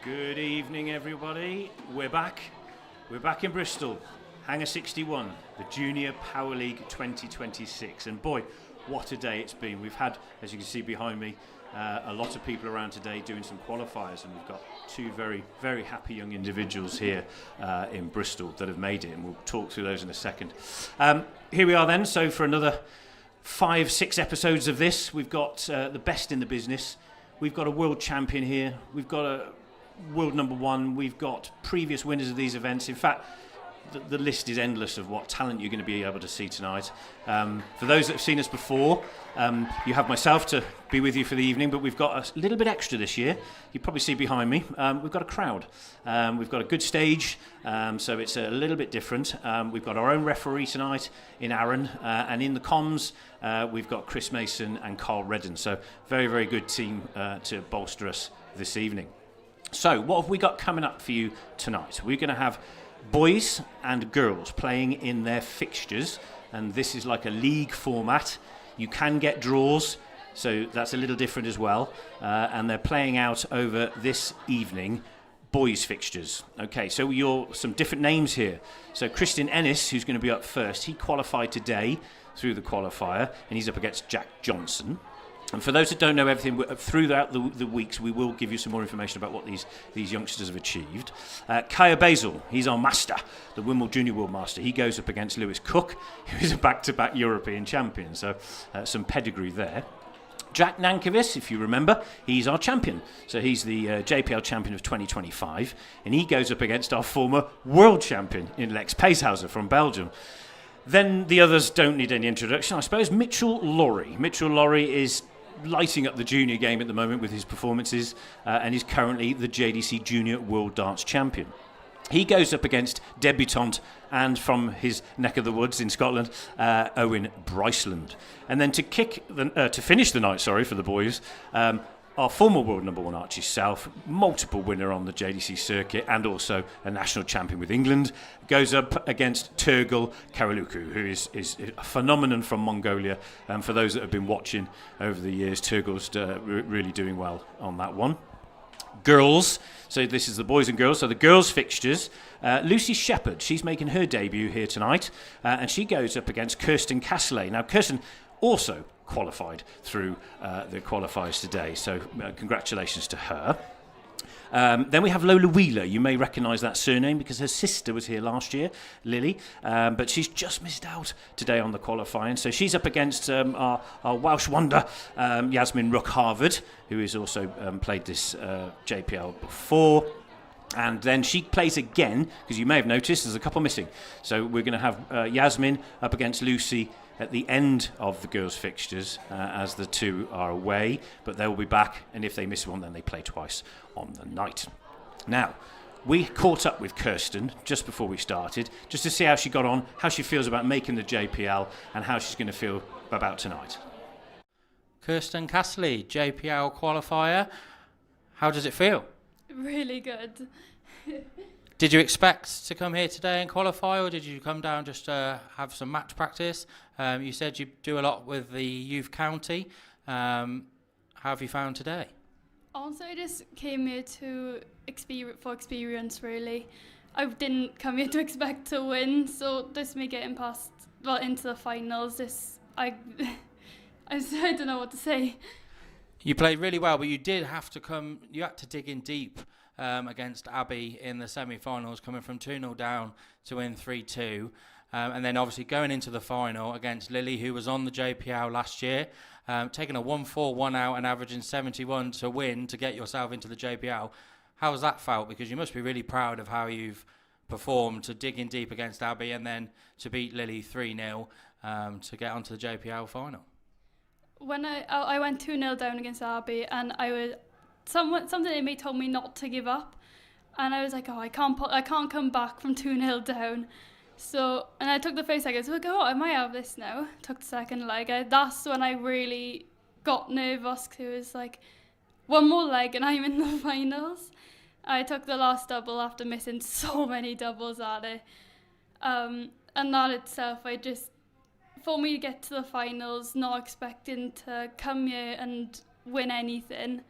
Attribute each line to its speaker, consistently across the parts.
Speaker 1: Good evening, everybody. We're back. We're back in Bristol. Hangar 61, the Junior Power League 2026. And boy, what a day it's been. We've had, as you can see behind me, a lot of people around today doing some qualifiers, and we've got two very, very happy young individuals here in Bristol that have made it, and we'll talk through those in a second. Here we are then. So for another 5-6 episodes of this, we've got the best in the business. We've got a world champion here. We've got a world number one. We've got previous winners of these events. In fact, the list is endless of what talent you're going to be able to see tonight. For those that have seen us before, you have myself to be with you for the evening, but we've got a little bit extra this year. You probably see behind me, we've got a crowd. We've got a good stage, so it's a little bit different. We've got our own referee tonight in Aaron, and in the comms, we've got Chris Mason and Carl Redden. So very, very good team to bolster us this evening. So what have we got coming up for you tonight? We're going to have boys and girls playing in their fixtures, and this is like a league format. You can get draws, so that's a little different as well, and they're playing out over this evening boys fixtures. Okay, so some different names here. So Kirsten, who's going to be up first, he qualified today through the qualifier, and he's up against Jack Johnson. And for those that don't know everything, throughout the weeks, we will give you some more information about what these youngsters have achieved. Kaya Basil, he's our master, the Wimbledon Junior World Master. He goes up against Lewis Cook, who is a back-to-back European champion, so some pedigree there. Jack Nankervis, if you remember, he's our champion. So he's the JPL champion of 2025, and he goes up against our former world champion in Lex Peishauser from Belgium. Then the others don't need any introduction, I suppose. Mitchell Laurie. Mitchell Laurie is lighting up the junior game at the moment with his performances, and he's currently the JDC Junior World Darts Champion. He goes up against debutant and from his neck of the woods in Scotland, Owen Bryceland. And then to finish the night, for the boys, our former world number one Archie South, multiple winner on the JDC circuit and also a national champion with England, goes up against Turgo Karaluku, who is a phenomenon from Mongolia. And for those that have been watching over the years, Turgo's really doing well on that one. Girls, so this is the boys and girls. So the girls fixtures, Lucy Shepherd, she's making her debut here tonight, and she goes up against Kirsten Cassellay. Now, Kirsten also qualified through the qualifiers today, so congratulations to her. Then we have Lola Wheeler. You may recognise that surname because her sister was here last year, Lily, but she's just missed out today on the qualifying. So she's up against our Welsh wonder, Yasmin Rook-Harvard, who has also played this JPL before. And then she plays again, because you may have noticed there's a couple missing. So we're going to have Yasmin up against Lucy at the end of the girls' fixtures, as the two are away, but they will be back, and if they miss one, then they play twice on the night. Now, we caught up with Kirsten just before we started, just to see how she got on, how she feels about making the JPL, and how she's going to feel about tonight.
Speaker 2: Kirsten Cassellay, JPL qualifier. How does it feel?
Speaker 3: Really good.
Speaker 2: Did you expect to come here today and qualify, or did you come down just to have some match practice? You said you do a lot with the youth county. How have you found today?
Speaker 3: Also, I just came here for experience, really. I didn't come here to expect to win, so just me getting into the finals, I don't know what to say.
Speaker 2: You played really well, but you had to dig in deep against Abby in the semi-finals, coming from 2-0 down to win 3-2. And then obviously going into the final against Lily, who was on the JPL last year, taking a 1-4, 1 out and averaging 71 to win to get yourself into the JPL. How has that felt? Because you must be really proud of how you've performed to dig in deep against Abby and then to beat Lily 3-0 to get onto the JPL final.
Speaker 3: When I went 2-0 down against Abby, and something in me told me not to give up, and I was like, I can't come back from 2-0 down. So, and I took the first leg, I was like, I might have this now. Took the second leg. That's when I really got nervous, because it was like, one more leg and I'm in the finals. I took the last double after missing so many doubles at it. And that itself, for me to get to the finals, not expecting to come here and win anything,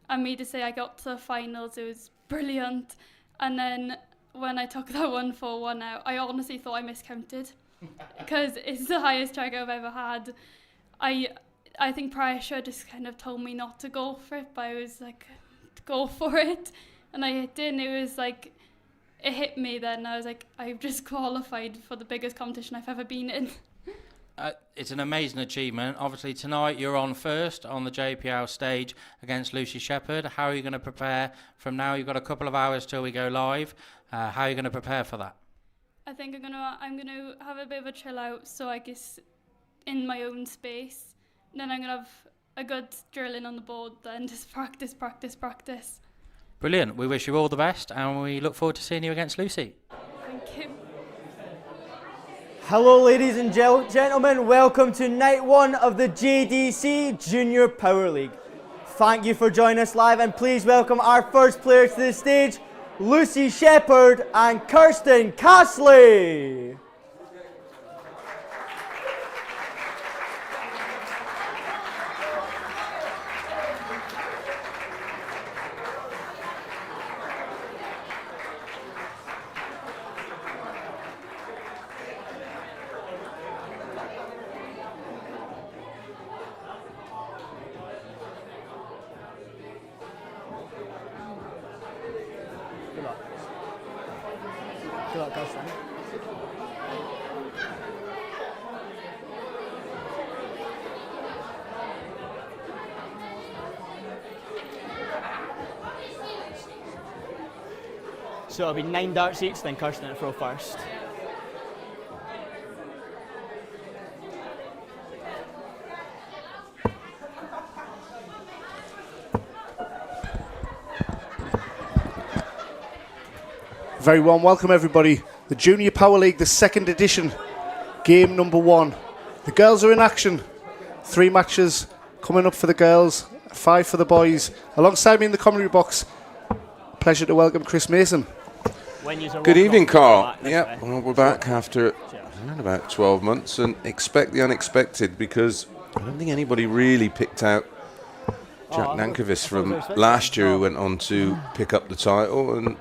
Speaker 3: And me to say I got to the finals, it was brilliant. And then when I took that 1-4-1 out, I honestly thought I miscounted because it's the highest drag I've ever had. I think pressure just kind of told me not to go for it, but I was like, go for it. And I did, and it was like, it hit me then. I was like, I've just qualified for the biggest competition I've ever been in.
Speaker 2: It's an amazing achievement. Obviously, tonight you're on first on the JPL stage against Lucy Shepherd. How are you going to prepare from now? You've got a couple of hours till we go live. How are you going to prepare for that?
Speaker 3: I think I'm gonna have a bit of a chill out, so I guess in my own space. And then I'm gonna have a good drilling on the board. Then just practice.
Speaker 2: Brilliant. We wish you all the best, and we look forward to seeing you against Lucy.
Speaker 3: Thank you.
Speaker 4: Hello ladies and gentlemen, welcome to night 1 of the JDC Junior Power League. Thank you for joining us live, and please welcome our first players to the stage, Lucy Shepherd and Kirsten Castley. Good luck, Kirsten. So it'll be 9 dart seats, then Kirsten at throw first.
Speaker 5: Very warm welcome, everybody. The Junior Power League, the second edition, game number 1. The girls are in action. 3 matches coming up for the girls, 5 for the boys. Alongside me in the commentary box, pleasure to welcome Chris Mason.
Speaker 6: Good evening, Carl. Yep, well, we're back after around about 12 months, and expect the unexpected, because I don't think anybody really picked out Jack Nankervis from last year, who went on to pick up the title. And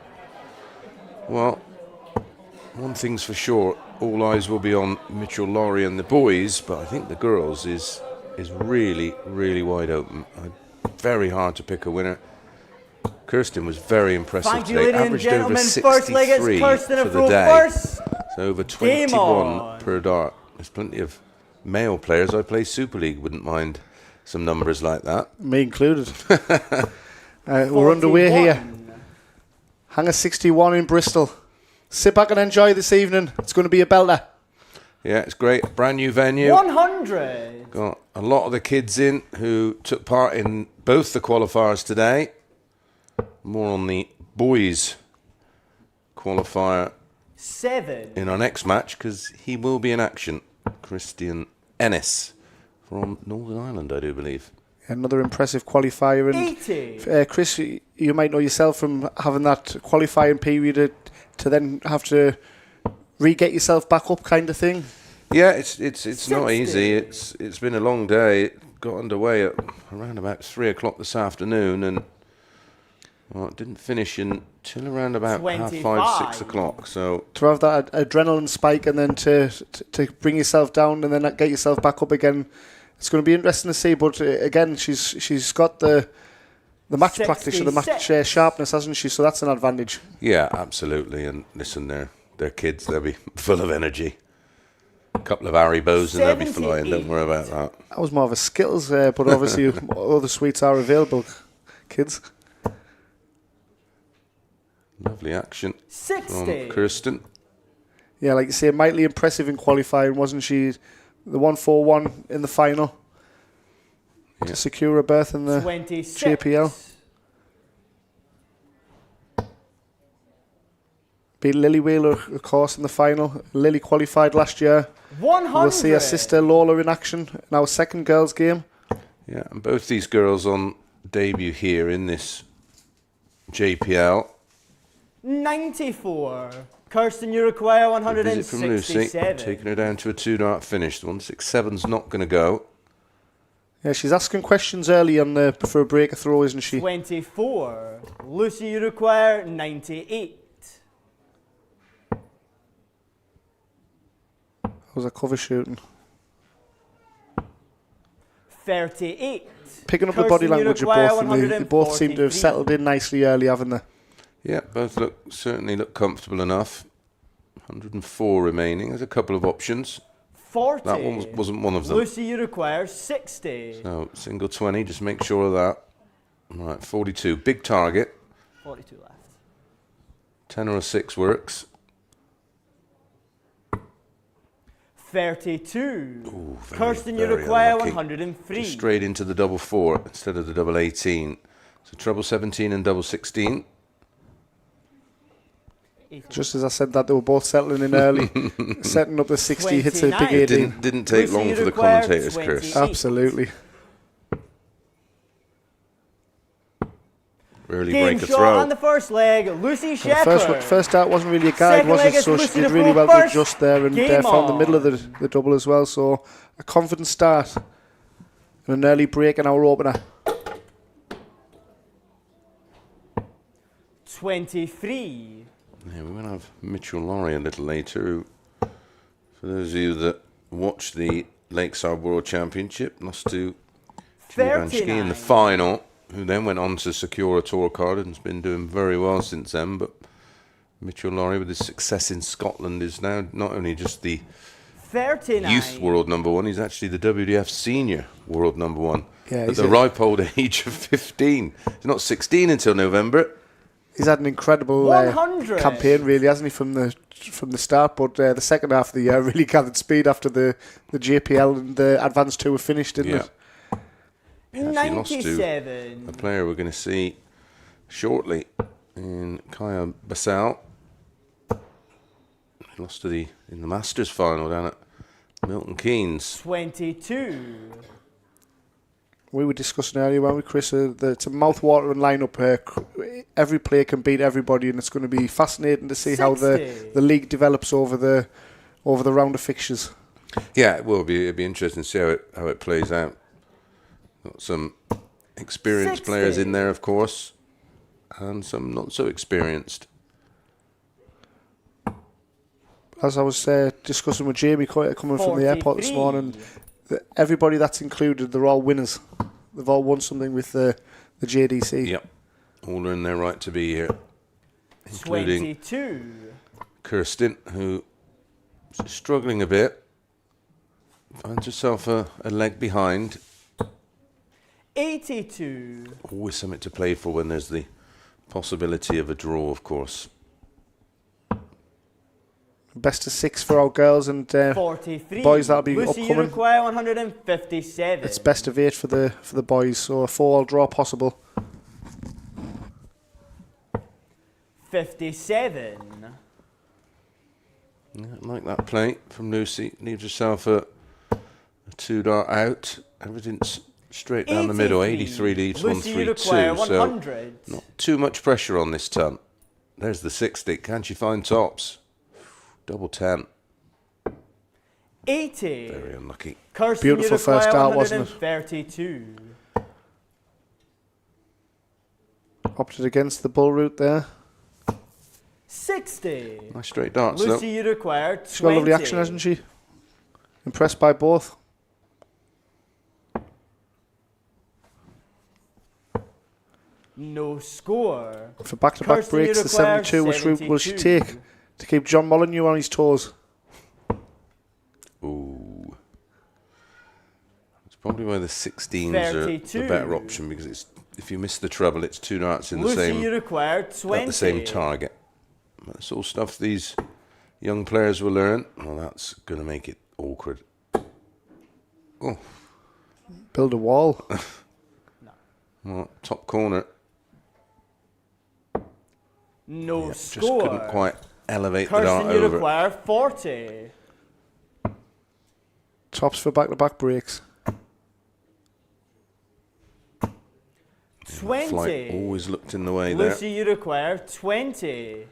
Speaker 6: well, one thing's for sure, all eyes will be on Mitchell Laurie and the boys, but I think the girls is really, really wide open. Very hard to pick a winner. Kirsten was very impressive today, averaged over 63 for the day, so over 21 per dart. There's plenty of male players. I play Super League, wouldn't mind some numbers like that.
Speaker 5: Me included. We're underway here. Hangar 61 in Bristol. Sit back and enjoy this evening. It's going to be a belter.
Speaker 6: Yeah, it's great. Brand new venue.
Speaker 4: 100!
Speaker 6: Got a lot of the kids in who took part in both the qualifiers today. More on the boys qualifier
Speaker 4: 7
Speaker 6: in our next match, because he will be in action. Christian Ennis from Northern Ireland, I do believe.
Speaker 5: Another impressive qualifier. And
Speaker 4: 80!
Speaker 5: Chris, you might know yourself from having that qualifying period to then have to re-get yourself back up kind of thing.
Speaker 6: Yeah, it's not easy. It's been a long day. It got underway at around about 3 o'clock this afternoon, and well, it didn't finish until around about 5, 6 o'clock. So
Speaker 5: to have that adrenaline spike and then to bring yourself down and then get yourself back up again, it's going to be interesting to see. But again, she's got the match practice and the match sharpness, hasn't she? So that's an advantage.
Speaker 6: Yeah, absolutely. And listen, they're kids. They'll be full of energy. A couple of Harry bows and they'll be flying. Don't worry about that.
Speaker 5: That was more of a Skittles, but obviously other sweets are available, kids.
Speaker 6: Lovely action
Speaker 4: 60
Speaker 6: from Kirsten.
Speaker 5: Yeah, like you say, mightily impressive in qualifying, wasn't she? The 1-4-1 in the final to secure a berth in the
Speaker 4: 26.
Speaker 5: JPL. Beat Lily Wheeler, of course, in the final. Lily qualified last year.
Speaker 4: 100.
Speaker 5: We'll see her sister Lola in action in our second girls' game.
Speaker 6: Yeah, and both these girls on debut here in this JPL.
Speaker 4: 94. Kirsten, you require
Speaker 6: A visit from Lucy,
Speaker 4: 167.
Speaker 6: taking her down to a 2-dart finish. The 167's not going to go.
Speaker 5: Yeah, she's asking questions early on for a break of throw, isn't she?
Speaker 4: 24. Lucy, you require 98.
Speaker 5: How's that cover shooting?
Speaker 4: 38.
Speaker 5: Picking up the
Speaker 4: Kirsten,
Speaker 5: body
Speaker 4: you
Speaker 5: language of
Speaker 4: require
Speaker 5: both, and they both seem to have
Speaker 4: 143.
Speaker 5: settled in nicely early, haven't they?
Speaker 6: Yeah, both certainly look comfortable enough. 104 remaining. There's a couple of options.
Speaker 4: 40.
Speaker 6: That one wasn't one of them.
Speaker 4: Lucy, you require 60.
Speaker 6: So single 20, just make sure of that. All right, 42. Big target.
Speaker 4: 42 left.
Speaker 6: 10 or a 6 works.
Speaker 4: 32.
Speaker 6: Ooh,
Speaker 4: Kirsten, you
Speaker 6: very
Speaker 4: require
Speaker 6: unlucky.
Speaker 4: 103.
Speaker 6: Just straight into the double 4 instead of the double 18. So treble 17 and double 16.
Speaker 5: Just as I said that, they were both settling in early, setting up the 60 hits a big
Speaker 4: 29.
Speaker 5: 18.
Speaker 6: Didn't take
Speaker 4: Lucy,
Speaker 6: long
Speaker 4: you
Speaker 6: for the
Speaker 4: require
Speaker 6: commentators,
Speaker 4: 28.
Speaker 6: Chris.
Speaker 5: Absolutely.
Speaker 6: Early
Speaker 4: Game
Speaker 6: break of
Speaker 4: shot
Speaker 6: throw.
Speaker 4: on the first leg. Lucy
Speaker 5: The
Speaker 4: Shepherd.
Speaker 5: first start wasn't really a guide,
Speaker 4: Second
Speaker 5: was
Speaker 4: leg
Speaker 5: it?
Speaker 4: is
Speaker 5: So
Speaker 4: Lucy
Speaker 5: she did
Speaker 4: to
Speaker 5: really
Speaker 4: throw
Speaker 5: well to
Speaker 4: first.
Speaker 5: adjust there and
Speaker 4: Game
Speaker 5: found the middle of
Speaker 4: on.
Speaker 5: the double as well. So a confident start and an early break in our opener.
Speaker 4: 23.
Speaker 6: Yeah, we're going to have Mitchell Laurie a little later. Who, for those of you that watched the Lakeside World Championship, lost to Jimmy Vanschke in
Speaker 4: 39.
Speaker 6: the final, who then went on to secure a tour card and has been doing very well since then. But Mitchell Laurie, with his success in Scotland, is now not only just the
Speaker 4: 39.
Speaker 6: youth world number one, he's actually the WDF senior world number one
Speaker 5: Yeah,
Speaker 6: at
Speaker 5: he's
Speaker 6: the ripe old age of 15. He's not 16 until November.
Speaker 5: He's had an incredible
Speaker 4: 100.
Speaker 5: campaign, really, hasn't he, from the start? But the second half of the year really gathered speed after the JPL and the Advanced Tour were finished, didn't it?
Speaker 6: He actually lost to
Speaker 4: 97.
Speaker 6: a player we're going to see shortly in Kaya Basal. He lost to in the Masters final down at Milton Keynes.
Speaker 4: 22.
Speaker 5: We were discussing earlier, weren't we, Chris? It's a mouth-watering lineup here. Every player can beat everybody, and it's going to be fascinating to see how
Speaker 4: 60.
Speaker 5: the league develops over the round of fixtures.
Speaker 6: Yeah, it will be. It'll be interesting to see how it plays out. Got some experienced
Speaker 4: 60.
Speaker 6: players in there, of course, and some not so experienced.
Speaker 5: As I was discussing with Jamie coming from the airport this
Speaker 4: 43.
Speaker 5: morning, everybody that's included, they're all winners. They've all won something with the JDC.
Speaker 6: Yep, all earned their right to be here, including
Speaker 4: 22.
Speaker 6: Kirsten, who is struggling a bit, finds herself a leg behind.
Speaker 4: 82.
Speaker 6: Always something to play for when there's the possibility of a draw, of course.
Speaker 5: Best of 6 for our girls and
Speaker 4: 43.
Speaker 5: boys, that'll be
Speaker 4: Lucy, you
Speaker 5: upcoming.
Speaker 4: require 157.
Speaker 5: It's best of 8 for the boys, so a 4-all draw possible.
Speaker 4: 57.
Speaker 6: Yeah, like that play from Lucy. Leaves herself a 2-dart out. Everything's straight down the middle. 83 leaves
Speaker 4: Lucy, you
Speaker 6: 132.
Speaker 4: require
Speaker 6: So
Speaker 4: 100.
Speaker 6: not too much pressure on this ton. There's the 60. Can she find tops? Double 10.
Speaker 4: 80.
Speaker 6: Very unlucky.
Speaker 4: Kirsten,
Speaker 5: Beautiful
Speaker 4: you require
Speaker 5: first start, wasn't it?
Speaker 4: 132.
Speaker 5: Opted against the bull route there.
Speaker 4: 60.
Speaker 6: Nice straight darts,
Speaker 4: Lucy, you require 20.
Speaker 5: She's got lovely action, hasn't she? Impressed by both.
Speaker 4: No score.
Speaker 5: For back-to-back
Speaker 4: Kirsten, you
Speaker 5: breaks, the
Speaker 4: require
Speaker 5: 72, which route will she
Speaker 4: 72.
Speaker 5: take to keep John Molyneux on his toes?
Speaker 6: Ooh. It's probably why the 16s are
Speaker 4: 32.
Speaker 6: the better option, because it's if you miss the treble, it's 2 darts in the
Speaker 4: Lucy,
Speaker 6: same
Speaker 4: you require 20.
Speaker 6: at the same target. That's all stuff these young players will learn. Well, that's going to make it awkward. Oh,
Speaker 5: Build a wall.
Speaker 6: well, top corner.
Speaker 4: No
Speaker 6: Just
Speaker 4: score.
Speaker 6: couldn't quite elevate the dart
Speaker 4: Kirsten, you
Speaker 6: over.
Speaker 4: require 40.
Speaker 5: Tops for back-to-back breaks.
Speaker 4: 20.
Speaker 6: Flight always looked in the way
Speaker 4: Lucy, you require 20.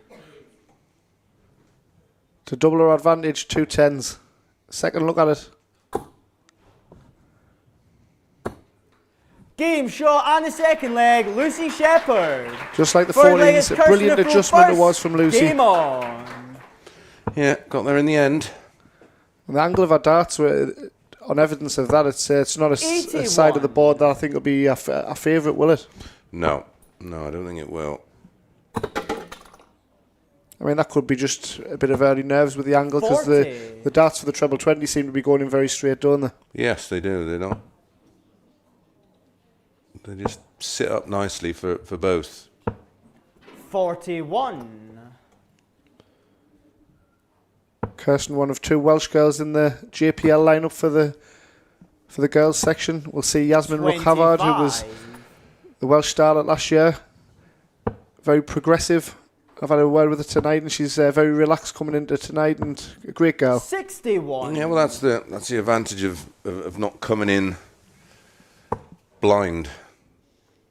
Speaker 5: To double her advantage, 2 10s. Second look at it.
Speaker 4: Game shot and the second leg, Lucy Shepherd.
Speaker 5: Just like the
Speaker 4: Third leg is
Speaker 5: 14s, a
Speaker 4: Kirsten
Speaker 5: brilliant
Speaker 4: to throw
Speaker 5: adjustment it
Speaker 4: first.
Speaker 5: was from Lucy.
Speaker 4: Game on.
Speaker 6: Yeah, got there in the end.
Speaker 5: And the angle of our darts, on evidence of that, it's not a side of the board that I think will be our favourite, will it?
Speaker 6: No, I don't think it will.
Speaker 5: I mean, that could be just a bit of early nerves with the angle, because the darts for the treble 20 seem to be going in very straight, don't they?
Speaker 6: Yes, they do. They don't. They just sit up nicely for both.
Speaker 4: 41.
Speaker 5: Kirsten, one of two Welsh girls in the JPL lineup for the girls section. We'll see Yasmin Rook-Havard, who was the Welsh starlet last year. Very progressive. I've had a word with her tonight, and she's very relaxed coming into tonight, and a great girl.
Speaker 4: 61.
Speaker 6: Yeah, well, that's the advantage of not coming in blind.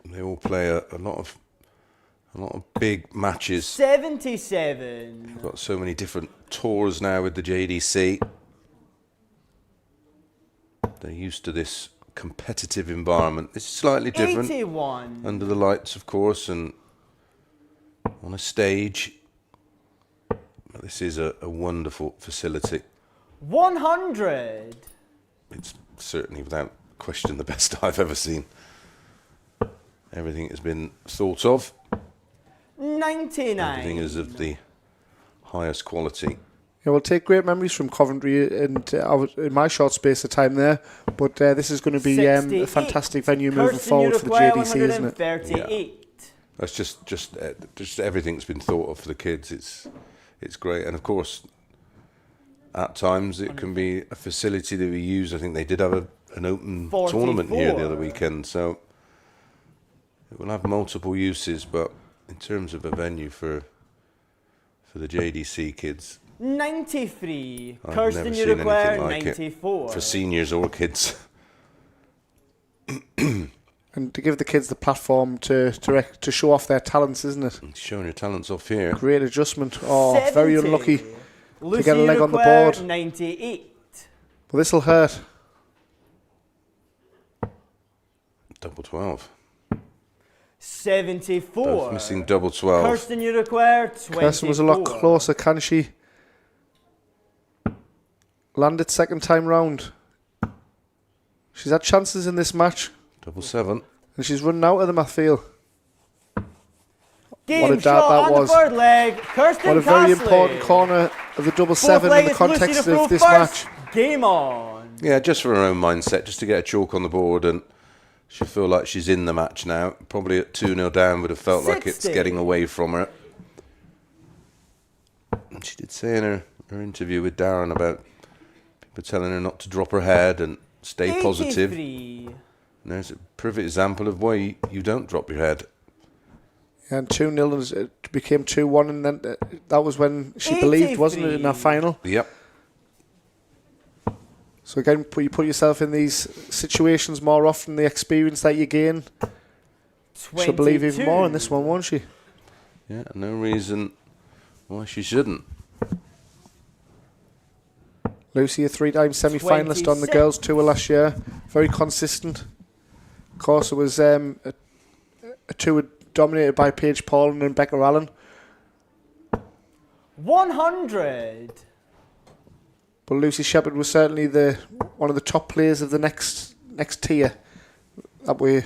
Speaker 6: They all play a lot of big matches.
Speaker 4: 77.
Speaker 6: We've got so many different tours now with the JDC. They're used to this competitive environment. It's slightly different.
Speaker 4: 81.
Speaker 6: Under the lights, of course, and on a stage. But this is a wonderful facility.
Speaker 4: 100.
Speaker 6: It's certainly, without question, the best I've ever seen. Everything has been thought of.
Speaker 4: 99.
Speaker 6: Everything is of the highest quality.
Speaker 5: Yeah, we'll take great memories from Coventry and in my short space of time there, but this is going to be a fantastic venue moving forward for the JDC, isn't it?
Speaker 4: 38.
Speaker 6: That's just everything's been thought of for the kids. It's great, and of course, at times it can be a facility that we use. I think they did have an open
Speaker 4: 44.
Speaker 6: tournament here the other weekend, so it will have multiple uses. But in terms of a venue for the JDC kids,
Speaker 4: 93.
Speaker 6: I've
Speaker 4: Kirsten
Speaker 6: never seen anything
Speaker 4: Uruguay,
Speaker 6: like
Speaker 4: 94.
Speaker 6: it for seniors or kids.
Speaker 5: And to give the kids the platform to show off their talents, isn't it?
Speaker 6: Showing your talents off here.
Speaker 5: Great adjustment. Oh,
Speaker 4: 70.
Speaker 5: very unlucky
Speaker 4: Lucy
Speaker 5: to get a leg on the
Speaker 4: Uruguay,
Speaker 5: board.
Speaker 4: 98.
Speaker 5: Well, this will hurt.
Speaker 6: Double 12.
Speaker 4: 74.
Speaker 6: Both missing double 12.
Speaker 4: Kirsten Uruguay, 24.
Speaker 5: Kirsten was a lot closer. Can she land it second time round? She's had chances in this match,
Speaker 6: Double 7.
Speaker 5: and she's running out of them, I feel.
Speaker 4: Game
Speaker 5: What a dart
Speaker 4: shot
Speaker 5: that
Speaker 4: on
Speaker 5: was.
Speaker 4: the third leg. Kirsten
Speaker 5: What a very
Speaker 4: Castley.
Speaker 5: important corner of the double
Speaker 4: Fourth
Speaker 5: 7
Speaker 4: leg
Speaker 5: in the
Speaker 4: is Lucy
Speaker 5: context
Speaker 4: to throw
Speaker 5: of this
Speaker 4: first.
Speaker 5: match.
Speaker 4: Game on.
Speaker 6: Yeah, just for her own mindset, just to get a chalk on the board, and she'll feel like she's in the match now. Probably at 2-0 down would have felt like it's
Speaker 4: 60.
Speaker 6: getting away from her. And she did say in her interview with Darren about people telling her not to drop her head and stay positive.
Speaker 4: 83.
Speaker 6: And there's a perfect example of why you don't drop your head.
Speaker 5: And 2-0, and it became 2-1, and then that was when she believed, wasn't it, in our final?
Speaker 6: Yep.
Speaker 5: So again, you put yourself in these situations more often, the experience that you gain. She'll believe even more in this one, won't she?
Speaker 6: Yeah, no reason why she shouldn't.
Speaker 5: Lucy, a 3-time semi-finalist on the
Speaker 4: 26.
Speaker 5: girls' tour last year. Very consistent. Of course, it was a tour dominated by Paige Paulin and Becca Allen.
Speaker 4: 100.
Speaker 5: But Lucy Shepherd was certainly one of the top players of the next tier that we're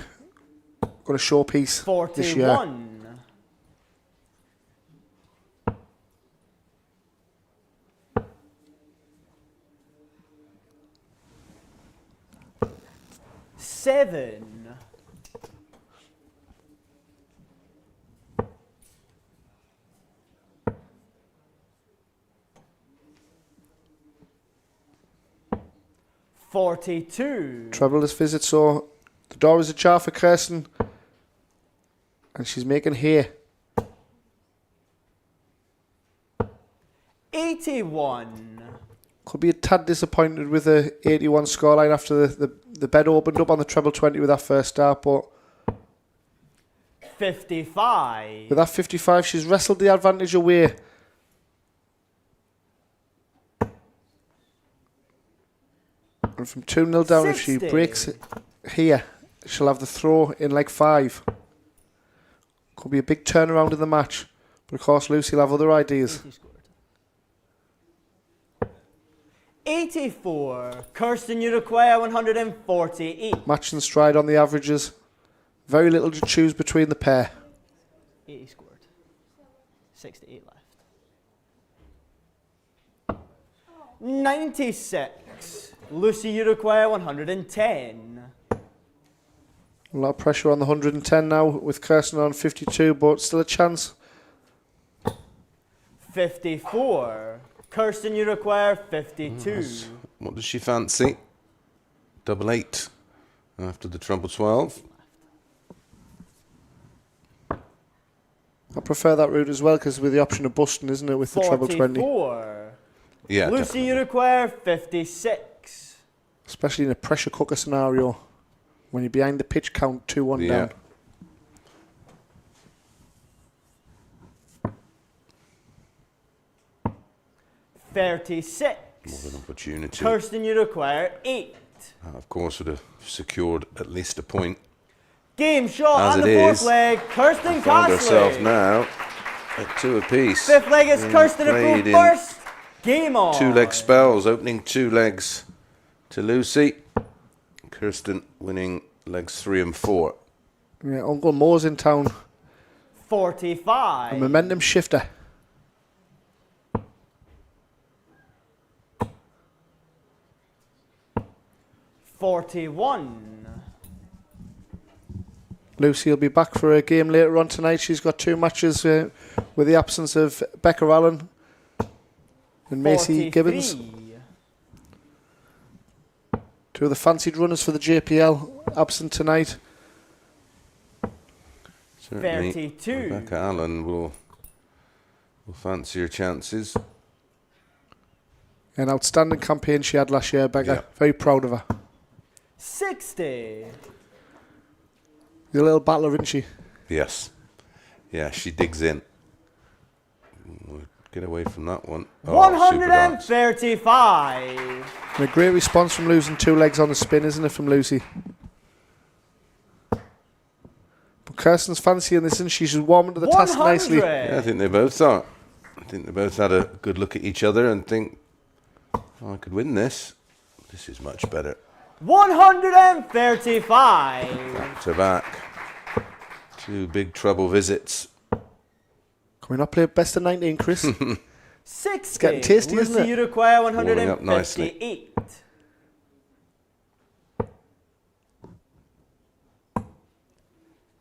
Speaker 5: going to showpiece
Speaker 4: 41.
Speaker 5: this year.
Speaker 4: 7. $42.
Speaker 5: Troubleless visit, so the door is ajar for Kirsten, and she's making hay.
Speaker 4: 81.
Speaker 5: Could be a tad disappointed with the 81 scoreline after the bed opened up on the treble 20 with that first start, but
Speaker 4: 55.
Speaker 5: with that 55, she's wrestled the advantage away. And from 2-0 down, if she
Speaker 4: 60.
Speaker 5: breaks it here she'll have the throw in leg 5. Could be a big turnaround in the match. But of course, Lucy will have other ideas.
Speaker 4: 84. Kirsten, you require 148.
Speaker 5: Match and stride on the averages. Very little to choose between the pair.
Speaker 4: 80 scored. 68 left. 96. Lucy, you require 110.
Speaker 5: A lot of pressure on the 110 now with Kirsten on 52, but still a chance.
Speaker 4: 54. Kirsten, you require 52.
Speaker 6: What does she fancy? Double 8 after the treble 12.
Speaker 5: I prefer that route as well because with the option of busting, isn't it, with the treble 20.
Speaker 4: 44.
Speaker 6: Yeah,
Speaker 4: Lucy,
Speaker 6: definitely.
Speaker 4: you require 56.
Speaker 5: Especially in a pressure cooker scenario when you're behind the pitch count 2-1 down.
Speaker 4: 36.
Speaker 6: More of an opportunity.
Speaker 4: Kirsten, you require 8.
Speaker 6: Of course, would have secured at least a point.
Speaker 4: Game shot
Speaker 6: As
Speaker 4: on
Speaker 6: it
Speaker 4: the fourth
Speaker 6: is,
Speaker 4: leg. Kirsten
Speaker 6: Found herself
Speaker 4: Castley.
Speaker 6: now at 2 apiece.
Speaker 4: Fifth leg is
Speaker 6: Being
Speaker 4: Kirsten to
Speaker 6: played
Speaker 4: go
Speaker 6: in
Speaker 4: first. Game on.
Speaker 6: 2-leg spells, opening 2 legs to Lucy. Kirsten winning legs 3 and 4.
Speaker 5: Yeah, Uncle Mo's in town.
Speaker 4: 45.
Speaker 5: A momentum shifter.
Speaker 4: 41.
Speaker 5: Lucy will be back for a game later on tonight. She's got 2 matches with the absence of Becca Allen and Macy
Speaker 4: 43.
Speaker 5: Gibbons. 2 of the fancied runners for the JPL absent tonight.
Speaker 6: Certainly
Speaker 4: 32.
Speaker 6: Rebecca Allen will fancy her chances.
Speaker 5: An outstanding campaign she had last year, Becca.
Speaker 6: Yeah.
Speaker 5: Very proud of her.
Speaker 4: 60.
Speaker 5: She's a little battler, isn't she?
Speaker 6: Yes. Yeah, she digs in. We'll get away from that one. Oh, super dance.
Speaker 4: 135.
Speaker 5: And a great response from losing 2 legs on the spin, isn't it, from Lucy? But Kirsten's fancying this, isn't she? She's warming to the task nicely.
Speaker 4: 100.
Speaker 6: Yeah, I think they both are. I think they both had a good look at each other and think, oh, I could win this. This is much better.
Speaker 4: 135.
Speaker 6: Back to back. 2 big trouble visits.
Speaker 5: Can we not play best of 19, Chris?
Speaker 4: 60.
Speaker 5: getting tasty,
Speaker 4: Lucy,
Speaker 5: isn't it?
Speaker 4: you require
Speaker 6: Warming up nicely.
Speaker 4: 158.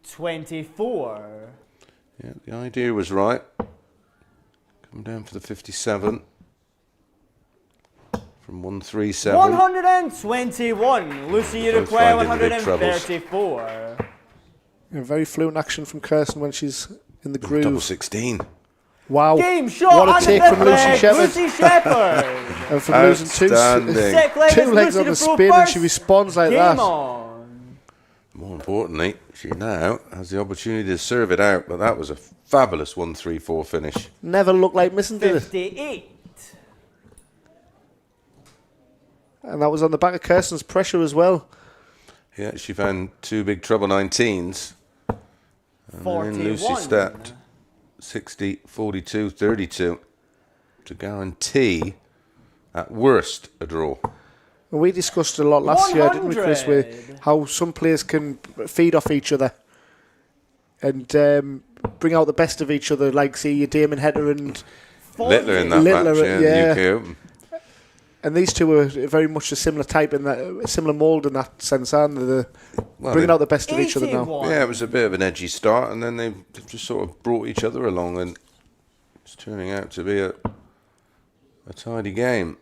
Speaker 4: $24.
Speaker 6: Yeah, the idea was right. Come down for the 57. From 137.
Speaker 4: 121. Lucy, you
Speaker 6: Both
Speaker 4: require
Speaker 6: finding the big troubles.
Speaker 4: 134.
Speaker 5: Very fluent action from Kirsten when she's in the
Speaker 6: Double
Speaker 5: groove.
Speaker 6: 16.
Speaker 5: Wow.
Speaker 4: Game shot
Speaker 5: What a
Speaker 4: on
Speaker 5: take
Speaker 4: the
Speaker 5: from
Speaker 4: fifth
Speaker 5: Lucy
Speaker 4: leg.
Speaker 5: Shepherd.
Speaker 4: Lucy Shepherd.
Speaker 5: And from losing 2
Speaker 6: Outstanding.
Speaker 4: Sixth leg
Speaker 5: two
Speaker 4: is
Speaker 5: legs
Speaker 4: Lucy
Speaker 5: on
Speaker 4: to
Speaker 5: the
Speaker 4: go
Speaker 5: spin and she
Speaker 4: first.
Speaker 5: responds like
Speaker 4: Game
Speaker 5: that.
Speaker 4: on.
Speaker 6: More importantly, she now has the opportunity to serve it out, but that was a fabulous 1-3-4 finish.
Speaker 5: Never looked like missing, did it?
Speaker 4: 58.
Speaker 5: And that was on the back of Kirsten's pressure as well.
Speaker 6: Yeah, she found 2 big trouble 19s. And then Lucy
Speaker 4: 41.
Speaker 6: stepped 60, 42, 32 to guarantee, at worst, a draw.
Speaker 5: And we discussed a lot last year, didn't we, Chris,
Speaker 4: 100.
Speaker 5: with how some players can feed off each other and bring out the best of each other, like, see, your Damon Hetter and
Speaker 6: Littler in that
Speaker 5: Littler,
Speaker 6: match, yeah,
Speaker 5: yeah.
Speaker 6: the UK Open.
Speaker 5: And these two are very much a similar type in that, a similar mould in that sense, aren't they?
Speaker 6: Well,
Speaker 5: Bringing
Speaker 6: they-
Speaker 5: out the best of each other now.
Speaker 4: 81.
Speaker 6: Yeah, it was a bit of an edgy start, and then they've just sort of brought each other along, and it's turning out to be a tidy game.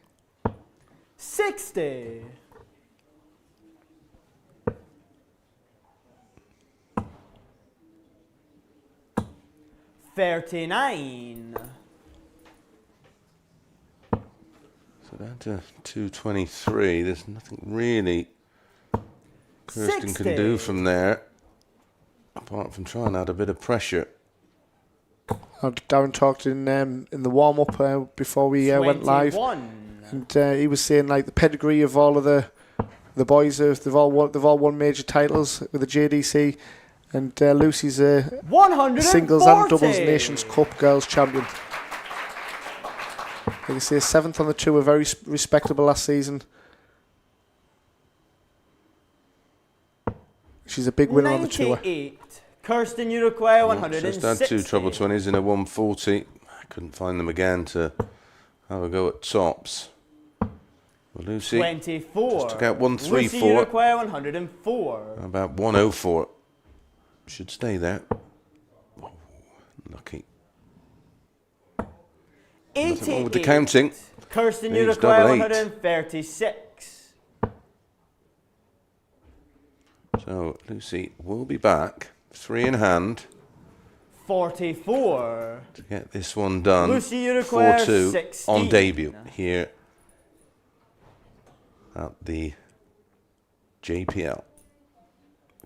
Speaker 4: 60. $39.
Speaker 6: So down to 223. There's nothing really Kirsten can do
Speaker 4: 60.
Speaker 6: from there, apart from trying to add a bit of pressure.
Speaker 5: Darren talked in the warm-up before we went live.
Speaker 4: 21.
Speaker 5: And he was saying, like, the pedigree of all of the The boys they've all won major titles with the JDC, and Lucy's a
Speaker 4: 140.
Speaker 5: singles and doubles Nations Cup girls champion. You can see a 7th on the tour, very respectable last season. She's a big winner on the tour.
Speaker 4: 98. Kirsten, you require 160.
Speaker 6: Just had 2 treble 20s in a 140. I couldn't find them again to have a go at tops. Well, Lucy
Speaker 4: 24.
Speaker 6: just took out 134.
Speaker 4: Lucy, you require 104.
Speaker 6: About 104. Should stay there. Oh, lucky. Nothing wrong with the counting.
Speaker 4: Kirsten, you
Speaker 6: Age
Speaker 4: require
Speaker 6: double 8.
Speaker 4: 136.
Speaker 6: So Lucy will be back, 3 in hand,
Speaker 4: 44.
Speaker 6: to get this one done.
Speaker 4: Lucy, you require
Speaker 6: 4-2
Speaker 4: 16.
Speaker 6: on debut here at the JPL.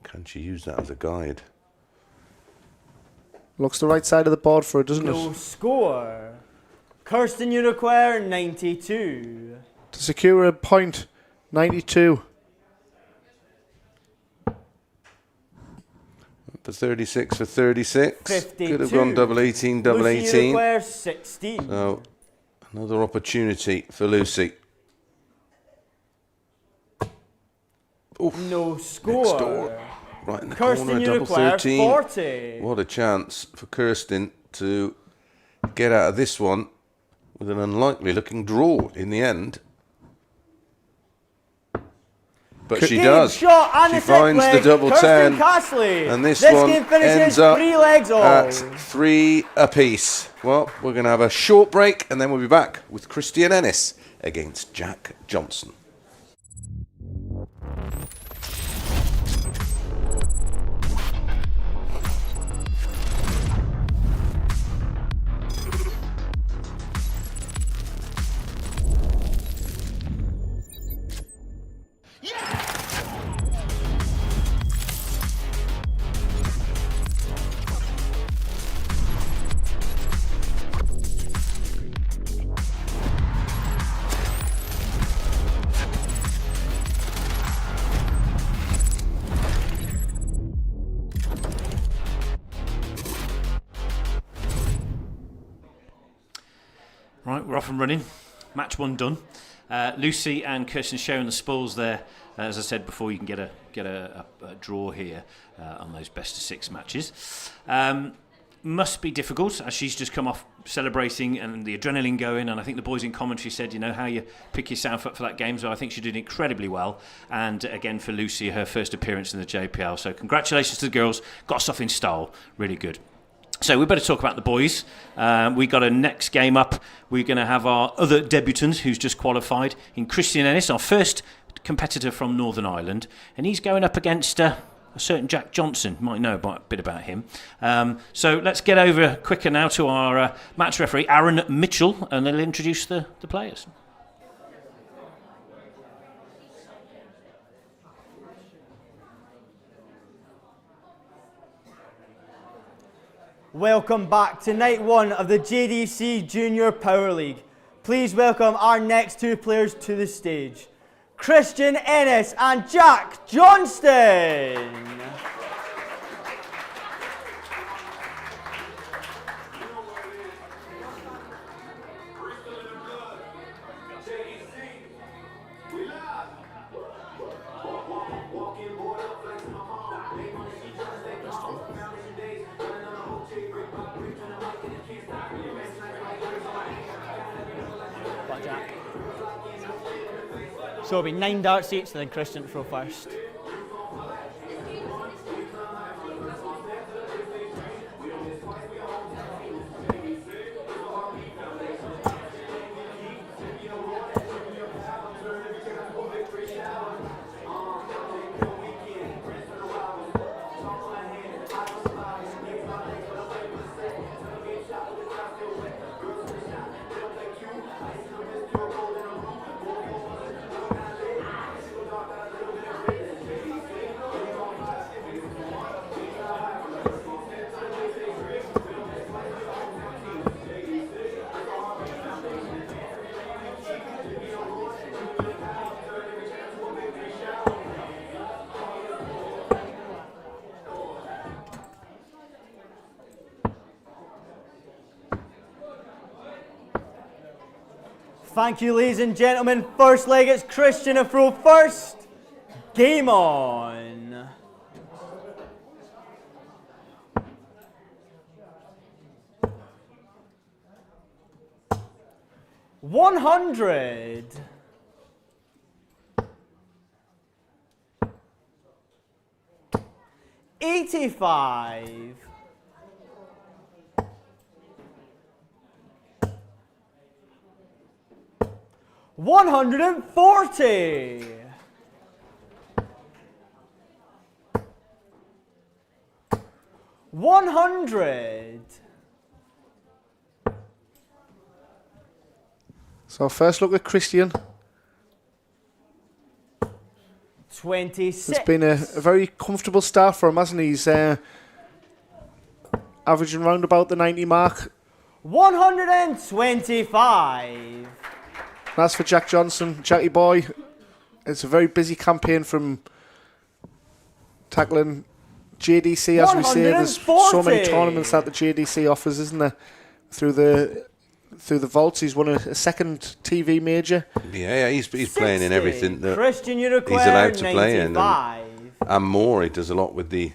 Speaker 6: Can she use that as a guide?
Speaker 5: Looks the right side of the board for her, doesn't
Speaker 4: No
Speaker 5: it?
Speaker 4: score. Kirsten, you require 92.
Speaker 5: To secure a point, 92.
Speaker 6: For 36 for 36.
Speaker 4: 52.
Speaker 6: Could have gone double 18, double
Speaker 4: Lucy, you
Speaker 6: 18.
Speaker 4: require 16.
Speaker 6: So another opportunity for Lucy. Oof,
Speaker 4: No score.
Speaker 6: next door. Right in the
Speaker 4: Kirsten,
Speaker 6: corner,
Speaker 4: you
Speaker 6: double
Speaker 4: require
Speaker 6: 13.
Speaker 4: 40.
Speaker 6: What a chance for Kirsten to get out of this one with an unlikely looking draw in the end. But she
Speaker 4: Game,
Speaker 6: does.
Speaker 4: shot, and
Speaker 6: She
Speaker 4: the second
Speaker 6: finds the
Speaker 4: leg.
Speaker 6: double
Speaker 4: Kirsten
Speaker 6: 10.
Speaker 4: Castley.
Speaker 6: And this
Speaker 4: one
Speaker 6: one
Speaker 4: finishes
Speaker 6: ends up
Speaker 4: 3 legs all.
Speaker 6: at 3 apiece. Well, we're going to have a short break and then we'll be back with Christian Ennis against Jack Johnson.
Speaker 1: Right, we're off and running. Match 1 done. Lucy and Kirsten sharing the spoils there. As I said before, you can get a draw here on those best of 6 matches. Must be difficult as she's just come off celebrating and the adrenaline going, and I think the boys in commentary said, you know, how you pick yourself up for that game. So I think she did incredibly well, and again for Lucy, her first appearance in the JPL. So congratulations to the girls. Got stuff in style, really good. So we better talk about the boys. We got a next game up. We're going to have our other debutant who's just qualified in Christian Ennis, our first competitor from Northern Ireland, and he's going up against a certain Jack Johnson. Might know a bit about him. So let's get over quicker now to our match referee, Aaron Mitchell, and they'll introduce the players.
Speaker 4: Welcome back to night 1 of the JDC Junior Power League. Please welcome our next 2 players to the stage, Christian Ennis and Jack Johnston. So it'll be 9 dart seats and then Christian to throw first. Thank you, ladies and gentlemen. First leg, it's Christian a throw first. Game on. $100. $85. $140. $100.
Speaker 5: So first look at Christian.
Speaker 4: 26.
Speaker 5: It's been a very comfortable start for him, hasn't he? He's averaging round about the 90 mark.
Speaker 4: 125.
Speaker 5: That's for Jack Johnson, Jackie boy. It's a very busy campaign from tackling JDC, as we say. There's so many tournaments that the JDC offers, isn't there? Through the vaults, he's won a second TV major.
Speaker 6: Yeah, he's playing in everything that
Speaker 4: Christian
Speaker 6: he's allowed to play in,
Speaker 4: 95.
Speaker 6: and more. He does a lot with the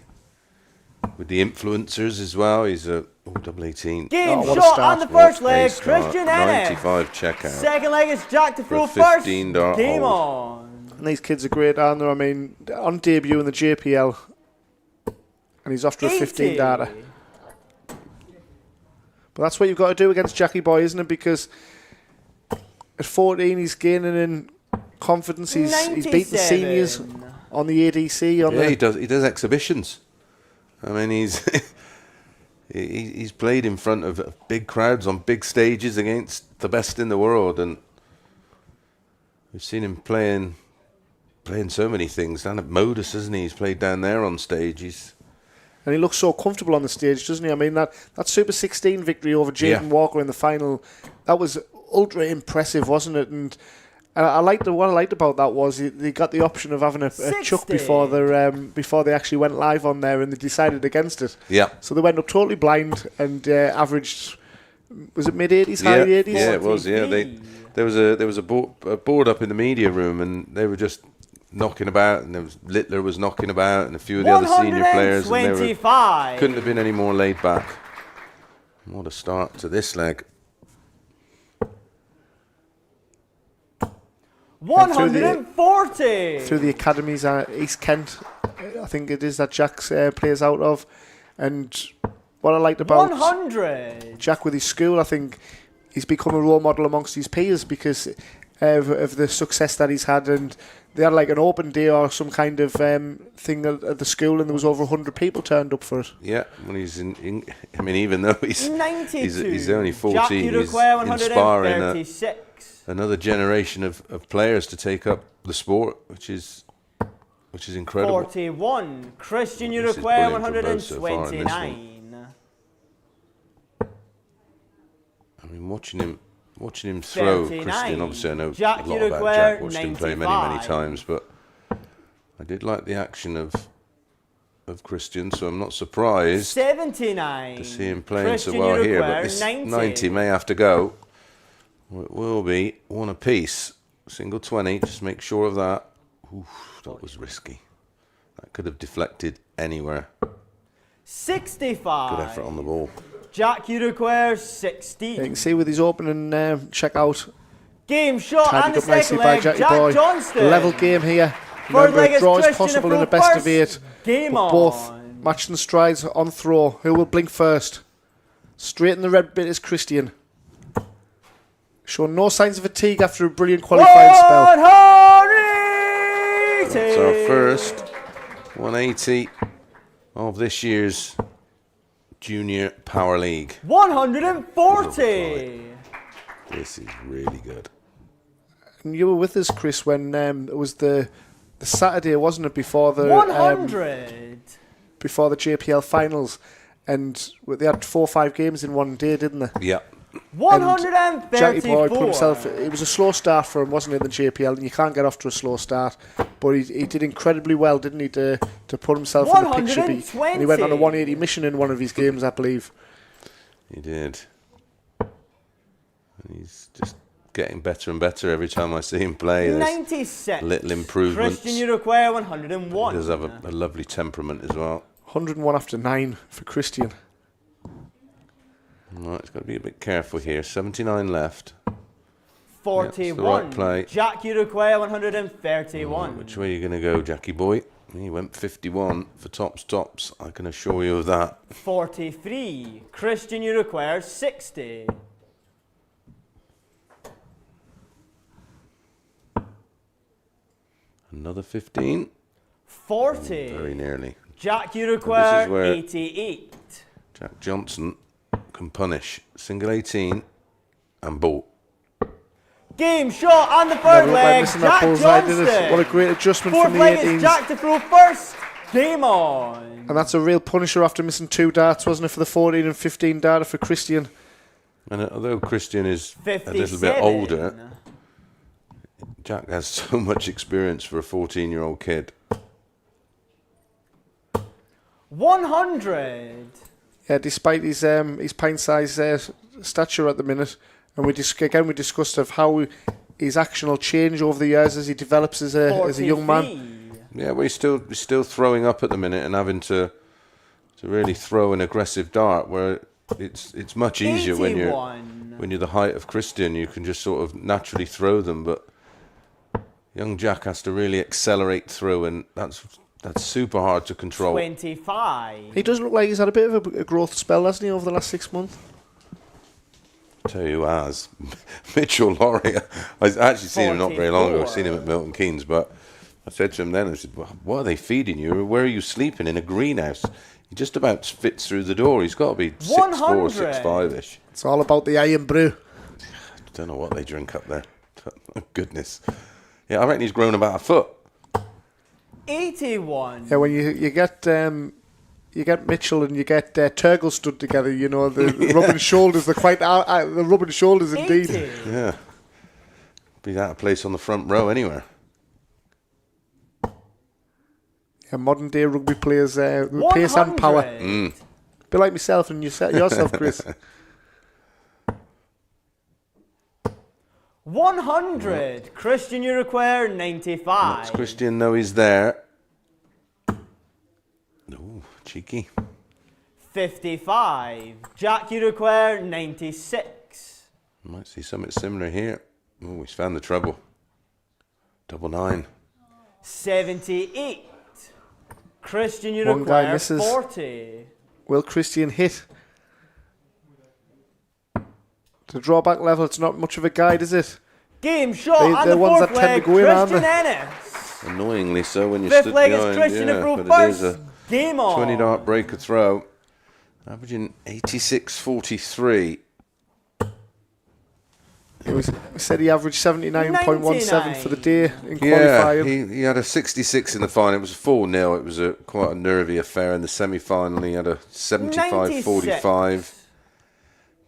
Speaker 6: influencers as well. He's a double 18.
Speaker 4: Game
Speaker 5: what a
Speaker 4: shot
Speaker 5: start.
Speaker 4: on the first
Speaker 6: What a
Speaker 4: leg,
Speaker 6: start.
Speaker 4: Christian Ennis.
Speaker 6: 95 checkout.
Speaker 4: Second leg is Jack to
Speaker 6: For
Speaker 4: throw
Speaker 6: a
Speaker 4: first.
Speaker 6: 15-dart
Speaker 4: Game
Speaker 6: hold.
Speaker 4: on.
Speaker 5: And these kids are great, aren't they? I mean, on debut in the JPL, and he's off to a 15 darter. But that's what you've got to do against Jackie boy, isn't it? Because at 14, he's gaining in confidence. He's beaten seniors on the ADC.
Speaker 6: He does exhibitions. I mean, he's played in front of big crowds on big stages against the best in the world, and we've seen him playing so many things down at Modus, hasn't he? He's played down there on stage.
Speaker 5: And he looks so comfortable on the stage, doesn't he? I mean, that Super 16 victory over Jaden Walker in the final, that was ultra impressive, wasn't it? And what I liked about that was they got the option of having a chuck before they actually went live on there, and they decided against it.
Speaker 6: Yeah.
Speaker 5: So they went up totally blind and averaged, was it mid-80s, high 80s?
Speaker 6: Yeah, it was. Yeah, there was a board up in the media room, and they were just knocking about, and Littler was knocking about, and a few of the other senior players, and they couldn't have been any more laid back. What a start to this leg.
Speaker 4: 140.
Speaker 5: Through the academies at East Kent, I think it is that Jack's plays out of. And what I liked about
Speaker 4: 100.
Speaker 5: Jack with his school, I think he's become a role model amongst his peers because of the success that he's had. And they had like an open day or some kind of thing at the school, and there was over 100 people turned up for it.
Speaker 6: Yeah, when he's in I mean, even though he's
Speaker 4: 92.
Speaker 6: he's only 14,
Speaker 4: Jack
Speaker 6: he's
Speaker 4: Uruguay,
Speaker 6: inspiring
Speaker 4: 136.
Speaker 6: another generation of players to take up the sport, which is incredible.
Speaker 4: 41. Christian
Speaker 6: This is
Speaker 4: Uruguay,
Speaker 6: brilliant from both so far in this
Speaker 4: 129.
Speaker 6: I mean, watching him throw
Speaker 4: 39.
Speaker 6: Christian, obviously I know
Speaker 4: Jack
Speaker 6: a lot
Speaker 4: Uruguay,
Speaker 6: about Jack, watched him play many
Speaker 4: 95.
Speaker 6: times, but I did like the action of Christian, so I'm not surprised
Speaker 4: 79.
Speaker 6: to see him playing
Speaker 4: Christian
Speaker 6: so well here, but
Speaker 4: Uruguay,
Speaker 6: this
Speaker 4: 90.
Speaker 6: 90 may have to go. It will be one apiece, single 20, just make sure of that. Oof, that was risky. That could have deflected anywhere.
Speaker 4: 65.
Speaker 6: Good effort on the ball.
Speaker 4: Jack Uruguay, 16.
Speaker 5: You can see with his opening checkout,
Speaker 4: Game shot and
Speaker 5: tidied
Speaker 4: the
Speaker 5: up nicely
Speaker 4: second
Speaker 5: by
Speaker 4: leg,
Speaker 5: Jackie
Speaker 4: Jack
Speaker 5: boy.
Speaker 4: Johnston.
Speaker 5: Level game here.
Speaker 4: Third
Speaker 5: Remember,
Speaker 4: leg
Speaker 5: a
Speaker 4: is
Speaker 5: draw is
Speaker 4: Christian
Speaker 5: possible
Speaker 4: a
Speaker 5: in a
Speaker 4: throw
Speaker 5: best
Speaker 4: first.
Speaker 5: of 8.
Speaker 4: Game
Speaker 5: But
Speaker 4: on.
Speaker 5: both matching strides on throw. Who will blink first? Straight in the red bit is Christian. Showing no signs of fatigue after a brilliant qualifying spell.
Speaker 4: 180.
Speaker 6: That's our first 180 of this year's Junior Power League.
Speaker 4: 140.
Speaker 6: This is really good.
Speaker 5: And you were with us, Chris, when it was the Saturday, wasn't it, before the
Speaker 4: 100.
Speaker 5: before the JPL finals, and they had 4 or 5 games in one day, didn't they?
Speaker 6: Yeah.
Speaker 5: Jackie boy put
Speaker 4: 134.
Speaker 5: himself. It was a slow start for him, wasn't it, in the JPL? And you can't get off to a slow start, but he did incredibly well, didn't he, to put himself in the picture? And he went on a 180 mission in one of his games, I believe.
Speaker 6: He did. And he's just getting better and better every time I see him play. There's
Speaker 4: 96.
Speaker 6: little improvements.
Speaker 4: Christian, you require 101.
Speaker 6: He does have a lovely temperament as well.
Speaker 5: 101 after 9 for Christian.
Speaker 6: Right, it's got to be a bit careful here. 79 left.
Speaker 4: 41.
Speaker 6: Yeah, the right play.
Speaker 4: Jack, you require 131.
Speaker 6: Which way are you going to go, Jackie boy? He went 51 for tops. I can assure you of that.
Speaker 4: 43. Christian, you require 60.
Speaker 6: Another 15.
Speaker 4: 40.
Speaker 6: Very nearly.
Speaker 4: Jack, you require
Speaker 6: where
Speaker 4: 88.
Speaker 6: Jack Johnson can punish. Single 18 and ball.
Speaker 4: Game shot on the
Speaker 5: Never
Speaker 4: third
Speaker 5: looked like
Speaker 4: leg.
Speaker 5: missing that
Speaker 4: Jack
Speaker 5: bullseye, did it?
Speaker 4: Johnston.
Speaker 5: What a great adjustment
Speaker 4: Fourth
Speaker 5: from the
Speaker 4: leg is
Speaker 5: 18s.
Speaker 4: Jack to throw first. Game on.
Speaker 5: And that's a real punisher after missing 2 darts, wasn't it, for the 14 and 15 data for Christian?
Speaker 6: And although Christian is
Speaker 4: 57.
Speaker 6: a little bit older, Jack has so much experience for a 14-year-old kid.
Speaker 4: 100.
Speaker 5: Yeah, despite his pint-sized stature at the minute, and we discussed of how his action will change over the years as he develops as a young man.
Speaker 4: 43.
Speaker 6: Yeah, well, he's still throwing up at the minute and having to really throw an aggressive dart, where it's much easier
Speaker 4: 81.
Speaker 6: when you're the height of Christian. You can just sort of naturally throw them, but young Jack has to really accelerate through, and that's super hard to control.
Speaker 4: 25.
Speaker 5: He does look like he's had a bit of a growth spell, hasn't he, over the last 6 months?
Speaker 6: Tell you who has. Mitchell Laurie. I've actually seen him not very long ago. I've seen him at Milton Keynes, but I said to him then, I said, what are they feeding you? Where are you sleeping? In a greenhouse? He just about fits through the door. He's got to be 6'4", 6'5"-ish.
Speaker 5: It's all about the iron brew.
Speaker 6: I don't know what they drink up there. Goodness. Yeah, I reckon he's grown about a foot.
Speaker 4: 81.
Speaker 5: Yeah, when you get Mitchell and you get Turgo stood together, you know, the rubbing shoulders, they're quite the rubbing shoulders indeed.
Speaker 4: 80.
Speaker 6: Yeah. Be out of place on the front row anywhere.
Speaker 5: Yeah, modern day rugby players with pace and power.
Speaker 4: 100.
Speaker 5: Be like myself and yourself, Chris.
Speaker 4: 100. Christian, you require 95.
Speaker 6: Does Christian know he's there? Oh, cheeky.
Speaker 4: 55. Jack, you require 96.
Speaker 6: Might see something similar here. Oh, he's found the trouble. 99.
Speaker 4: 78. Christian, you
Speaker 5: One guy
Speaker 4: require
Speaker 5: misses.
Speaker 4: 40.
Speaker 5: Will Christian hit? The drawback level, it's not much of a guide, is it?
Speaker 4: Game shot
Speaker 5: They're
Speaker 4: on
Speaker 5: the
Speaker 4: the
Speaker 5: ones
Speaker 4: fourth
Speaker 5: that tend
Speaker 4: leg.
Speaker 5: to go in, aren't
Speaker 4: Christian
Speaker 5: they?
Speaker 4: Ennis.
Speaker 6: Annoyingly so when you
Speaker 4: Fifth
Speaker 6: stood
Speaker 4: leg is
Speaker 6: behind.
Speaker 4: Christian to
Speaker 6: Yeah,
Speaker 4: throw
Speaker 6: but it is
Speaker 4: first.
Speaker 6: a
Speaker 4: Game on.
Speaker 6: 20 dart breaker throw. Averaging 86.43.
Speaker 5: We said he averaged 79.17 for the day in
Speaker 6: Yeah,
Speaker 5: qualifying.
Speaker 6: he had a 66 in the final. It was a 4-0. It was quite a nervy affair. In the semi-final, he had a 75.45.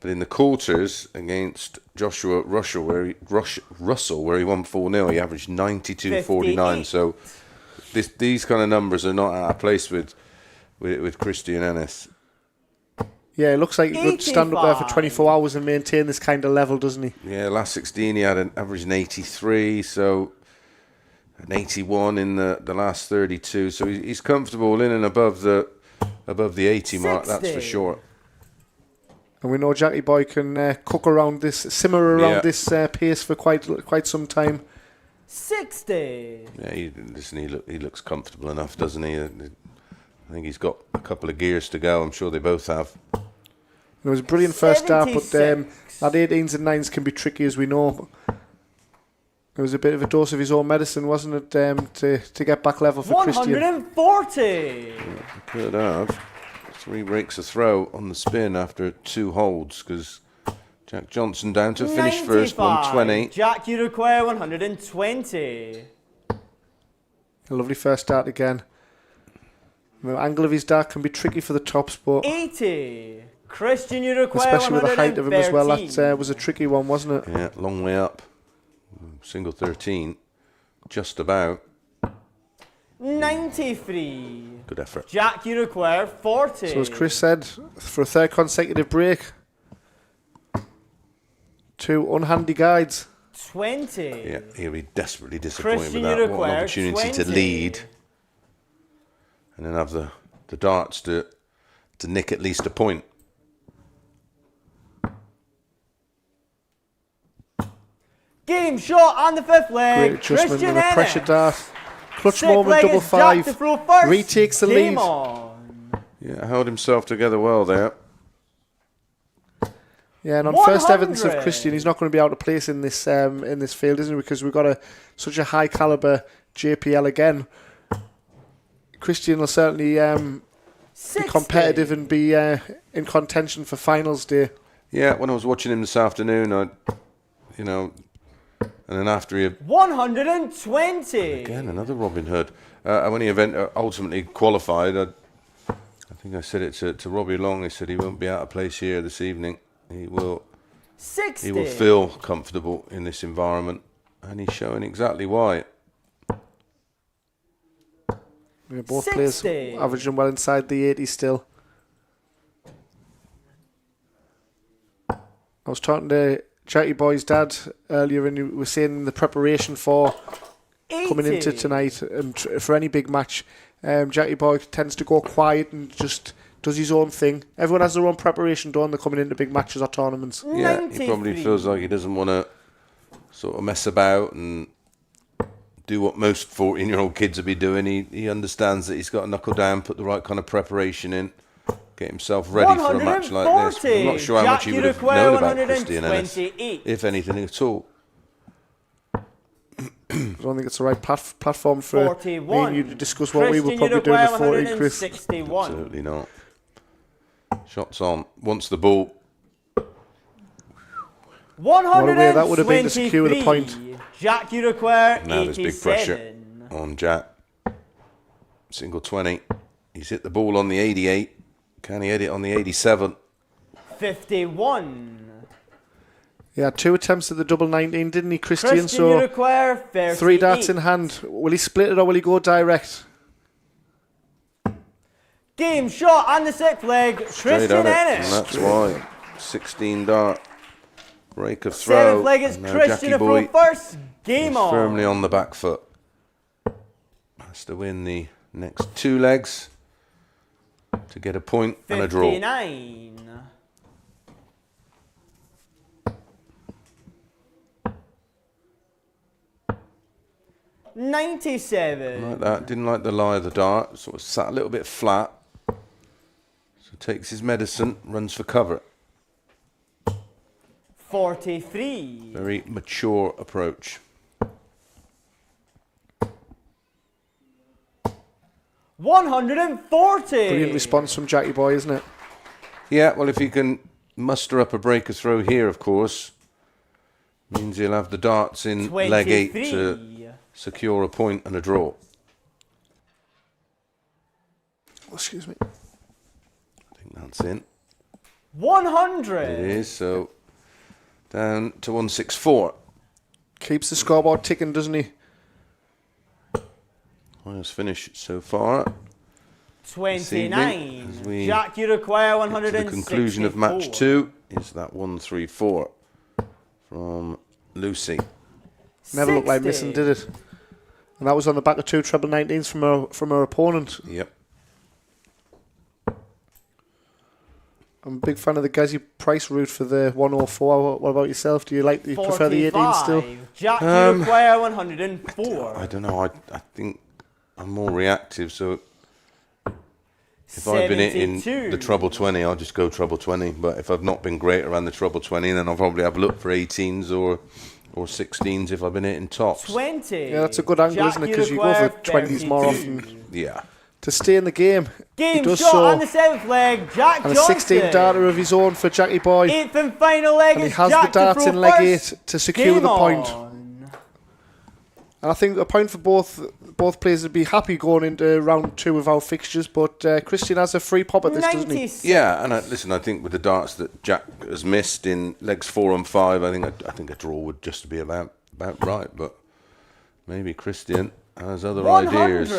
Speaker 6: But in the quarters against Joshua Russell, where he won 4-0, he averaged 92.49. So these kind of numbers are not out of place with Christian Ennis.
Speaker 5: Yeah, it looks like he could stand up there for 24 hours and maintain this kind of level, doesn't he?
Speaker 6: Yeah, last 16 he had an average in 83, so an 81 in the last 32. So he's comfortable in and above the 80 mark, that's for
Speaker 4: 60.
Speaker 6: sure.
Speaker 5: And we know Jackie Boy can simmer around this pace for quite some time.
Speaker 4: 60.
Speaker 6: Yeah, he looks comfortable enough, doesn't he? I think he's got a couple of gears to go. I'm sure they both have.
Speaker 5: It was a brilliant first start, but
Speaker 4: 76.
Speaker 5: that 18s and 9s can be tricky, as we know. It was a bit of a dose of his own medicine, wasn't it, to get back level for Christian?
Speaker 4: 140.
Speaker 6: Could have 3 breaks a throw on the spin after 2 holds, because Jack Johnson down to finish first, 120.
Speaker 4: Jack, you require 120.
Speaker 5: A lovely first start again. The angle of his dart can be tricky for the tops, but
Speaker 4: 80. Christian, you require
Speaker 5: especially with the height of him as well,
Speaker 4: 113.
Speaker 5: that was a tricky one, wasn't it?
Speaker 6: Yeah, long way up. Single 13, just about.
Speaker 4: 93.
Speaker 6: Good effort.
Speaker 4: Jack, you require 40.
Speaker 5: So as Chris said, for a third consecutive break, 2 unhandy guides.
Speaker 4: 20.
Speaker 6: Yeah, he'll be desperately disappointed
Speaker 4: Christian
Speaker 6: with that. What an
Speaker 4: Uruguay,
Speaker 6: opportunity to
Speaker 4: 20.
Speaker 6: lead. And then have the darts to nick at least a point.
Speaker 4: Game shot on the 5th leg.
Speaker 5: Great adjustment
Speaker 4: Christian
Speaker 5: with a pressure
Speaker 4: Ennis.
Speaker 5: dart. Clutch
Speaker 4: 6th
Speaker 5: moment,
Speaker 4: leg
Speaker 5: double
Speaker 4: is Jack to
Speaker 5: 5.
Speaker 4: throw first.
Speaker 5: Retakes the
Speaker 4: Game
Speaker 5: lead.
Speaker 4: on.
Speaker 6: Yeah, held himself together well there.
Speaker 5: Yeah, and on first evidence of
Speaker 4: 100.
Speaker 5: Christian, he's not going to be out of place in this field, isn't he? Because we've got such a high caliber JPL again. Christian will certainly be
Speaker 4: 60.
Speaker 5: competitive and be in contention for finals day.
Speaker 6: Yeah, when I was watching him this afternoon, and then after he
Speaker 4: 120.
Speaker 6: again another Robin Hood. When he ultimately qualified, I think I said it to Robbie Long. He said he won't be out of place here this evening. He will
Speaker 4: 60.
Speaker 6: He will feel comfortable in this environment, and he's showing exactly why.
Speaker 5: Yeah, both
Speaker 4: 60.
Speaker 5: players averaging well inside the 80 still. I was talking to Jackie Boy's dad earlier, and he was saying the preparation for
Speaker 4: 80.
Speaker 5: coming into tonight and for any big match, Jackie Boy tends to go quiet and just does his own thing. Everyone has their own preparation done. They're coming into big matches or tournaments.
Speaker 6: Yeah, he probably feels like he doesn't want to sort of mess about and do what most 14-year-old kids would be doing. He understands that he's got to knuckle down, put the right kind of preparation in, get himself ready for a match like this. I'm not sure how much he would have known about Christian Ennis, if anything at all.
Speaker 5: I don't think it's the right platform for
Speaker 4: 41.
Speaker 5: me and you to discuss what we would probably do in the 40, Chris.
Speaker 4: 61.
Speaker 6: Absolutely not. Shots on. Wants the ball.
Speaker 5: What a way that would have been to secure the point.
Speaker 4: Jack Uruguay,
Speaker 6: Now there's big pressure
Speaker 4: 87.
Speaker 6: on Jack. Single 20. He's hit the ball on the 88. Can he hit it on the 87?
Speaker 4: 51.
Speaker 5: He had 2 attempts at the double 19, didn't he, Christian?
Speaker 4: Christian
Speaker 5: So
Speaker 4: Uruguay, 38.
Speaker 5: 3 darts in hand. Will he split it or will he go direct?
Speaker 4: Game shot on the 6th leg.
Speaker 6: Straight
Speaker 4: Christian
Speaker 6: at it,
Speaker 4: Ennis.
Speaker 6: and that's why. 16 dart. Break of throw.
Speaker 4: 7th leg is
Speaker 6: and now
Speaker 4: Christian
Speaker 6: Jackie
Speaker 4: to
Speaker 6: Boy
Speaker 4: throw first. Game
Speaker 6: is
Speaker 4: on.
Speaker 6: firmly on the back foot. Has to win the next 2 legs to get a point and a draw.
Speaker 4: 59. $97.
Speaker 6: Like that. Didn't like the lie of the dart. Sort of sat a little bit flat. So takes his medicine, runs for cover.
Speaker 4: 43.
Speaker 6: Very mature approach.
Speaker 4: 140.
Speaker 5: Brilliant response from Jackie Boy, isn't it?
Speaker 6: Yeah, well, if he can muster up a breaker throw here, of course, means he'll have the darts in leg 8 to secure a point and a draw.
Speaker 5: Excuse me.
Speaker 6: I think that's in.
Speaker 4: 100.
Speaker 6: It is, so down to 164.
Speaker 5: Keeps the scoreboard ticking, doesn't he?
Speaker 6: Highest finish so far.
Speaker 4: 29.
Speaker 6: as we
Speaker 4: Jack Uruguay,
Speaker 6: To
Speaker 4: 164.
Speaker 6: the conclusion of match 2 is that 134 from Lucy.
Speaker 5: Never looked like
Speaker 4: 60.
Speaker 5: missing, did it? And that was on the back of 2 treble 19s from her opponent.
Speaker 6: Yep.
Speaker 5: I'm a big fan of the Gazzy Price route for the 104. What about yourself? Do you prefer the 18 still?
Speaker 4: 45. Jack Uruguay, 104.
Speaker 6: I don't know. I think I'm more reactive. So if I've been hitting
Speaker 4: 72.
Speaker 6: the treble 20, I'll just go treble 20. But if I've not been great around the treble 20, then I'll probably have a look for 18s or 16s if I've been hitting tops.
Speaker 4: 20.
Speaker 5: Yeah, that's a good angle, isn't it? Because you go for 20s more
Speaker 4: 32.
Speaker 5: often.
Speaker 6: Yeah.
Speaker 5: To stay in the game, he
Speaker 4: Game
Speaker 5: does
Speaker 4: shot
Speaker 5: so.
Speaker 4: on the 7th leg, Jack
Speaker 5: And a
Speaker 4: Johnson.
Speaker 5: 16 darter of his own for Jackie Boy.
Speaker 4: 8th and final leg
Speaker 5: And he
Speaker 4: is
Speaker 5: has
Speaker 4: Jack
Speaker 5: the darts
Speaker 4: to
Speaker 5: in
Speaker 4: throw
Speaker 5: leg
Speaker 4: first.
Speaker 5: 8 to secure
Speaker 4: Game
Speaker 5: the point.
Speaker 4: on.
Speaker 5: And I think a point for both players would be happy going into round 2 of our fixtures, but Christian has a free pop at this, doesn't he?
Speaker 4: 96.
Speaker 6: Yeah, and listen, I think with the darts that Jack has missed in legs 4 and 5, I think a draw would just be about right. But maybe Christian has other
Speaker 4: 100.
Speaker 6: ideas.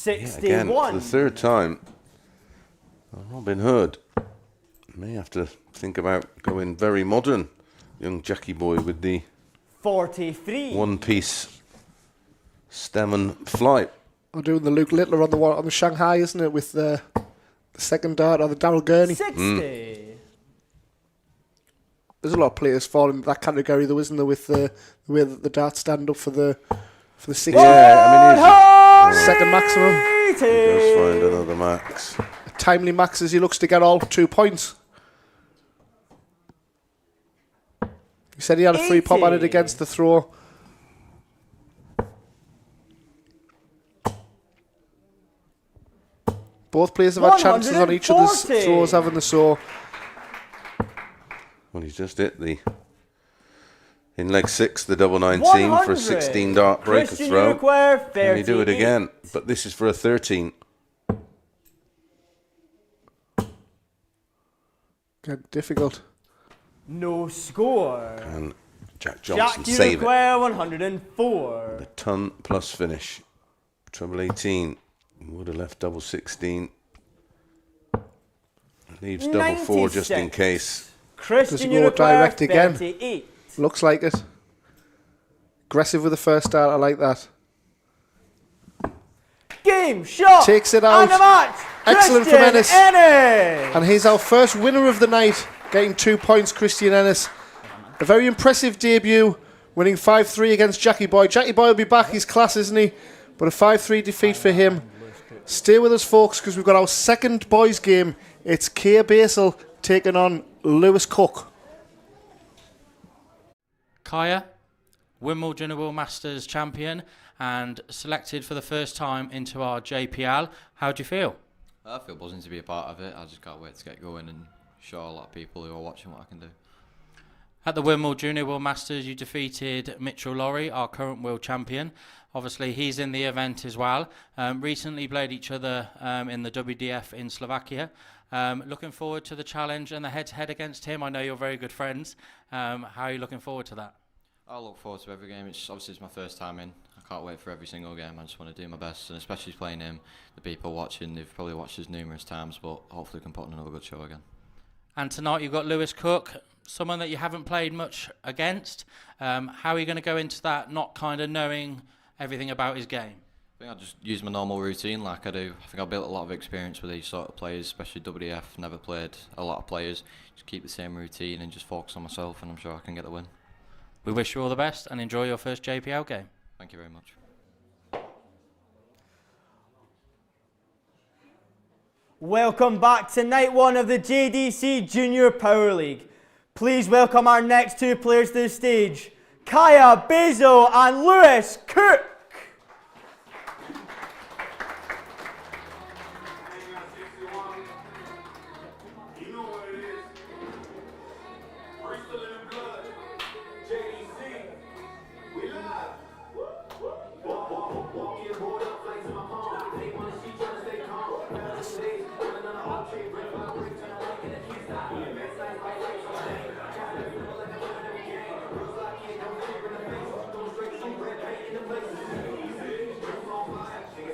Speaker 6: Yeah, again, for
Speaker 4: 61.
Speaker 6: the 3rd time, Robin Hood may have to think about going very modern. Young Jackie boy with the
Speaker 4: 43.
Speaker 6: one-piece stem and flight.
Speaker 5: I'm doing the Luke Littler on the Shanghai, isn't it, with the second dart, or the Darryl Gurney.
Speaker 4: 60.
Speaker 5: There's a lot of players falling in that category, though, isn't there, with the way that the darts stand up for the 60.
Speaker 6: Yeah, I mean,
Speaker 5: Second maximum.
Speaker 6: he does find another max.
Speaker 5: Timely max as he looks to get all 2 points. He said he had a free pop at it against the throw. Both players have had chances on each other's throws, haven't they? So,
Speaker 6: Well, he's just hit in leg 6, the double 19 for a 16 dart breaker
Speaker 4: Christian
Speaker 6: throw.
Speaker 4: Can
Speaker 6: he do it again? But this is for a 13.
Speaker 5: get difficult.
Speaker 4: No score.
Speaker 6: And Jack Johnson
Speaker 4: Jack
Speaker 6: save it.
Speaker 4: 104.
Speaker 6: The ton plus finish. Treble 18. Would have left double 16. Leaves double 4 just in
Speaker 4: 96.
Speaker 6: case.
Speaker 4: Christian
Speaker 5: Does he go direct again?
Speaker 4: 38.
Speaker 5: Looks like it. Aggressive with the first start, I like that.
Speaker 4: Game, shot,
Speaker 5: Takes it out.
Speaker 4: and a match.
Speaker 5: Excellent from
Speaker 4: Christian
Speaker 5: Ennis.
Speaker 4: Ennis.
Speaker 5: And he's our first winner of the night, getting 2 points, Christian Ennis. A very impressive debut, winning 5-3 against Jackie Boy. Jackie Boy will be back, he's class, isn't he? But a 5-3 defeat for him. Stay with us, folks, because we've got our second boys game. It's Keir Basel taking on Lewis Cook.
Speaker 2: Kaya, Wimbledon World Masters champion and selected for the first time into our JPL. How do you feel?
Speaker 7: I feel buzzing to be a part of it. I just can't wait to get going and show a lot of people who are watching what I can do.
Speaker 2: At the Wimbledon Junior World Masters, you defeated Mitchell Laurie, our current world champion. Obviously, he's in the event as well. Recently played each other in the WDF in Slovakia. Looking forward to the challenge and the head-to-head against him. I know you're very good friends. How are you looking forward to that?
Speaker 7: I look forward to every game. Obviously it's my first time in. I can't wait for every single game. I just want to do my best, and especially playing him. The people watching, they've probably watched us numerous times, but hopefully we can put on another good show again.
Speaker 2: And tonight you've got Lewis Cook, someone that you haven't played much against. How are you going to go into that not kind of knowing everything about his game?
Speaker 7: I think I'll just use my normal routine like I do. I think I've built a lot of experience with these sort of players, especially WDF. Never played a lot of players. Just keep the same routine and just focus on myself, and I'm sure I can get the win.
Speaker 2: We wish you all the best and enjoy your first JPL game.
Speaker 7: Thank you very much.
Speaker 4: Welcome back to night 1 of the JDC Junior Power League. Please welcome our next 2 players to the stage, Kaya Basil and Lewis Cook.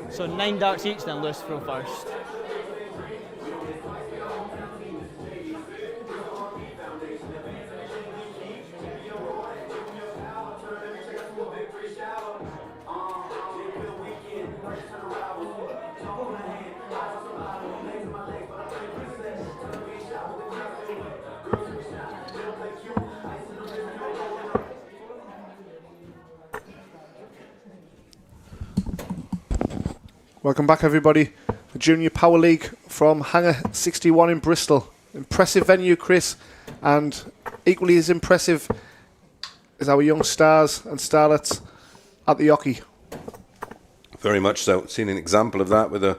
Speaker 4: So 9 darts each, then Lewis throw first.
Speaker 5: Welcome back, everybody. The Junior Power League from Hangar 61 in Bristol. Impressive venue, Chris, and equally as impressive is our young stars and starlets at the hockey.
Speaker 6: Very much so. Seen an example of that with a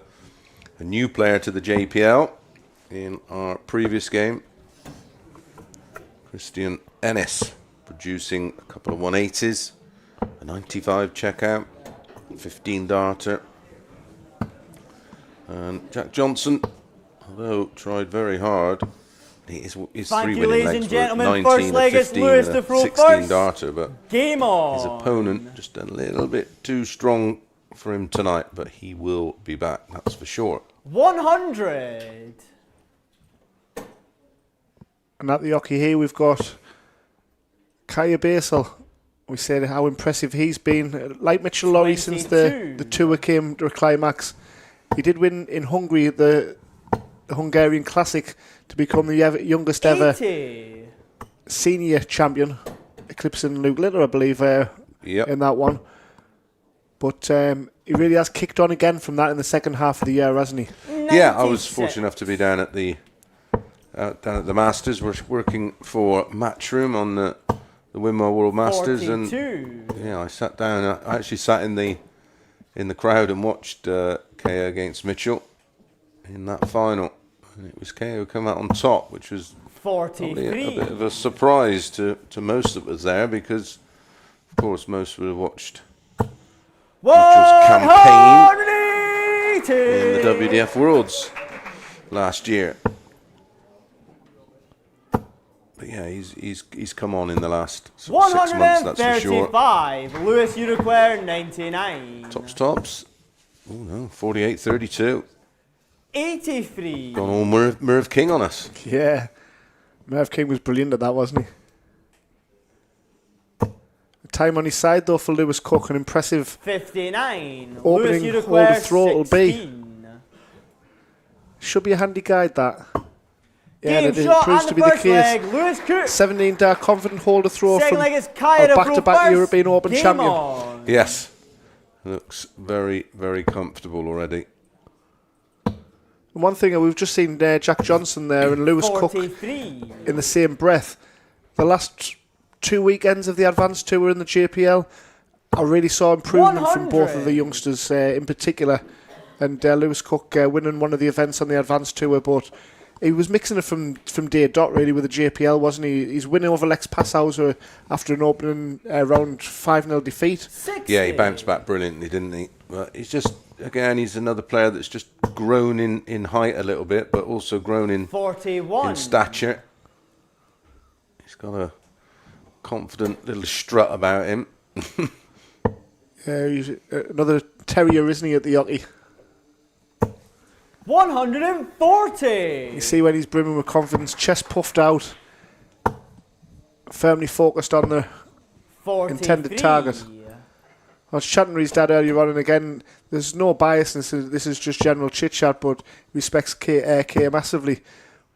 Speaker 6: new player to the JPL in our previous game. Christian Ennis producing a couple of 180s, a 95 checkout, 15 darter. And Jack Johnson, although tried very hard, his 3 winning
Speaker 4: ladies
Speaker 6: legs
Speaker 4: and gentlemen.
Speaker 6: were 19
Speaker 4: First leg
Speaker 6: and
Speaker 4: is
Speaker 6: 15
Speaker 4: Lewis
Speaker 6: and
Speaker 4: to
Speaker 6: a
Speaker 4: throw
Speaker 6: 16
Speaker 4: first.
Speaker 6: darter, but
Speaker 4: Game on.
Speaker 6: his opponent just a little bit too strong for him tonight, but he will be back, that's for sure.
Speaker 4: 100.
Speaker 5: And at the hockey here, we've got Kaya Basel. We said how impressive he's been. Like Mitchell Lowry since the tour came to a climax. He did win in Hungary at the Hungarian Classic to become the youngest ever senior champion, eclipsing Luke Litter, I believe, in that one. But he really has kicked on again from that in the second half of the year, hasn't he?
Speaker 6: Yeah, I was fortunate enough to be down at the Masters. We're working for Matchroom on the Winmore World Masters, 42. And yeah, I sat down. I actually sat in the crowd and watched KO against Mitchell in that final, and it was KO who come out on top, which was 43. A bit of a surprise to most of us there, because of course most would have watched Mitchell's campaign in the WDF Worlds last year. But yeah, he's come on in the last sort of 6 months, that's for sure.
Speaker 4: 135, Lewis Uruguay 99.
Speaker 6: Tops. Oh no, 48-32.
Speaker 4: 83.
Speaker 6: Gone all Merv King on us.
Speaker 5: Yeah, Merv King was brilliant at that, wasn't he? Time on his side though for Lewis Cook, an impressive
Speaker 4: 59.
Speaker 5: opening hold of throw it'll be. Should be a handy guide, that. Yeah, it proves to be the case. 17 dart confident hold of throw from our back-to-back European Open champion.
Speaker 6: Yes, looks very, very comfortable already.
Speaker 5: And one thing, we've just seen Jack Johnson there and Lewis Cook in the same breath. The last 2 weekends of the Advanced Tour in the JPL, I really saw improvement from both of the youngsters in particular. And Lewis Cook winning one of the events on the Advanced Tour, but he was mixing it from day dot really with the JPL, wasn't he? He's winning over Lex Passauer after an opening round 5-0 defeat. 60.
Speaker 6: Yeah, he bounced back brilliantly, didn't he? But he's just, again, he's another player that's just grown in height a little bit, but also grown in
Speaker 4: 41.
Speaker 6: In stature. He's got a confident little strut about him.
Speaker 5: Yeah, he's another terrier, isn't he, at the hockey?
Speaker 4: 140.
Speaker 5: You see when he's brimming with confidence, chest puffed out, firmly focused on the 43. Intended target. I was chatting to his dad earlier on, and again, there's no bias, and this is just general chit chat, but he respects K massively.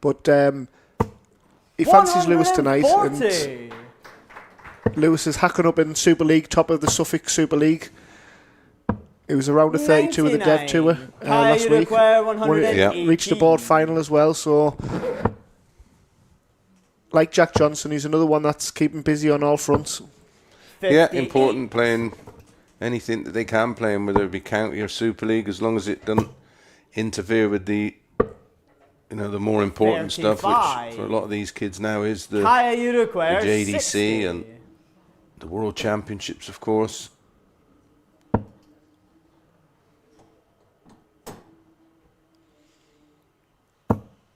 Speaker 5: But he fancies Lewis tonight, and Lewis is hacking up in Super League, top of the Suffolk Super League. He was around a 32 of the Dev Tour last week. Reached the board final as well, so like Jack Johnson, he's another one that's keeping busy on all fronts.
Speaker 6: 58. Yeah, important, playing anything that they can play, whether it be county or Super League, as long as it doesn't interfere with the the more important 35. Stuff, which for a lot of these kids now is the JDC 60. And the World Championships, of course.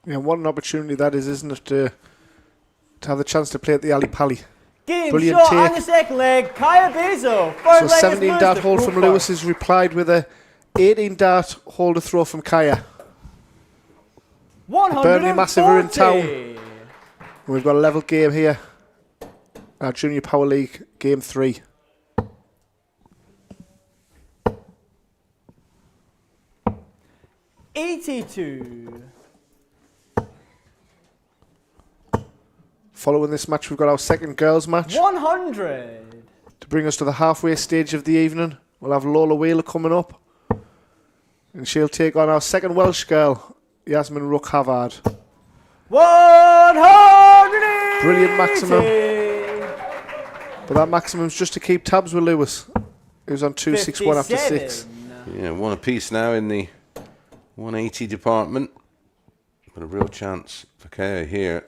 Speaker 5: Yeah, what an opportunity that is, isn't it, to have the chance to play at the Ali Pali. Brilliant take.
Speaker 4: Leg, Kaya Bezo.
Speaker 5: So 17 dart hold from Lewis is replied with a 18 dart hold of throw from Kaya. Burnley Massive are in town. We've got a level game here. Our Junior Power League Game 3.
Speaker 4: $82.
Speaker 5: Following this match, we've got our second girls match.
Speaker 4: 100.
Speaker 5: To bring us to the halfway stage of the evening, we'll have Lola Wheeler coming up. And she'll take on our second Welsh girl, Yasmin Rook-Havard.
Speaker 4: 100.
Speaker 5: Brilliant maximum. But that maximum's just to keep tabs with Lewis. He was on 261 after 6.
Speaker 6: Yeah, one apiece now in the 180 department. But a real chance for Kaya here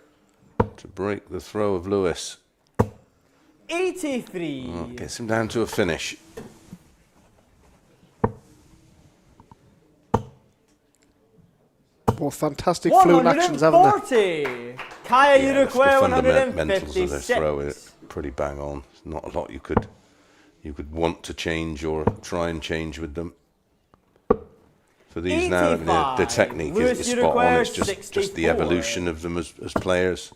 Speaker 6: to break the throw of Lewis.
Speaker 4: 83.
Speaker 6: Oh, gets him down to a finish.
Speaker 5: Both fantastic fluent actions, haven't they?
Speaker 4: Kaya Uruguay,
Speaker 6: the fundamentals of their throw are pretty bang on. There's not a lot you could want to change or try and change with them. For these 85. Now, the technique is spot on. It's just the evolution of them as players.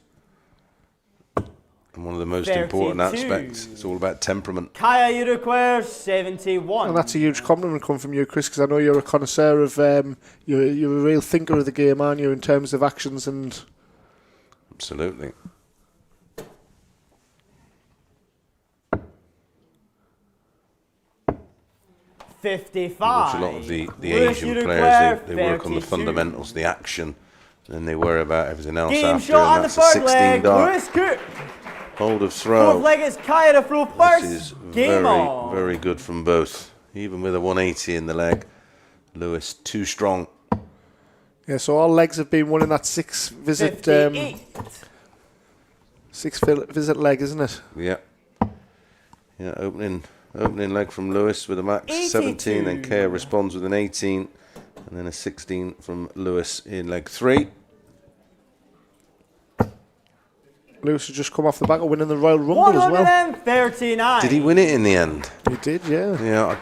Speaker 6: And one of the most
Speaker 4: 32.
Speaker 6: important aspects. It's all about temperament.
Speaker 4: Kaya, you require 71.
Speaker 5: And that's a huge compliment coming from you, Chris, because I know you're a connoisseur of, you're a real thinker of the game, aren't you, in terms of actions and...
Speaker 6: Absolutely.
Speaker 4: $55.
Speaker 6: You watch a lot of the
Speaker 4: Lewis,
Speaker 6: Asian
Speaker 4: you
Speaker 6: players,
Speaker 4: require
Speaker 6: they work on the
Speaker 4: 32.
Speaker 6: fundamentals, the action, and they worry about everything else
Speaker 4: Game
Speaker 6: after,
Speaker 4: shot on
Speaker 6: and
Speaker 4: the
Speaker 6: that's a
Speaker 4: third
Speaker 6: 16
Speaker 4: leg.
Speaker 6: dart.
Speaker 4: Lewis Cook.
Speaker 6: Hold of
Speaker 4: Fourth
Speaker 6: throw.
Speaker 4: leg is Kaya to throw first.
Speaker 6: This is
Speaker 4: Game
Speaker 6: very,
Speaker 4: on.
Speaker 6: very good from both. Even with a 180 in the leg, Lewis too strong.
Speaker 5: Yeah, so all legs have been won in that six-visit
Speaker 4: 58.
Speaker 5: visit leg, isn't it?
Speaker 6: Yeah. Yeah, opening leg from Lewis with a max 17, then
Speaker 4: 82.
Speaker 6: Kaya responds with an 18, and then a 16 from Lewis in leg 3.
Speaker 5: Lewis has just come off the back of winning the Royal Rumble as well.
Speaker 4: 139.
Speaker 6: Did he win it in the end?
Speaker 5: He did, yeah.
Speaker 6: Yeah,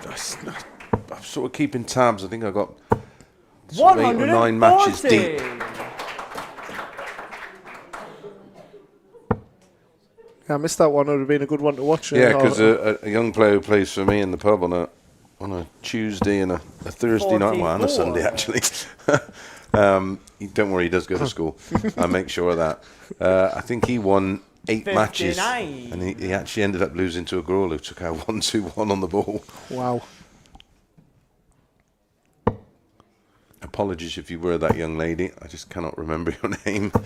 Speaker 6: I'm sort of keeping tabs. I think I got sort of 8 or 9 matches deep.
Speaker 4: 140.
Speaker 5: Yeah, I missed that one. It would have been a good one to watch.
Speaker 6: Yeah, because a young player who plays for me in the pub on a Tuesday and a Thursday night, well, and a
Speaker 4: 44.
Speaker 6: Sunday actually. Don't worry, he does go to school. I make sure of that. I think he won 8 matches,
Speaker 4: 59.
Speaker 6: and he actually ended up losing to a girl who took out 1-2-1 on the ball.
Speaker 5: Wow.
Speaker 6: Apologies if you were that young lady. I just cannot remember your name.
Speaker 5: Third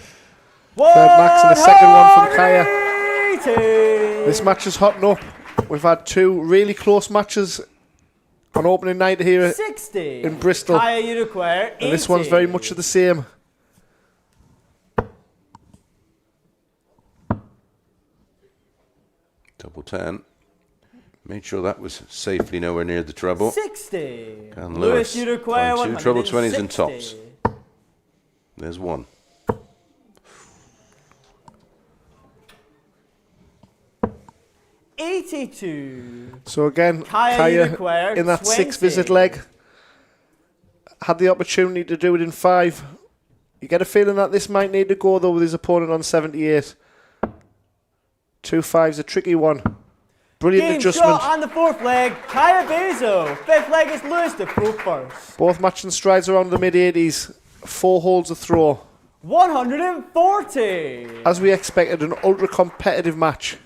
Speaker 5: max and a second one from Kaya.
Speaker 4: 180.
Speaker 5: This match is hotting up. We've had 2 really close matches on opening night here
Speaker 4: 60.
Speaker 5: in Bristol.
Speaker 4: Kaya, you require 80.
Speaker 5: And this one's very much of the same.
Speaker 6: Double 10. Made sure that was safely nowhere near the treble.
Speaker 4: 60.
Speaker 6: And
Speaker 4: Lewis, you require
Speaker 6: Time 2 treble 20s and
Speaker 4: 160.
Speaker 6: tops. There's one.
Speaker 4: $82.
Speaker 5: So again,
Speaker 4: Kaya, you
Speaker 5: Kaya
Speaker 4: require
Speaker 5: in that
Speaker 4: 20.
Speaker 5: 6-visit leg had the opportunity to do it in 5. You get a feeling that this might need to go though with his opponent on 78. 2 5's a tricky one. Brilliant
Speaker 4: Game
Speaker 5: adjustment.
Speaker 4: shot on the 4th leg. Kaya Bezo. 5th leg is Lewis to throw first.
Speaker 5: Both matching strides around the mid-80s. 4 holds a throw.
Speaker 4: 140.
Speaker 5: As we expected, an ultra-competitive match.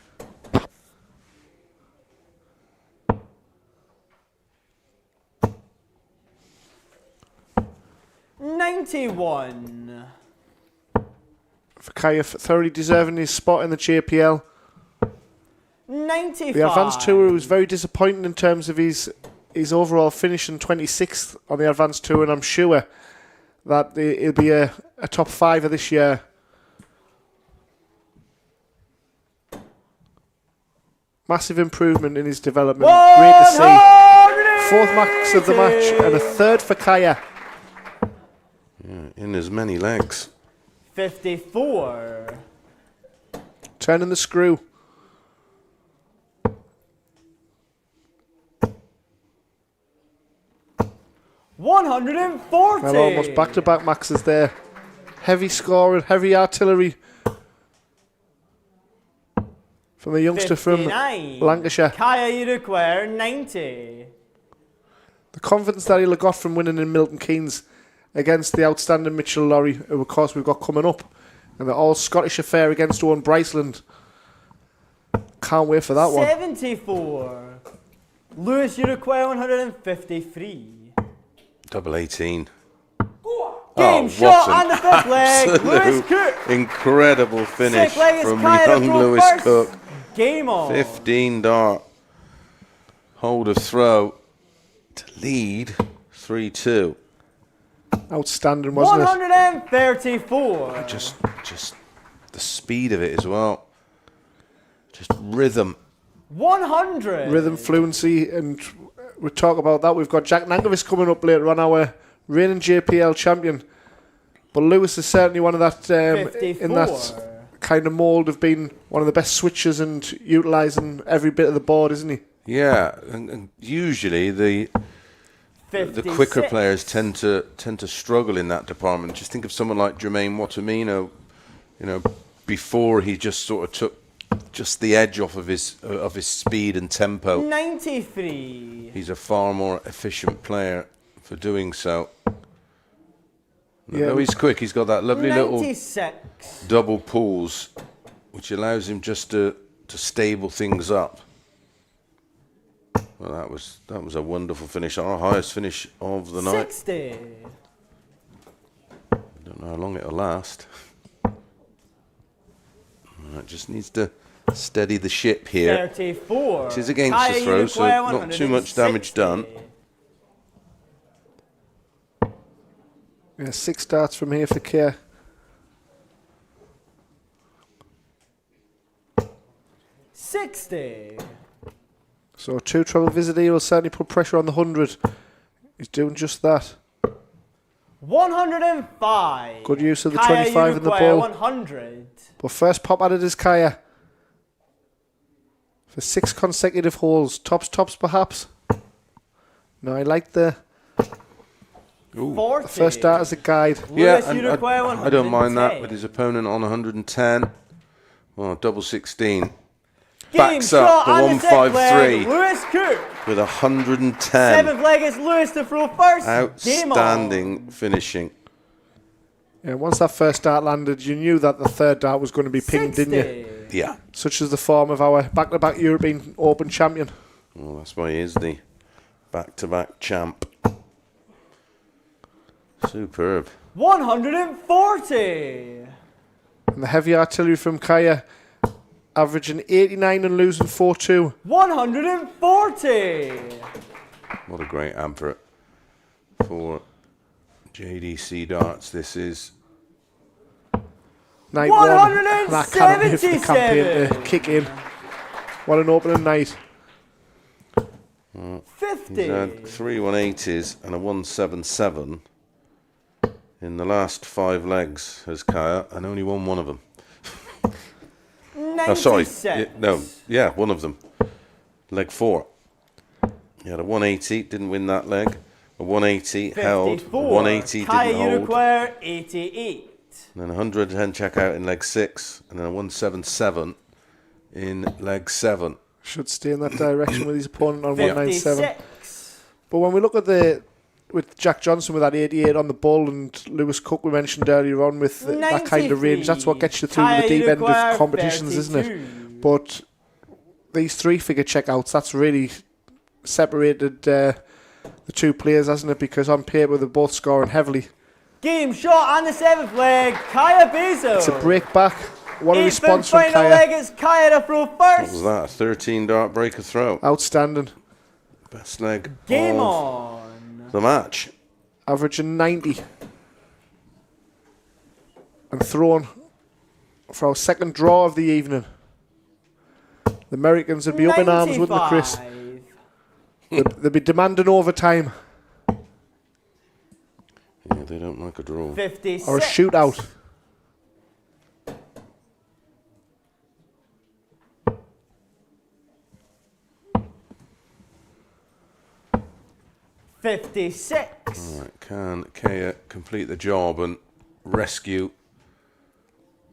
Speaker 4: $91.
Speaker 5: For Kaya, thoroughly deserving his spot in the JPL.
Speaker 4: 95.
Speaker 5: The Advanced Tour was very disappointing in terms of his overall finish in 26th on the Advanced Tour, and I'm sure that he'll be a top 5 of this year. Massive improvement in his development. Great to see. 4th max of the match and a 3rd for Kaya.
Speaker 6: Yeah, in as many legs.
Speaker 4: 54.
Speaker 5: Turning the screw.
Speaker 4: $140.
Speaker 5: Well, almost back-to-back maxes there. Heavy scoring, heavy artillery from the youngster from
Speaker 4: 59.
Speaker 5: Lancashire.
Speaker 4: Kaya, you require 90.
Speaker 5: The confidence that he'll have got from winning in Milton Keynes against the outstanding Mitchell Lorry, who of course we've got coming up, and the all-Scottish affair against Owen Bryceland. Can't wait for that one.
Speaker 4: 74. Lewis, you require 153.
Speaker 6: Double 18.
Speaker 4: Game shot on the 5th leg.
Speaker 6: absolute
Speaker 4: Lewis Cook.
Speaker 6: Incredible finish
Speaker 4: 6th leg is
Speaker 6: from
Speaker 4: Kaya to
Speaker 6: young
Speaker 4: throw
Speaker 6: Lewis
Speaker 4: first.
Speaker 6: Cook.
Speaker 4: Game on.
Speaker 6: 15 dart. Hold of throw to lead 3-2.
Speaker 5: Outstanding, wasn't it?
Speaker 4: 134.
Speaker 6: Just the speed of it as well. Just rhythm.
Speaker 4: 100.
Speaker 5: Rhythm, fluency, and we'll talk about that. We've got Jack Nankervis coming up later on, our reigning JPL champion. But Lewis is certainly one of that in that kind of mould of being one of the best switchers and utilising every bit of the board, isn't he?
Speaker 6: Yeah, and usually the
Speaker 4: 56.
Speaker 6: quicker players tend to struggle in that department. Just think of someone like Jermaine Watamino, before he just sort of took just the edge off of his speed and tempo.
Speaker 4: 93.
Speaker 6: He's a far more efficient player for doing so. Though he's quick, he's got that lovely
Speaker 4: 96.
Speaker 6: little double pulls, which allows him just to stable things up. Well, that was a wonderful finish, our highest finish of the night.
Speaker 4: 60.
Speaker 6: I don't know how long it'll last. It just needs to steady the ship here.
Speaker 4: 34.
Speaker 6: It is against the throw, so not too much damage done.
Speaker 5: Yeah, 6 darts from here for Kaya.
Speaker 4: 60.
Speaker 5: So 2 treble visit here will certainly put pressure on the 100. He's doing just that.
Speaker 4: 105.
Speaker 5: Good use of the
Speaker 4: Kaya
Speaker 5: 25 in the
Speaker 4: Uruguay,
Speaker 5: ball.
Speaker 4: 100.
Speaker 5: But first pop at it is Kaya. For 6 consecutive holes. Tops perhaps. No, I like the
Speaker 4: 40.
Speaker 5: first dart as a guide.
Speaker 6: Yeah,
Speaker 4: Lewis Uruguay,
Speaker 6: I don't mind that
Speaker 4: 110.
Speaker 6: with his opponent on 110. Well, double 16.
Speaker 4: Game
Speaker 6: Backs up
Speaker 4: shot
Speaker 6: the
Speaker 4: and the sixth leg,
Speaker 6: 153
Speaker 4: Lewis Cook.
Speaker 6: with 110.
Speaker 4: Seventh leg is Lewis to throw first. Game on.
Speaker 6: Outstanding finishing.
Speaker 5: Yeah, once that first dart landed, you knew that the third dart was going to be pinged,
Speaker 4: 60.
Speaker 5: didn't you?
Speaker 6: Yeah.
Speaker 5: Such is the form of our back-to-back European Open champion.
Speaker 6: Well, that's why he is the back-to-back champ. Superb.
Speaker 4: 140.
Speaker 5: And the heavy artillery from Kaya, averaging 89 and losing 4-2.
Speaker 4: 140.
Speaker 6: What a great advert for JDC darts. This is.
Speaker 5: Night 1. And I cannot wait for the
Speaker 4: 177.
Speaker 5: campaign to kick in. What an opening night.
Speaker 4: 50.
Speaker 6: He's had 3 180s and a 177 in the last 5 legs, has Kaya, and only won one of them.
Speaker 4: 96.
Speaker 6: Oh, sorry. Yeah, one of them. Leg 4. He had a 180, didn't win that leg. A 180 held. 180
Speaker 4: Kaya
Speaker 6: didn't hold.
Speaker 4: Uruguay, 88.
Speaker 6: And then 110 check out in leg 6, and then a 177 in leg 7.
Speaker 5: Should stay in that direction with his opponent on 197.
Speaker 4: 56.
Speaker 5: But when we look at with Jack Johnson with that 88 on the ball and Lewis Cook we mentioned earlier on with that kind of range, that's what gets you through to the deep end of competitions, isn't it? But these 3-figure checkouts, that's really separated the 2 players, hasn't it? Because on paper they're both scoring heavily.
Speaker 4: Game shot on the 7th leg, Kaya Bezo.
Speaker 5: It's a break back. What a response from
Speaker 4: final leg
Speaker 5: Kaya.
Speaker 4: is Kaya to throw
Speaker 6: What
Speaker 4: first.
Speaker 6: was that? A 13 dart breaker throw.
Speaker 5: Outstanding.
Speaker 6: Best leg
Speaker 4: Game
Speaker 6: of
Speaker 4: on.
Speaker 6: the match.
Speaker 5: Averaging 90. And thrown for our second draw of the evening. The Americans would be up in arms, wouldn't they, Chris?
Speaker 4: 95.
Speaker 5: They'd be demanding overtime.
Speaker 6: Yeah, they don't like a draw.
Speaker 4: 56.
Speaker 5: Or a shootout.
Speaker 4: $56.
Speaker 6: All right, can Kaya complete the job and rescue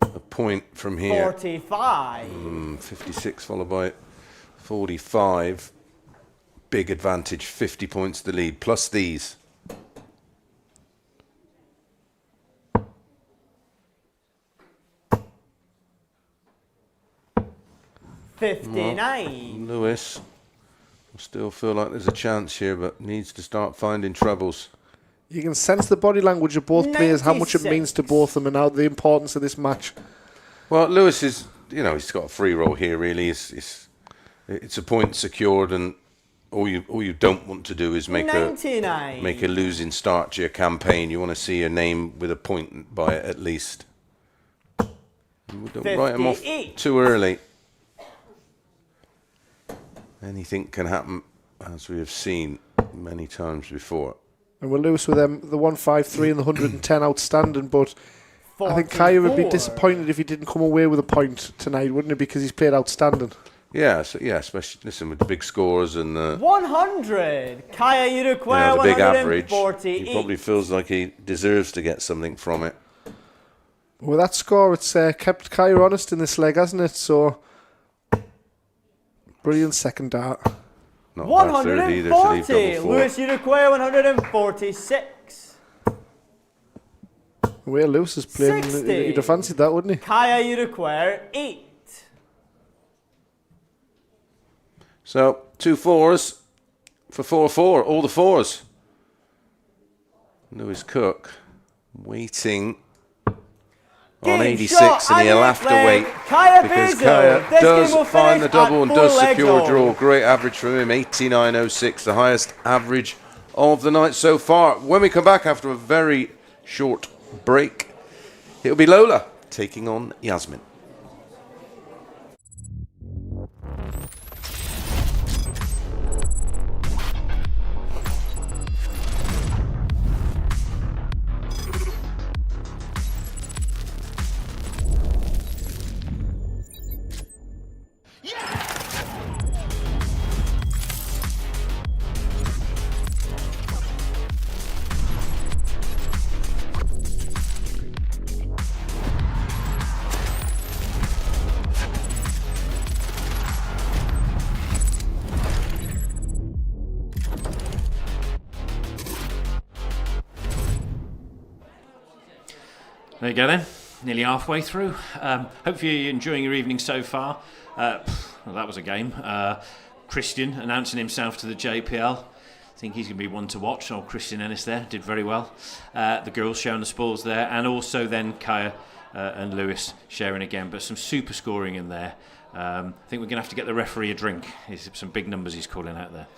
Speaker 6: a point from here?
Speaker 4: 45.
Speaker 6: 56 followed by 45. Big advantage, 50 points to lead, plus these.
Speaker 4: 59.
Speaker 6: Lewis, I still feel like there's a chance here, but needs to start finding troubles.
Speaker 5: You can sense the body language of both players, how much it
Speaker 4: 96.
Speaker 5: means to both of them, and how the importance of this match.
Speaker 6: Well, Lewis is, he's got a free roll here, really. It's a point secured, and all you don't want to do is make
Speaker 4: 99.
Speaker 6: a losing start to your campaign. You want to see your name with a point by it at least. Don't write him off
Speaker 4: 58.
Speaker 6: too early. Anything can happen, as we have seen many times before.
Speaker 5: And we're Lewis with them, the 153 and the 110 outstanding, but I think Kaya would be
Speaker 4: 44.
Speaker 5: disappointed if he didn't come away with a point tonight, wouldn't he? Because he's played outstanding.
Speaker 6: Yeah, especially with the big scores and the
Speaker 4: 100. Kaya Uruguay,
Speaker 6: the big average.
Speaker 4: 148.
Speaker 6: He probably feels like he deserves to get something from it.
Speaker 5: With that score, it's kept Kaya honest in this leg, hasn't it? So Brilliant second dart.
Speaker 6: Not bad third either, to leave
Speaker 4: 140.
Speaker 6: double four.
Speaker 4: Lewis, you require 146.
Speaker 5: The way Lewis is playing,
Speaker 4: 60.
Speaker 5: you'd have fancied that, wouldn't he?
Speaker 4: Kaya, you require 8.
Speaker 6: So 2 fours for 4-4, all the fours. Lewis Cook waiting on 86, and he'll have to wait because Kaya does find the double and does secure a draw. Great average from him, 89.06, the highest average of the night so far. When we come back after a very short break, it'll be Lola taking on Yasmin.
Speaker 1: There you go then, nearly halfway through. Hopefully you're enjoying your evening so far. Well, that was a game. Christian announcing himself to the JPL. I think he's going to be one to watch. Oh, Christian Ennis there, did very well. The girls showing the spoils there, and also then Kaya and Lewis sharing again, but some super scoring in there. I think we're going to have to get the referee a drink. There's some big numbers he's calling out there.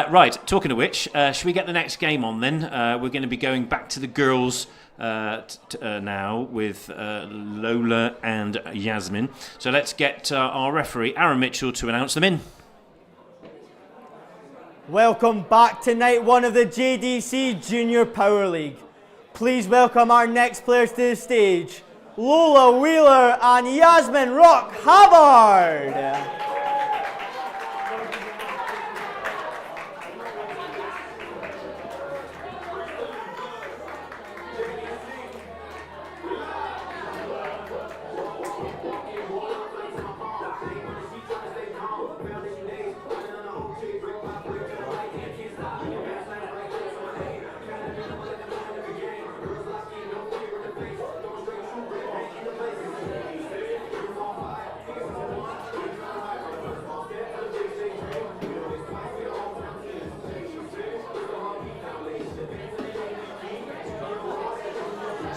Speaker 1: Right, talking of which, should we get the next game on then? We're going to be going back to the girls now with Lola and Yasmin. So let's get our referee, Aaron Mitchell, to announce them in.
Speaker 4: Welcome back to night 1 of the JDC Junior Power League. Please welcome our next players to the stage, Lola Wheeler and Yasmin Rock Havard.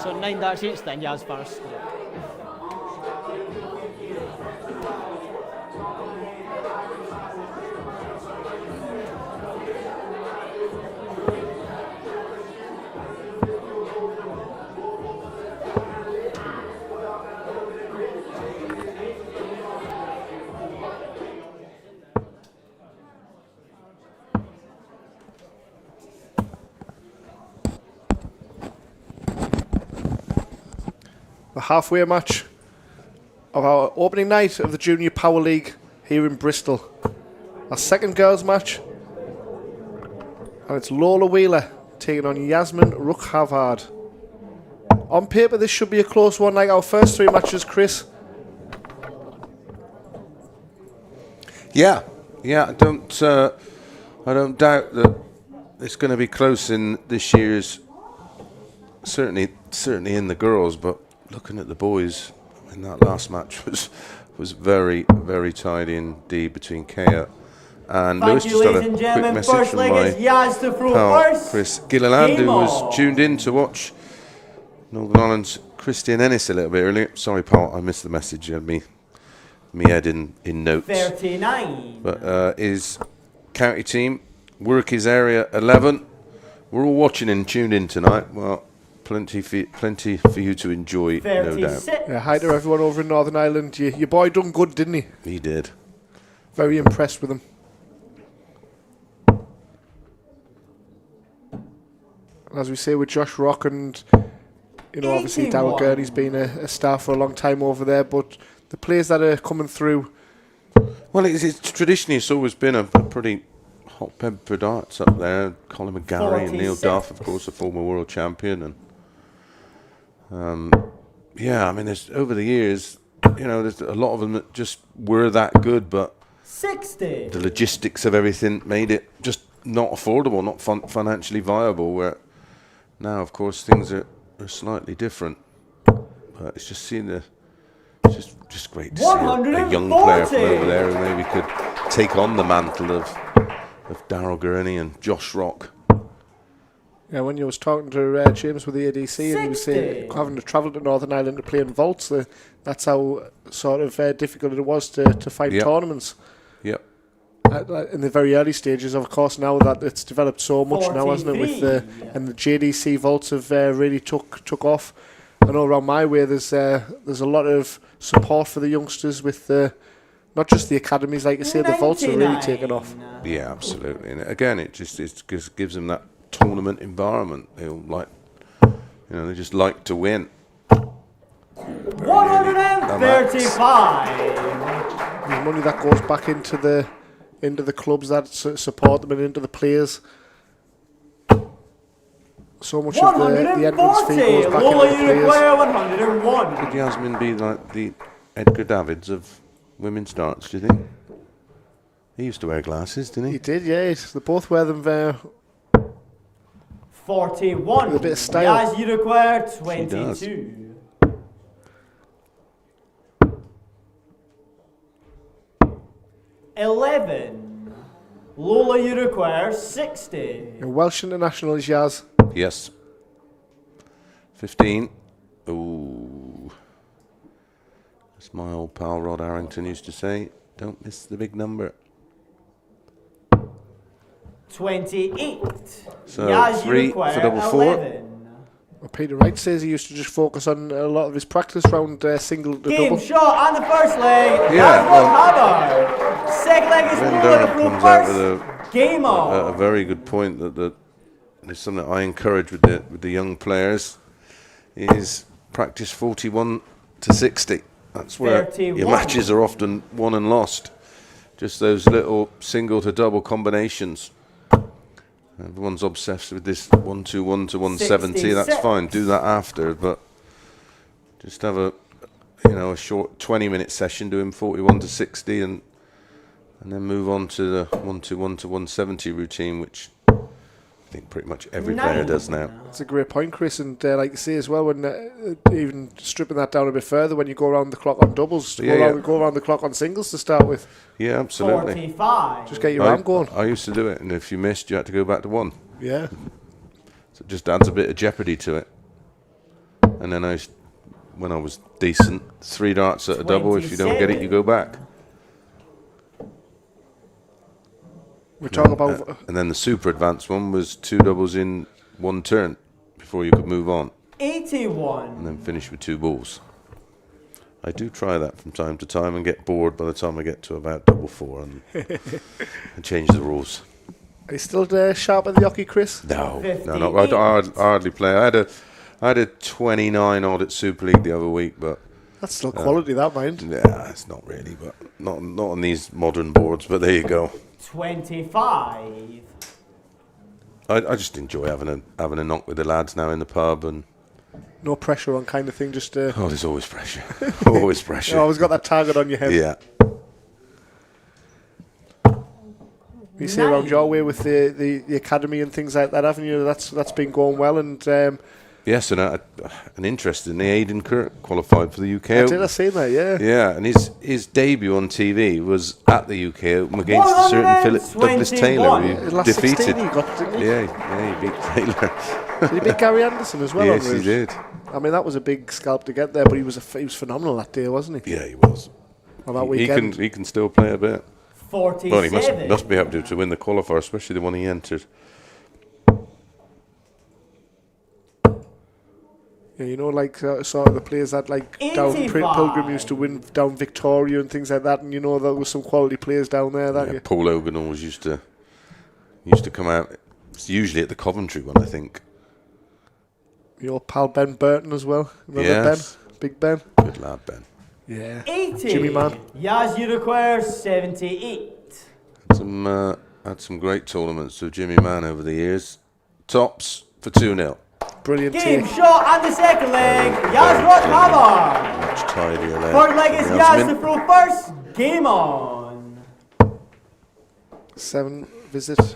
Speaker 8: So 9 darts each then, Yaz first.
Speaker 5: The halfway match of our opening night of the Junior Power League here in Bristol. Our second girls match, and it's Lola Wheeler taking on Yasmin Rook Havard. On paper this should be a close one like our first 3 matches, Chris.
Speaker 6: Yeah, I don't doubt that it's going to be close in this year's, certainly in the girls, but looking at the boys, I mean, that last match was very, very tidy indeed between Kaya and Lewis. Just had a quick message from my pal Chris Gilliland, who was tuned in to watch Northern Ireland's Christian Ennis a little bit earlier. Sorry, pal, I missed the message. You had me head in notes.
Speaker 4: 39.
Speaker 6: But his county team, work his area 11. We're all watching and tuned in tonight. Well, plenty for you to enjoy,
Speaker 4: 36.
Speaker 6: no doubt.
Speaker 5: Yeah, hi to everyone over in Northern Ireland. Your boy done good, didn't he?
Speaker 6: He did.
Speaker 5: Very impressed with him. And as we say with Josh Rock and, obviously Darryl Gurney's been a star for a long time over there, but the players that are coming through.
Speaker 6: Well, it's traditionally it's always been a pretty hot-peppered darts up there. Colin McGarry and Neil Duff, of course, a former world champion, and yeah, I mean, there's over the years, there's a lot of them that just were that good, but
Speaker 4: 60.
Speaker 6: the logistics of everything made it just not affordable, not financially viable. Where now, of course, things are slightly different. But it's just seeing just great to see a young player from over there who maybe could take on the mantle of Darryl Gurney and Josh Rock.
Speaker 5: Yeah, when you was talking to James with the ADC, and he was saying having to travel to Northern Ireland to play in vaults, that's how sort of difficult it was to find tournaments.
Speaker 6: Yep.
Speaker 5: In the very early stages, of course, now that it's developed so much now, hasn't it? With and the JDC vaults have really took off. I know around my way there's a lot of support for the youngsters with not just the academies, like you say, the vaults are really taking off.
Speaker 6: Yeah, absolutely. And again, it just gives them that tournament environment. They just like to win.
Speaker 4: 135.
Speaker 5: The money that goes back into the clubs that support them and into the players. So much of the entrance fee goes back
Speaker 4: Lola,
Speaker 5: into the players.
Speaker 4: 101.
Speaker 6: Could Yasmin be like the Edgar Davids of women's darts, do you think? He used to wear glasses, didn't he?
Speaker 5: He did, yeah. They both wear them
Speaker 4: 41.
Speaker 5: with a bit of style.
Speaker 4: As you require 22. 11. Lola, you require 60.
Speaker 5: A Welsh international is Yaz.
Speaker 6: Yes. 15. Ooh. As my old pal Rod Harrington used to say, don't miss the big number.
Speaker 4: 28.
Speaker 6: So
Speaker 4: Yaz,
Speaker 6: 3
Speaker 4: you require
Speaker 6: for double 4.
Speaker 4: 11.
Speaker 5: Well, Peter Wright says he used to just focus on a lot of his practice round single to
Speaker 4: Game
Speaker 5: double.
Speaker 4: shot on the first leg.
Speaker 6: Yeah, well,
Speaker 4: Hammer. Second leg is Lola to throw
Speaker 6: comes out
Speaker 4: first.
Speaker 6: with
Speaker 4: Game on.
Speaker 6: a very good point that is something I encourage with the young players is practice 41 to 60. That's where
Speaker 4: 31.
Speaker 6: your matches are often won and lost. Just those little single to double combinations. Everyone's obsessed with this 121 to 170. That's
Speaker 4: 66.
Speaker 6: fine. Do that after, but just have a short 20-minute session doing 41 to 60 and then move on to the 121 to 170 routine, which I think pretty much every player does now.
Speaker 5: That's a great point, Chris, and like you say as well, when even stripping that down a bit further, when you go around the clock on doubles, go around the clock on singles to start with.
Speaker 6: Yeah, absolutely.
Speaker 4: 45.
Speaker 5: Just get your arm going.
Speaker 6: I used to do it, and if you missed, you had to go back to 1.
Speaker 5: Yeah.
Speaker 6: So it just adds a bit of jeopardy to it. And then when I was decent, 3 darts at a double. If you don't get it, you go back.
Speaker 5: We're talking about.
Speaker 6: And then the super advanced one was 2 doubles in 1 turn before you could move on.
Speaker 4: 81.
Speaker 6: And then finish with 2 balls. I do try that from time to time and get bored by the time I get to about double 4 and change the rules.
Speaker 5: Are you still sharp at the hockey, Chris?
Speaker 6: No. I hardly play. I had a 29 odd at Super League the other week, but
Speaker 5: that's still quality, that mind.
Speaker 6: Yeah, it's not really, but not on these modern boards. But there you go.
Speaker 4: 25.
Speaker 6: I just enjoy having a knock with the lads now in the pub and.
Speaker 5: No pressure on kind of thing, just.
Speaker 6: Oh, there's always pressure. Always pressure.
Speaker 5: You always got that target on your head.
Speaker 6: Yeah.
Speaker 5: You see around your way with the academy and things like that, haven't you? That's been going well, and
Speaker 6: yes, and an interest in the Aidan Kirk qualified for the UK Open.
Speaker 5: I seen that, yeah.
Speaker 6: Yeah, and his debut on TV was at the UK Open against a certain Philip Douglas Taylor, who defeated.
Speaker 5: He got, didn't he?
Speaker 6: Yeah, he beat Taylor.
Speaker 5: Did he beat Gary Anderson as well?
Speaker 6: Yes, he did.
Speaker 5: I mean, that was a big scalp to get there, but he was phenomenal that day, wasn't he?
Speaker 6: Yeah, he was.
Speaker 5: On that weekend,
Speaker 6: he can still play a bit.
Speaker 4: 47.
Speaker 6: Well, he must be able to win the qualifier, especially the one he entered.
Speaker 5: Yeah, you know, like sort of the players that like down Pilgrim used to win down Victoria and things like that, and you know there was some quality players down there. That
Speaker 6: Paul Hogan always used to come out. It's usually at the Coventry one, I think.
Speaker 5: Your pal Ben Burton as well. Remember
Speaker 6: yes.
Speaker 5: Ben? Big Ben.
Speaker 6: Good lad, Ben.
Speaker 5: Yeah.
Speaker 4: 80.
Speaker 5: Jimmy Man.
Speaker 4: Yaz, you require 78.
Speaker 6: Had some great tournaments with Jimmy Man over the years. Tops for 2-0.
Speaker 5: Brilliant
Speaker 4: Game
Speaker 5: take.
Speaker 4: shot on the second leg. Yaz Rock Hammer.
Speaker 6: Much tidier leg.
Speaker 4: Third leg is Yaz to throw first. Game on.
Speaker 5: 7 visit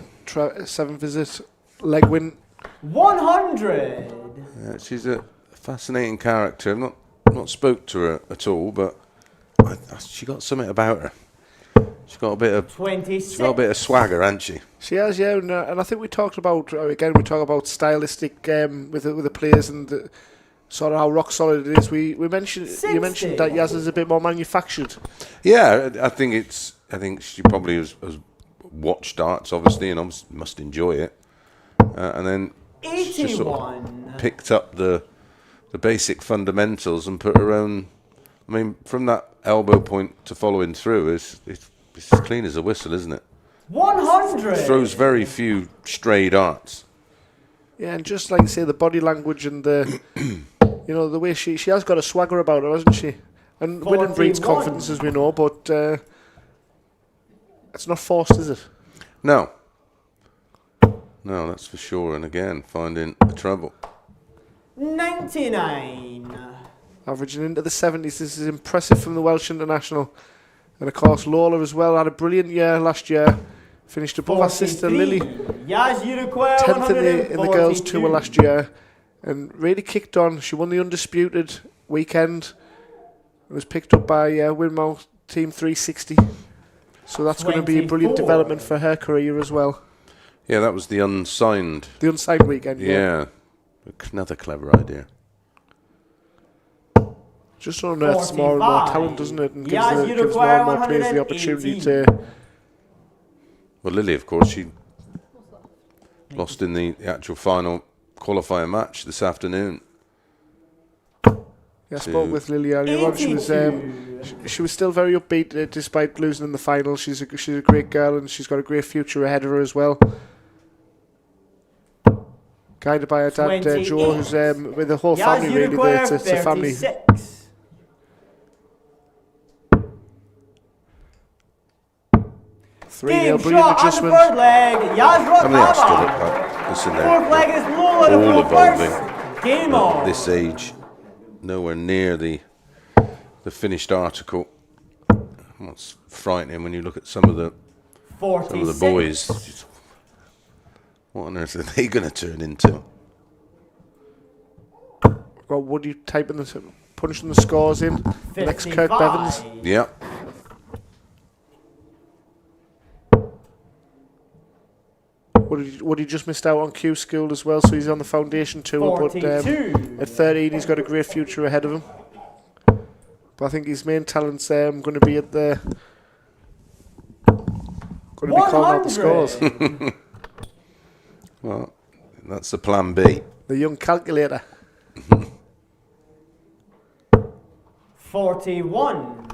Speaker 5: leg win.
Speaker 4: 100.
Speaker 6: She's a fascinating character. I've not spoke to her at all, but she got something about her. She's got a bit of
Speaker 4: 26.
Speaker 6: She's got a bit of swagger, hasn't she?
Speaker 5: She has, yeah, and I think we talked about we talk about stylistic with the players and sort of how rock solid it is. You mentioned that Yaz is a bit more manufactured.
Speaker 6: Yeah, I think she probably has watched darts, obviously, and must enjoy it. And then she's just sort of picked up the basic fundamentals and put her own. I mean, from that elbow point to following through, it's as clean as a whistle, isn't it?
Speaker 4: 100.
Speaker 6: Throws very few stray darts.
Speaker 5: Yeah, and just like I say, the body language and the the way she has got a swagger about her, hasn't she? And winning breeds confidence, as we know, but it's not forced, is it?
Speaker 6: No, that's for sure. And again, finding the treble.
Speaker 4: 99.
Speaker 5: Averaging into the 70s. This is impressive from the Welsh international. And of course, Lola as well had a brilliant year last year. Finished above her sister Lily. 10th in the girls' tour last year. And really kicked on. She won the undisputed weekend. It was picked up by Winmouth Team 360. So that's going to be a brilliant development for her career as well.
Speaker 6: Yeah, that was the unsigned.
Speaker 5: The unsigned weekend,
Speaker 6: yeah. Another clever idea.
Speaker 5: Just unearths more and more talent, doesn't it? And gives more and more players the opportunity to...
Speaker 6: Well, Lily, of course, she lost in the actual final qualifier match this afternoon.
Speaker 5: Yeah, I spoke with Lily earlier on. She was still very upbeat despite losing in the final. She's a great girl and she's got a great future ahead of her as well. Guided by her dad, Joe, who's with the whole family really. It's a family. 3-0, brilliant adjustment.
Speaker 4: Third leg,
Speaker 6: How many are still at that? Listen,
Speaker 4: fourth leg is Lola,
Speaker 6: all evolving.
Speaker 4: Game on.
Speaker 6: At this age, nowhere near the finished article. What's frightening when you look at some of the boys. What on earth are they going to turn into?
Speaker 5: Well, Woody punching the scores in. The next Kirk Bevins.
Speaker 6: Yeah.
Speaker 5: Woody just missed out on Q School as well, so he's on the foundation tour. But at 13, he's got a great future ahead of him. But I think his main talent's going to be at the. Going to be calling out the scores.
Speaker 6: Well, that's the plan B.
Speaker 5: The young calculator.
Speaker 4: 41.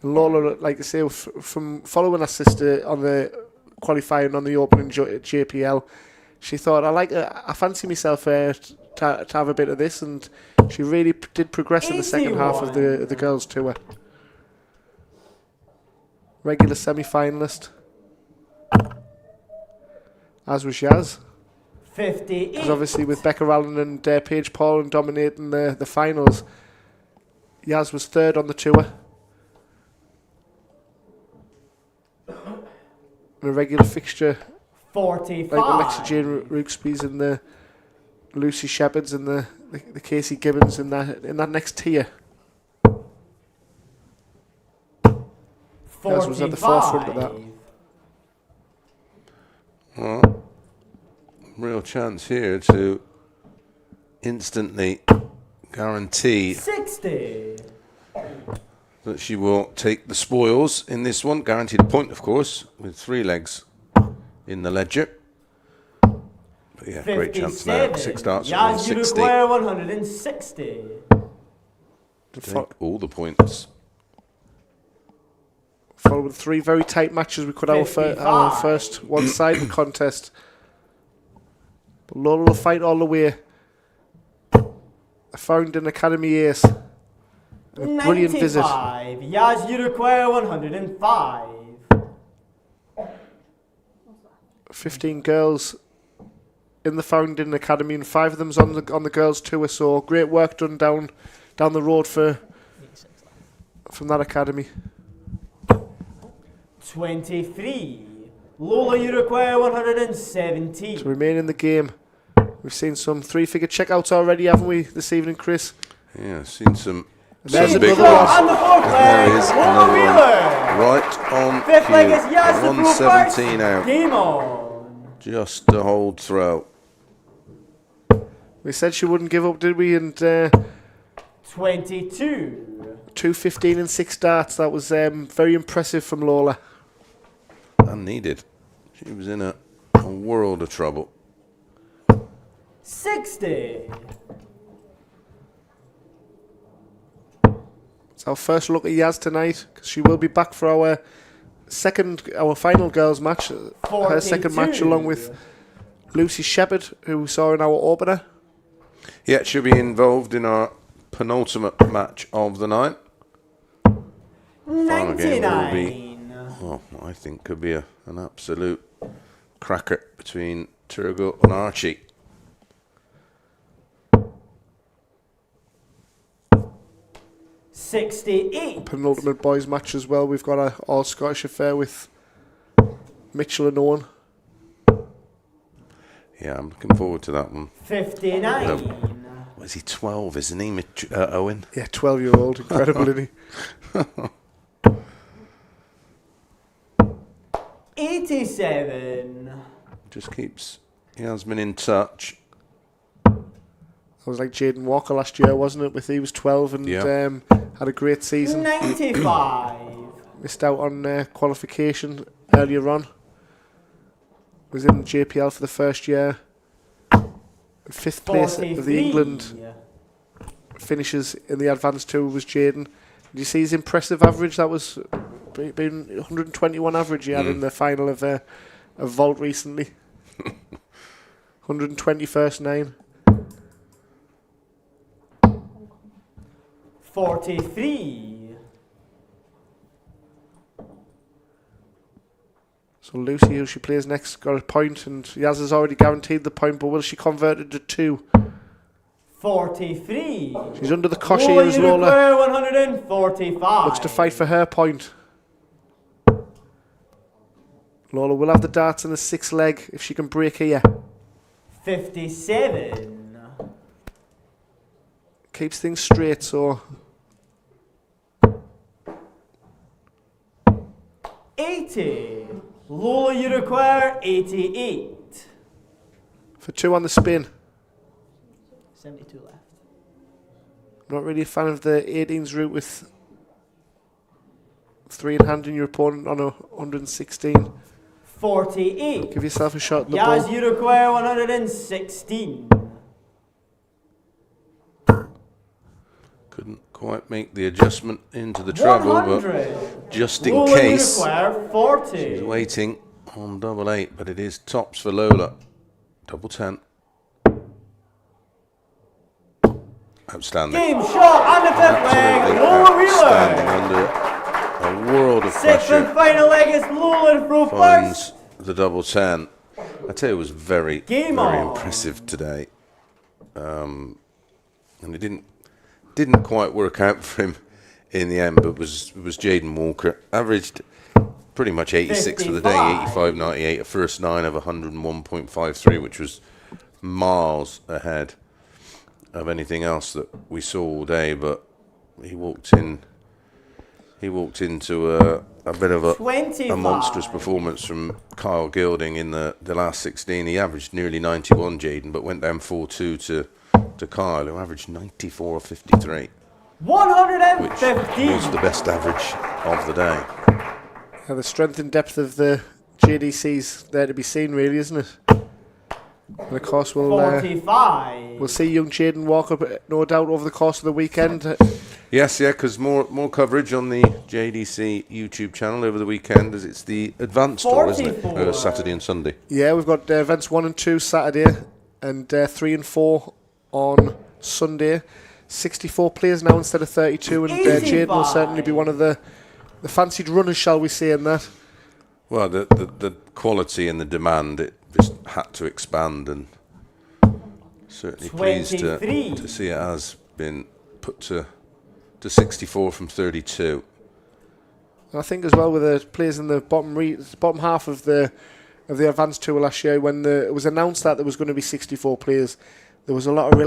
Speaker 5: Lola, like I say, from following her sister on the qualifying on the opening JPL, she thought, I fancy myself to have a bit of this, and she really did progress in the second half of the girls' tour. Regular semi-finalist, as was Yaz.
Speaker 4: 58.
Speaker 5: Because obviously with Becca Allen and Paige Paul dominating the finals, Yaz was third on the tour. And a regular fixture
Speaker 4: 45.
Speaker 5: like Alexa Jane Rooksby's and the Lucy Shepherds and the Casey Gibbons in that next tier. Yaz was at the forefront of that.
Speaker 6: Well, real chance here to instantly guarantee
Speaker 4: 60.
Speaker 6: that she will take the spoils in this one. Guaranteed a point, of course, with 3 legs in the ledger. But yeah, great chance now. 6 darts, 160.
Speaker 4: 160.
Speaker 6: Take all the points.
Speaker 5: Following 3 very tight matches, we could have our first one-sided contest. But Lola will fight all the way. A founding academy ace. A brilliant visit.
Speaker 4: Yaz Uruguay 105.
Speaker 5: 15 girls in the founding academy, and 5 of them's on the girls' tour. So great work done down the road from that academy.
Speaker 4: 23. Lola, you require 117.
Speaker 5: To remain in the game. We've seen some three-figure checkouts already, haven't we, this evening, Chris?
Speaker 6: Yeah, seen some
Speaker 5: There's
Speaker 6: big
Speaker 5: another
Speaker 6: ones.
Speaker 5: one.
Speaker 4: And the fourth
Speaker 6: There
Speaker 4: leg,
Speaker 6: is
Speaker 4: Lola
Speaker 6: another one.
Speaker 4: Wheeler.
Speaker 6: Right on
Speaker 4: Fifth leg is
Speaker 6: cue.
Speaker 4: Yasmin.
Speaker 6: 117 out.
Speaker 4: Game on.
Speaker 6: Just a hold throw.
Speaker 5: We said she wouldn't give up, did we? And
Speaker 4: 22.
Speaker 5: 2:15 and 6 darts. That was very impressive from Lola.
Speaker 6: And needed. She was in a world of trouble.
Speaker 4: 60.
Speaker 5: It's our first look at Yaz tonight, because she will be back for our final girls match. Her second match, along with Lucy Shepherd, who we saw in our opener.
Speaker 6: Yeah, she'll be involved in our penultimate match of the night. Final game will be,
Speaker 4: 99.
Speaker 6: I think could be an absolute cracker between Turgo and Archie.
Speaker 4: $68.
Speaker 5: Penultimate boys match as well. We've got an all-Scottish affair with Mitchell and Owen.
Speaker 6: Yeah, I'm looking forward to that one.
Speaker 4: 59.
Speaker 6: What is he, 12, isn't he, Owen?
Speaker 5: Yeah, 12-year-old. Incredible, isn't he?
Speaker 4: 87.
Speaker 6: Just keeps Yasmin in touch.
Speaker 5: That was like Jaden Walker last year, wasn't it? He was 12 and
Speaker 6: Yeah.
Speaker 5: had a great season.
Speaker 4: 95.
Speaker 5: Missed out on qualification earlier on. Was in JPL for the first year. Fifth place of the
Speaker 4: 43.
Speaker 5: England finishes in the advanced tour was Jaden. Did you see his impressive average? That was been 121 average he had in the final of Vault recently. 120 first 9.
Speaker 4: 43.
Speaker 5: So Lucy, who she plays next, got a point, and Yaz has already guaranteed the point, but will she convert it to 2?
Speaker 4: 43.
Speaker 5: She's under the cosh here as Lola.
Speaker 4: 145.
Speaker 5: Looks to fight for her point. Lola will have the darts in the 6th leg if she can break here.
Speaker 4: 57.
Speaker 5: Keeps things straight, so
Speaker 4: 80. Lola, you require 88.
Speaker 5: for 2 on the spin.
Speaker 4: 72 left.
Speaker 5: Not really a fan of the 18s route with 3 in hand and your opponent on a 116.
Speaker 4: 48.
Speaker 5: Give yourself a shot at the
Speaker 4: Yaz,
Speaker 5: ball.
Speaker 4: you require 116.
Speaker 6: Couldn't quite make the adjustment into the treble,
Speaker 4: 100.
Speaker 6: but just in
Speaker 4: Lola,
Speaker 6: case,
Speaker 4: you require 40.
Speaker 6: she's waiting on double 8, but it is tops for Lola. Double 10. Outstanding.
Speaker 4: Game shot and the 5th leg,
Speaker 6: Absolutely
Speaker 4: Lola
Speaker 6: outstanding
Speaker 4: Wheeler.
Speaker 6: under a world of
Speaker 4: 6th
Speaker 6: pressure.
Speaker 4: and final leg is Lola through
Speaker 6: Finds
Speaker 4: first.
Speaker 6: the double 10. I tell you, it was very,
Speaker 4: Game
Speaker 6: very
Speaker 4: on.
Speaker 6: impressive today. And it didn't quite work out for him in the end, but it was Jaden Walker. Averaged pretty much 86 for the day, 85.98, a first 9 of 101.53, which was miles ahead of anything else that we saw all day. But he walked into a bit of a
Speaker 4: 25.
Speaker 6: monstrous performance from Kyle Gilding in the last 16. He averaged nearly 91, Jaden, but went down 4-2 to Kyle, who averaged 94.53, which
Speaker 4: 115.
Speaker 6: was the best average of the day.
Speaker 5: The strength and depth of the JDC's there to be seen, really, isn't it? And of course, we'll
Speaker 4: 45.
Speaker 5: see young Jaden Walker, no doubt, over the course of the weekend.
Speaker 6: Yes, yeah, because more coverage on the JDC YouTube channel over the weekend, as it's the advanced tour, isn't it?
Speaker 4: 44.
Speaker 6: Saturday and Sunday.
Speaker 5: Yeah, we've got events 1 and 2 Saturday, and 3 and 4 on Sunday. 64 players now instead of 32, and Jaden will certainly be one of the fancied runners, shall we say, in that.
Speaker 6: Well, the quality and the demand, it just had to expand, and certainly pleased
Speaker 4: 23.
Speaker 6: to see it has been put to 64 from 32.
Speaker 5: And I think as well with the players in the bottom half of the advanced tour last year, when it was announced that there was going to be 64 players, there was a lot of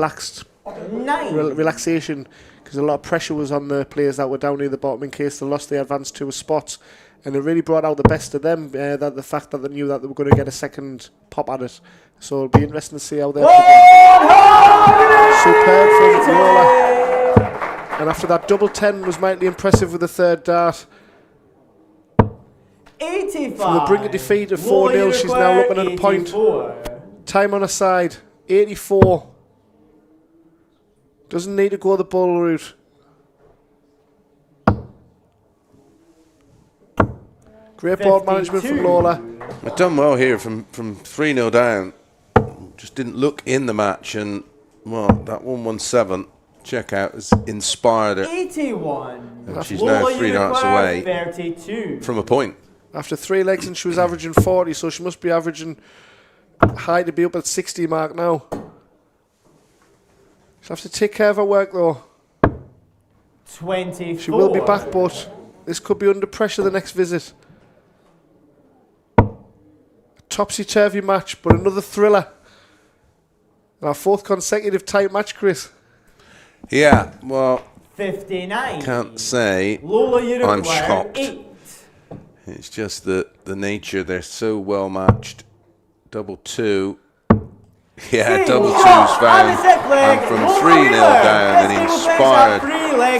Speaker 5: relaxation, because a lot of pressure was on the players that were down near the bottom in case they lost the advanced tour spots, and it really brought out the best of them. That the fact that they knew that they were going to get a second pop at it, so it'll be interesting to see how they're superb from Lola. And after that double 10 was mightily impressive with the third dart.
Speaker 4: 85.
Speaker 5: From the brink of defeat of 4-0, she's now looking at a point. Time on her side, 84. Doesn't need to go the ball route. Great ball management from Lola.
Speaker 6: I've done well here from 3-0 down. Just didn't look in the match, and well, that 117 checkout has inspired her.
Speaker 4: 81.
Speaker 6: And she's now 3 darts away
Speaker 4: 32.
Speaker 6: from a point.
Speaker 5: After 3 legs, and she was averaging 40, so she must be averaging high to be up at 60 mark now. She'll have to take care of her work though.
Speaker 4: 24.
Speaker 5: She will be back, but this could be under pressure the next visit. A topsy-turvy match, but another thriller. Our 4th consecutive tight match, Chris.
Speaker 6: Yeah, well,
Speaker 4: 59.
Speaker 6: can't say
Speaker 4: Lola, you
Speaker 6: I'm
Speaker 4: require
Speaker 6: shocked.
Speaker 4: 8.
Speaker 6: It's just the nature, they're so well matched. Double 2. Yeah, double 2's found. And from 3-0 down, an inspired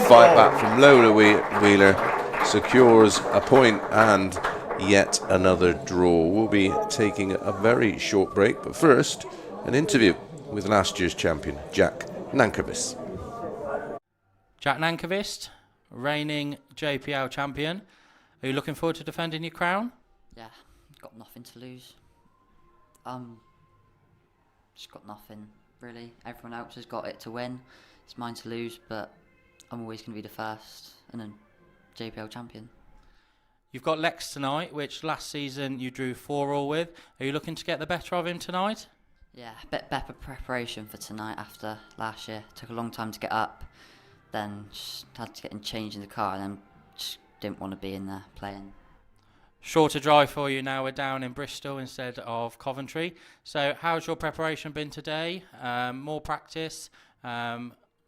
Speaker 6: fight back from Lola Wheeler secures a point and yet another draw. We'll be taking a very short break, but first, an interview with last year's champion, Jack Nankervis.
Speaker 2: Jack Nankervis, reigning JPL champion. Are you looking forward to defending your crown?
Speaker 9: Yeah, got nothing to lose. Just got nothing, really. Everyone else has got it to win. It's mine to lose, but I'm always going to be the first and then JPL champion.
Speaker 2: You've got Lex tonight, which last season you drew 4-all with. Are you looking to get the better of him tonight?
Speaker 9: Yeah, a bit better preparation for tonight after last year. Took a long time to get up, then just had to get in change in the car, and then just didn't want to be in there playing.
Speaker 2: Shorter drive for you now. We're down in Bristol instead of Coventry. So how's your preparation been today? More practice,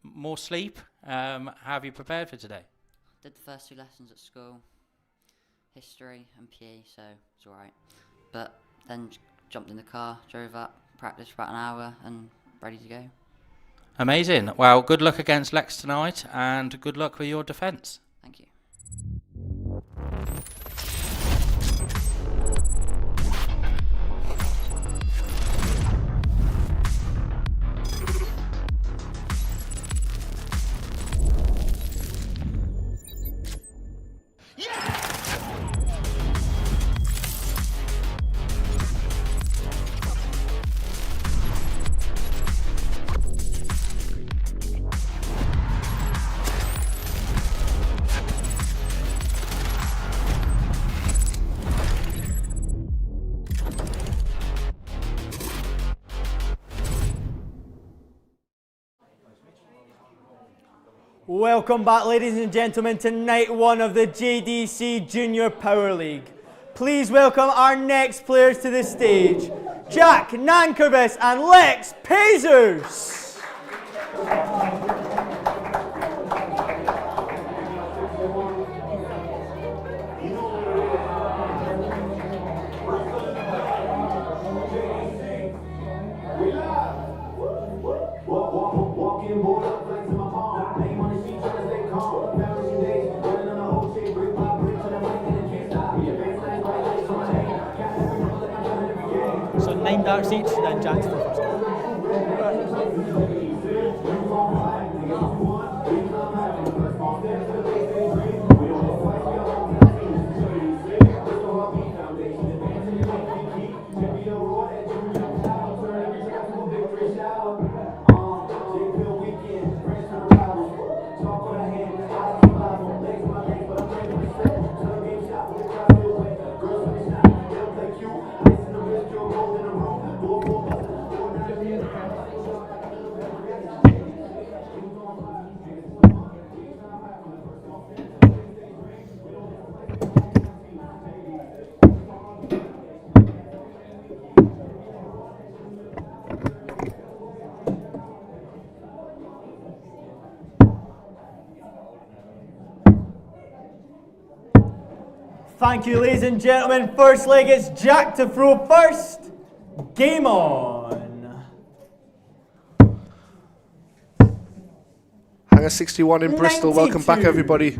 Speaker 2: more sleep? How have you prepared for today?
Speaker 9: Did the first 2 lessons at school, history and PE, so it's alright. But then jumped in the car, drove up, practiced for about an hour and ready to go.
Speaker 2: Amazing. Well, good luck against Lex tonight and good luck with your defence.
Speaker 9: Thank you.
Speaker 4: Welcome back, ladies and gentlemen, to night 1 of the JDC Junior Power League. Please welcome our next players to the stage, Jack Nankervis and Lex Pazers.
Speaker 8: So 9 darts each, then Jack's the first.
Speaker 4: Thank you, ladies and gentlemen. First leg, it's Jack to throw first. Game on.
Speaker 5: Hanger 61 in Bristol. Welcome back, everybody.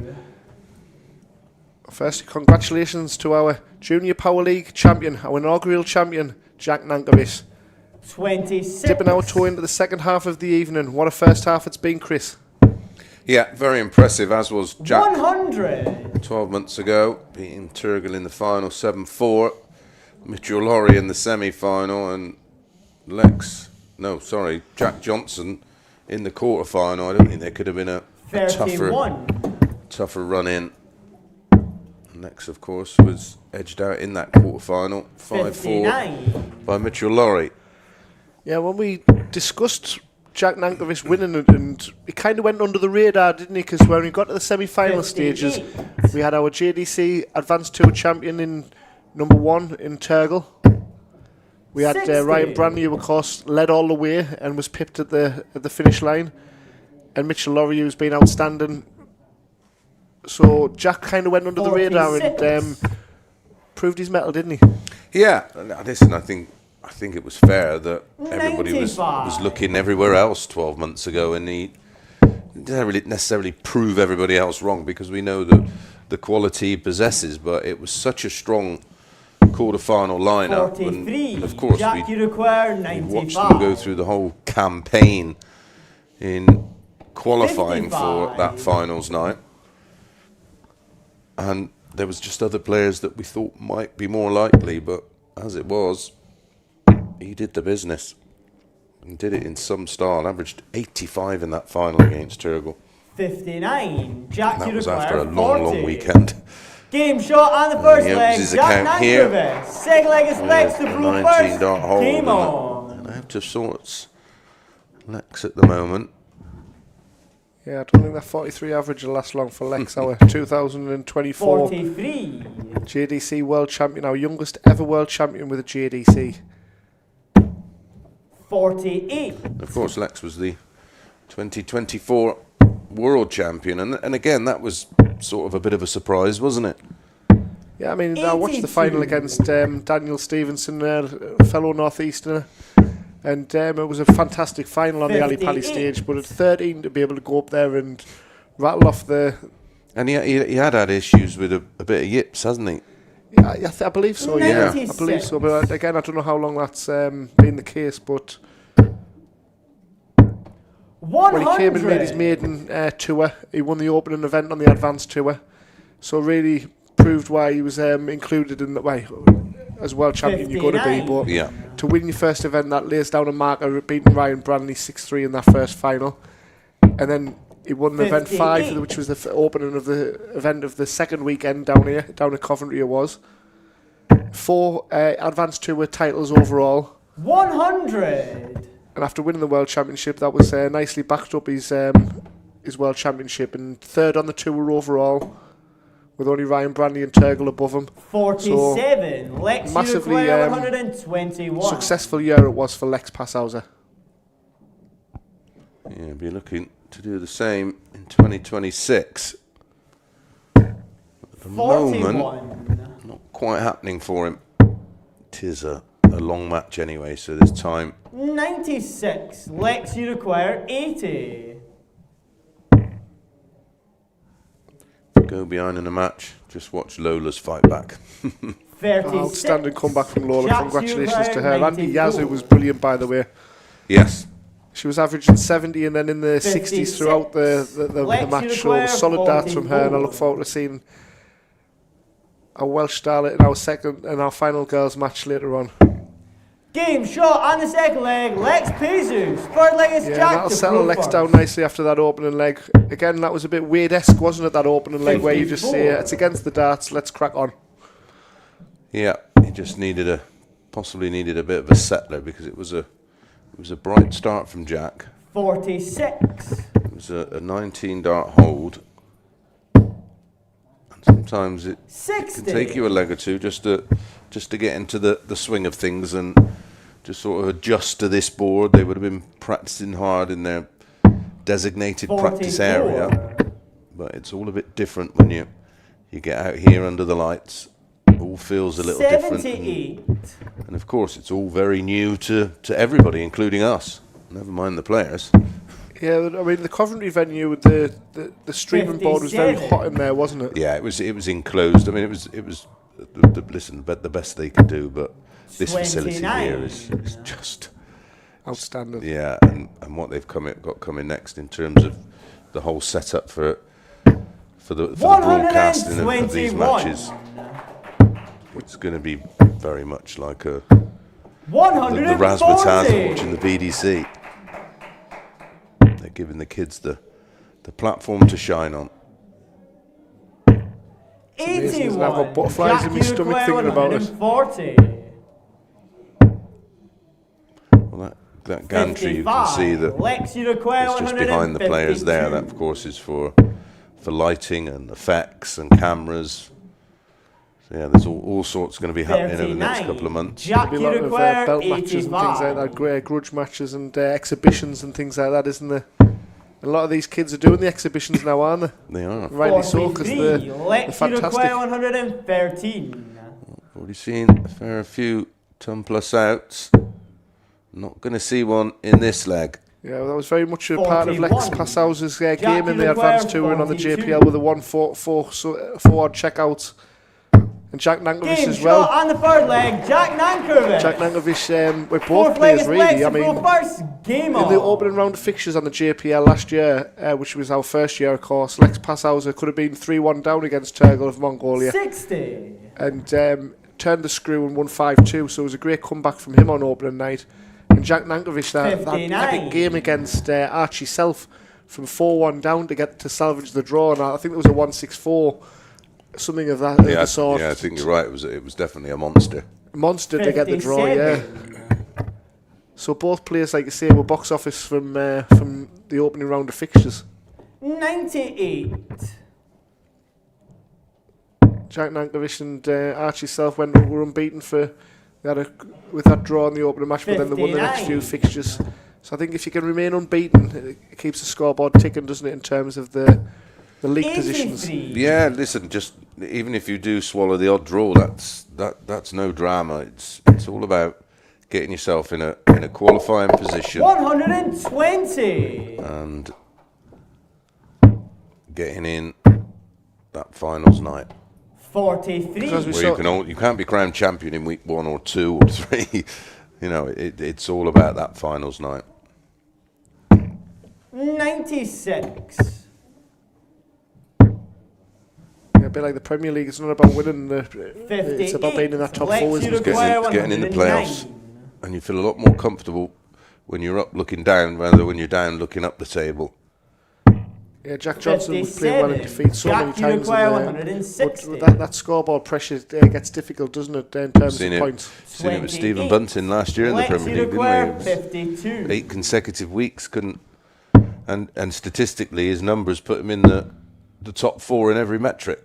Speaker 5: Firstly, congratulations to our Junior Power League champion, our inaugural champion, Jack Nankervis.
Speaker 4: 26.
Speaker 5: Dipping our toe into the second half of the evening. What a first half it's been, Chris.
Speaker 6: Yeah, very impressive, as was Jack
Speaker 4: 100.
Speaker 6: 12 months ago, beating Turgo in the final 7-4, Mitchell Laurie in the semi-final, and Jack Johnson in the quarter-final. I don't think there could have been a tougher run in. Lex, of course, was edged out in that quarter-final, 5-4 by Mitchell Laurie.
Speaker 5: Yeah, when we discussed Jack Nankervis winning it, and it kind of went under the radar, didn't he? Because when we got to the semi-final stages, we had our JDC Advanced Tour champion in number 1 in Turgo. We had Ryan Brandy, who of course led all the way and was pipped at the finish line, and Mitchell Laurie, who's been outstanding. So Jack kind of went under the radar and proved his mettle, didn't he?
Speaker 6: Yeah, listen, I think it was fair that everybody was looking everywhere else 12 months ago, and he didn't really necessarily prove everybody else wrong, because we know the quality he possesses, but it was such a strong quarter-final lineup. And of course, we watched them go through the whole campaign in qualifying for that finals night. And there was just other players that we thought might be more likely, but as it was, he did the business and did it in some style. Averaged 85 in that final against Turgo.
Speaker 4: 59. Jack,
Speaker 6: that was
Speaker 4: require
Speaker 6: after a
Speaker 4: 40.
Speaker 6: long weekend.
Speaker 4: Game shot on the first leg.
Speaker 6: His
Speaker 4: Jack
Speaker 6: account here.
Speaker 4: Nankervis. Second leg is Lex to throw
Speaker 6: 19
Speaker 4: first.
Speaker 6: dart hold.
Speaker 4: Game on.
Speaker 6: And out of sorts, Lex at the moment.
Speaker 5: Yeah, I don't think that 43 average will last long for Lex, our 2024
Speaker 4: 43.
Speaker 5: JDC World Champion, our youngest ever World Champion with a JDC.
Speaker 4: 48.
Speaker 6: Of course, Lex was the 2024 World Champion, and again, that was sort of a bit of a surprise, wasn't it?
Speaker 5: Yeah, I mean, I watched the final against Daniel Stevenson, fellow Northeasterner, and it was a fantastic final on the Ali Pali stage, but at 13 to be able to go up there and rattle off the...
Speaker 6: And he had issues with a bit of yips, hasn't he?
Speaker 5: Yeah, I believe so, yeah.
Speaker 4: 96.
Speaker 5: I believe so, but again, I don't know how long that's been the case, but...
Speaker 4: 100.
Speaker 5: When he came and made his maiden tour, he won the opening event on the Advanced Tour, so really proved why he was included in the way as world champion you're going to be. But to win your first event, that lays down a marker, beating Ryan Branley 6-3 in that first final, and then he won the event 5, which was the opening of the event of the second weekend down at Coventry. It was 4 Advanced Tour titles overall.
Speaker 4: 100.
Speaker 5: And after winning the World Championship, that was nicely backed up his World Championship, and 3rd on the tour overall, with only Ryan Brandy and Turgo above him.
Speaker 4: 47.
Speaker 5: So
Speaker 4: Lex
Speaker 5: massively
Speaker 4: 121.
Speaker 5: successful year it was for Lex Passhauser.
Speaker 6: Yeah, be looking to do the same in 2026. At the
Speaker 4: 41.
Speaker 6: moment, not quite happening for him. It is a long match anyway, so there's time.
Speaker 4: 96. Lex, you require 80.
Speaker 6: Go behind in a match, just watch Lola's fight back.
Speaker 4: 36.
Speaker 5: Outstanding comeback from Lola.
Speaker 4: Jack,
Speaker 5: Congratulations
Speaker 4: you
Speaker 5: to her.
Speaker 4: require
Speaker 5: Andy
Speaker 4: 94.
Speaker 5: Yazoo was brilliant, by the way.
Speaker 6: Yes.
Speaker 5: She was averaging 70 and then in the 60s throughout the match. So solid darts from her, and I look forward to seeing a Welsh starlet in our final girls match later on.
Speaker 4: Game shot on the second leg. Lex Jesus. Third leg is Jack.
Speaker 5: That'll settle Lex down nicely after that opening leg. Again, that was a bit Wade-esque, wasn't it, that opening leg, where you just say, it's against the darts, let's crack on.
Speaker 6: Yeah, he just possibly needed a bit of a settler, because it was a bright start from Jack.
Speaker 4: 46.
Speaker 6: It was a 19 dart hold. And sometimes it can take you a leg or two just to get into the swing of things and just sort of adjust to this board. They would have been practicing hard in their designated
Speaker 4: 44.
Speaker 6: practice area, but it's all a bit different when you're you get out here under the lights, it all feels a little different.
Speaker 4: 78.
Speaker 6: And of course, it's all very new to everybody, including us. Never mind the players.
Speaker 5: Yeah, I mean the Coventry venue with the streaming board was very hot in there, wasn't it?
Speaker 6: Yeah, it was enclosed. I mean, it was listen, but the best they could do. But this facility here is just
Speaker 5: outstanding.
Speaker 6: Yeah, and what they've got coming next in terms of the whole setup for the broadcasting of these matches. It's going to be very much like the razzmatazz of watching the BDC. They're giving the kids the platform to shine on.
Speaker 4: 81.
Speaker 5: I've got butterflies in my stomach thinking about it.
Speaker 4: 40.
Speaker 6: Well, that gantry, you can see that it's just behind the players there. That, of course, is for lighting and effects and cameras. So, yeah, there's all sorts going to be happening over the next couple of months.
Speaker 5: There'll be a lot of belt matches and things like that, grudge matches and exhibitions and things like that, isn't there? A lot of these kids are doing the exhibitions now, aren't they?
Speaker 6: They are.
Speaker 5: Rightly so, because they're fantastic.
Speaker 4: 113.
Speaker 6: Already seen a fair few ton plus outs. Not going to see one in this leg.
Speaker 5: Yeah, well, that was very much a part of Lex Passau's game in the advanced touring on the JPL with a 1-4 odd checkouts. And Jack Nankovic as well.
Speaker 4: On the third leg, Jack Nankovic.
Speaker 5: Jack Nankovic with both players really. I mean, in the opening round of fixtures on the JPL last year, which was our first year, of course, Lex Passau's could have been 3-1 down against Turgo of Mongolia.
Speaker 4: 60.
Speaker 5: And turned the screw and won 5-2. So it was a great comeback from him on opening night. And Jack Nankovic, that epic game against Archie Self from 4-1 down to salvage the draw. And I think it was a 1-6-4. Something of that sort.
Speaker 6: Yeah, I think you're right. It was definitely a monster.
Speaker 5: Monster to get the draw, yeah. So both players, like you say, were box office from the opening round of fixtures.
Speaker 4: 98.
Speaker 5: Jack Nankovic and Archie Self were unbeaten with that draw in the opening match, but then they won the next few fixtures. So I think if you can remain unbeaten, it keeps the scoreboard ticking, doesn't it, in terms of the league positions.
Speaker 6: Yeah, listen, just even if you do swallow the odd draw, that's no drama. It's all about getting yourself in a qualifying position.
Speaker 4: 120.
Speaker 6: And getting in that finals night.
Speaker 4: 43.
Speaker 6: Where you can't be crowned champion in week 1 or 2 or 3. You know, it's all about that finals night.
Speaker 4: 96.
Speaker 5: A bit like the Premier League, it's not about winning. It's about being in that top 4.
Speaker 6: It's getting in the playoffs, and you feel a lot more comfortable when you're up looking down rather than when you're down looking up the table.
Speaker 5: Yeah, Jack Johnson was playing well in defeat so many times. But that scoreboard pressure gets difficult, doesn't it, in terms of points?
Speaker 6: Seen it with Stephen Bunting last year in the Premier League, didn't we? 8 consecutive weeks, and statistically his numbers put him in the top 4 in every metric.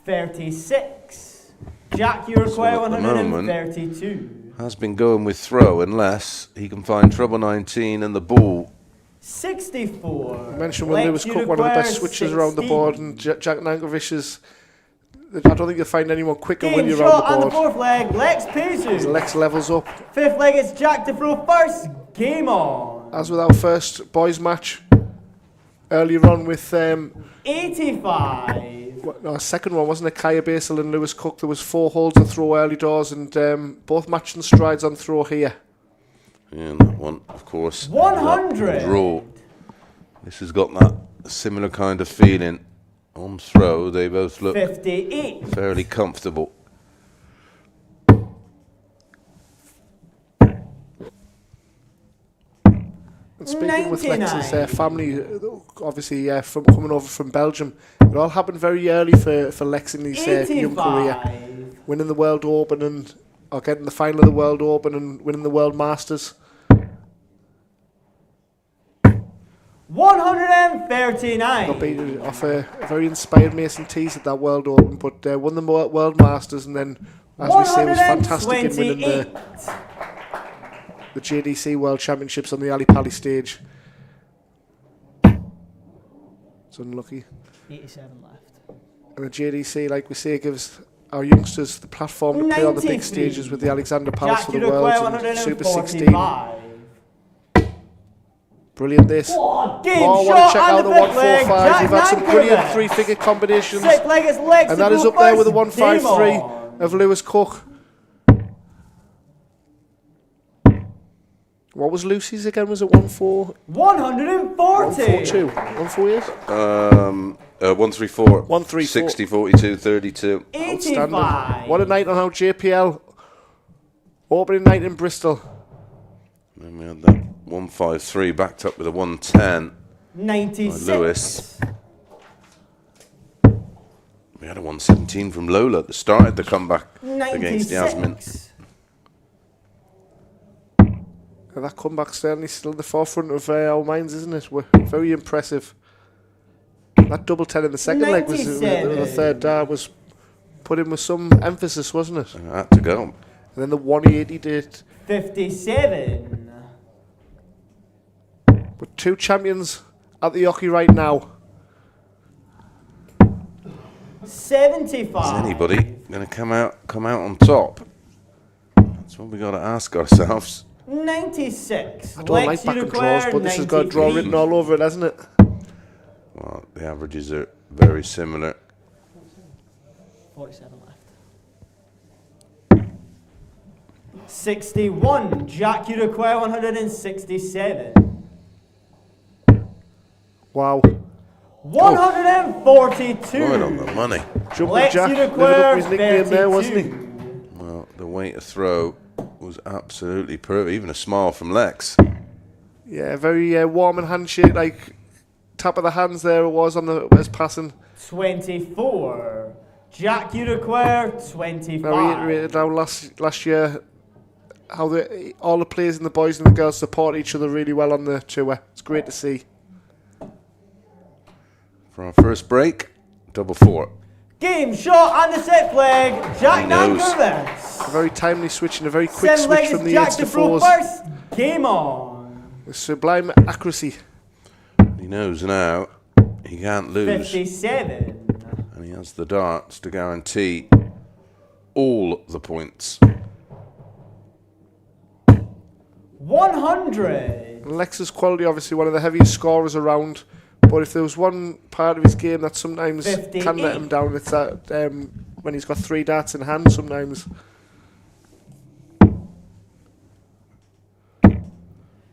Speaker 4: 36. Jack Uruguay 132.
Speaker 6: Has been going with throw unless he can find treble 19 and the ball.
Speaker 4: 64.
Speaker 5: I mentioned when Lewis Cook, one of the best switches around the board, and Jack Nankovic is. I don't think you'll find anyone quicker when you're around the board.
Speaker 4: On the fourth leg, Lex Pezu.
Speaker 5: Lex levels up.
Speaker 4: Fifth leg, it's Jack to throw first. Game on.
Speaker 5: As with our first boys match earlier on with
Speaker 4: 85.
Speaker 5: No, second one wasn't it? Kaya Basel and Lewis Cook. There was 4 holes to throw early doors, and both matching strides on throw here.
Speaker 6: Yeah, and that one, of course.
Speaker 4: 100.
Speaker 6: Draw. This has got that similar kind of feeling. On throw, they both look
Speaker 4: 58.
Speaker 6: Fairly comfortable.
Speaker 5: And speaking with Lex's family, obviously from coming over from Belgium, it all happened very early for Lex in his young career. Winning the World Open or getting the final of the World Open and winning the World Masters.
Speaker 4: 139.
Speaker 5: Got beat off a very inspired Mason Tees at that World Open, but won the World Masters, and then, as we say, was fantastic in winning the JDC World Championships on the Ali Pali stage. It's unlucky.
Speaker 8: 87 left.
Speaker 5: And the JDC, like we say, gives our youngsters the platform to play on the big stages with the Alexander Palace for the World and Super 16. Brilliant this.
Speaker 4: Game
Speaker 5: Want to
Speaker 4: shot
Speaker 5: check
Speaker 4: on
Speaker 5: out
Speaker 4: the
Speaker 5: the
Speaker 4: fifth leg.
Speaker 5: 145. We've had some brilliant
Speaker 4: Jack
Speaker 5: three-figure combinations.
Speaker 4: Sixth leg is Lex
Speaker 5: And that is up there with the 153 of Lewis Cook. What was Lucy's again? Was it 1-4?
Speaker 4: 140.
Speaker 5: 1-4-2. 1-4-8?
Speaker 6: 134.
Speaker 5: 134.
Speaker 6: 60, 42, 32.
Speaker 5: Outstanding.
Speaker 4: 85.
Speaker 5: What a night on our JPL. Opening night in Bristol.
Speaker 6: Then we had that 153 backed up with a 110 by
Speaker 4: 96.
Speaker 6: Lewis. We had a 117 from Lola that started the comeback against
Speaker 4: 96.
Speaker 6: Yasmin.
Speaker 5: And that comeback certainly still in the forefront of our minds, isn't it? We're very impressive. That double 10 in the second leg was the third dart was put in with some emphasis, wasn't it?
Speaker 6: And it had to go.
Speaker 5: And then the 180 did.
Speaker 4: 57.
Speaker 5: With two champions at the Oki right now.
Speaker 4: 75.
Speaker 6: Is anybody going to come out on top? That's what we got to ask ourselves.
Speaker 4: 96.
Speaker 5: I don't like back and draws, but this has got a draw written all over it, hasn't it?
Speaker 6: Well, the averages are very similar.
Speaker 8: 47 left.
Speaker 4: 61. Jack, you require 167.
Speaker 5: Wow.
Speaker 4: 142.
Speaker 6: Right on the money.
Speaker 5: Jumping
Speaker 4: Lex,
Speaker 5: Jack,
Speaker 4: you
Speaker 5: living
Speaker 4: require
Speaker 5: up his nickname there, wasn't he?
Speaker 4: 32.
Speaker 6: Well, the way to throw was absolutely perfect. Even a smile from Lex.
Speaker 5: Yeah, very warm and handshake, like tap of the hands there it was on his passing.
Speaker 4: 24. Jack, you require 25.
Speaker 5: I reiterated now last year how all the players and the boys and the girls support each other really well on the tour. It's great to see.
Speaker 6: For our first break, double 4.
Speaker 4: Game shot on the sixth leg. Jack
Speaker 6: He knows.
Speaker 4: Nankervis.
Speaker 5: A very timely switch and a very quick
Speaker 4: Seventh
Speaker 5: switch
Speaker 4: leg
Speaker 5: from
Speaker 4: is
Speaker 5: the
Speaker 4: Jack
Speaker 5: 8s to
Speaker 4: to throw
Speaker 5: 4s.
Speaker 4: first. Game on.
Speaker 5: With sublime accuracy.
Speaker 6: He knows now he can't lose.
Speaker 4: 57.
Speaker 6: And he has the darts to guarantee all the points.
Speaker 4: 100.
Speaker 5: Lex's quality, obviously one of the heaviest scorers around. But if there was one part of his game that sometimes can let him down, it's that when he's got 3 darts in hand sometimes.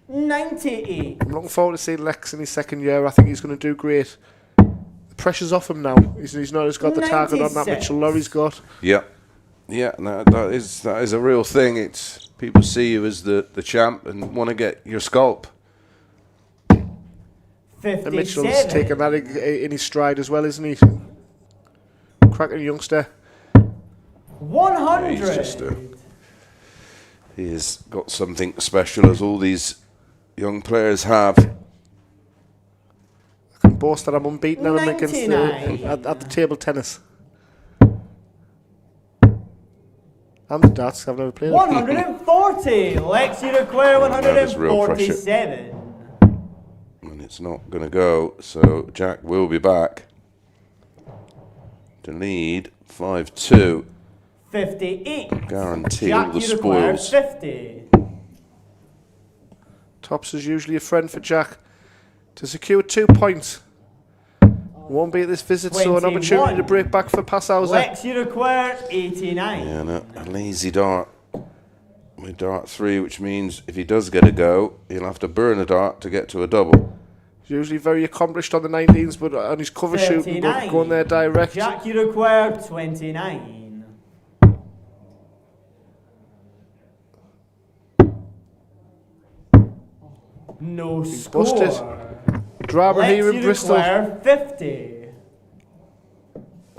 Speaker 4: 98.
Speaker 5: I'm looking forward to seeing Lex in his second year. I think he's going to do great. The pressure's off him now. He's not just got the target on that
Speaker 4: 96.
Speaker 5: Mitchell Lurie's got.
Speaker 6: Yeah. Yeah, no, that is a real thing. It's people see you as the champ and want to get your scalp.
Speaker 4: 57.
Speaker 5: And Mitchell's taken that in his stride as well, isn't he? Cracking youngster.
Speaker 4: 100.
Speaker 6: He's just he has got something special, as all these young players have.
Speaker 5: I can boast that I'm unbeaten now against
Speaker 4: 99.
Speaker 5: at the table tennis. And the darts, I've never played it.
Speaker 4: 140. Lex, you require
Speaker 6: That is real pressure.
Speaker 4: 147.
Speaker 6: And it's not going to go, so Jack will be back to lead 5-2.
Speaker 4: 58.
Speaker 6: Guarantee
Speaker 4: Jack,
Speaker 6: all the
Speaker 4: you require
Speaker 6: spoils.
Speaker 4: 50.
Speaker 5: Tops is usually a friend for Jack to secure 2 points. Won't be at this visit, so an
Speaker 4: 21.
Speaker 5: opportunity to break back for Passauer.
Speaker 4: Lex, you require 89.
Speaker 6: Yeah, no, a lazy dart with dart 3, which means if he does get a go, he'll have to burn a dart to get to a double.
Speaker 5: He's usually very accomplished on the 19s, but on his cover shooting, but
Speaker 4: 39.
Speaker 5: going there direct.
Speaker 4: Jack, you require 29. No score.
Speaker 5: busted. Drama
Speaker 4: Lex,
Speaker 5: here in
Speaker 4: you
Speaker 5: Bristol
Speaker 4: require 50.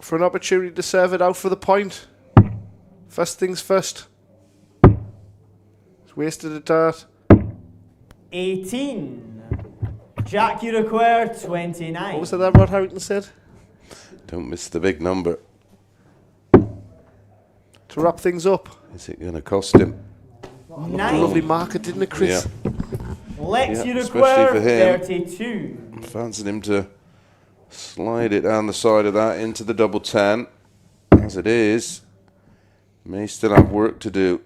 Speaker 5: for an opportunity to serve it out for the point. First things first. He's wasted a dart.
Speaker 4: 18. Jack, you require 29.
Speaker 5: What was that Rod Harrington said?
Speaker 6: Don't miss the big number.
Speaker 5: To wrap things up.
Speaker 6: Is it going to cost him?
Speaker 5: A
Speaker 4: 9.
Speaker 5: lovely marker, didn't it, Chris?
Speaker 6: Yeah.
Speaker 4: Lex,
Speaker 6: Yeah,
Speaker 4: you
Speaker 6: especially
Speaker 4: require
Speaker 6: for him.
Speaker 4: 32.
Speaker 6: Fancying him to slide it down the side of that into the double 10. As it is, may still have work to do.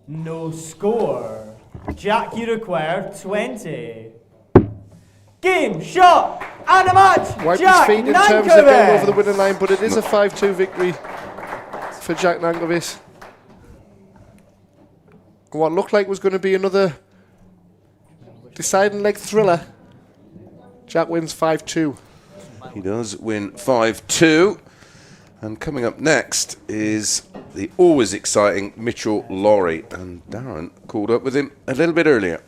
Speaker 4: No score. Jack, you require 20. Game, shot, and a match.
Speaker 5: Wiped
Speaker 4: Jack
Speaker 5: his feet in terms of getting over the
Speaker 4: Nankovic.
Speaker 5: winning line, but it is a 5-2 victory for Jack Nankovic. What looked like was going to be another deciding leg thriller. Jack wins 5-2.
Speaker 6: He does win 5-2. And coming up next is the always exciting Mitchell Laurie. And Darren called up with him a little bit earlier.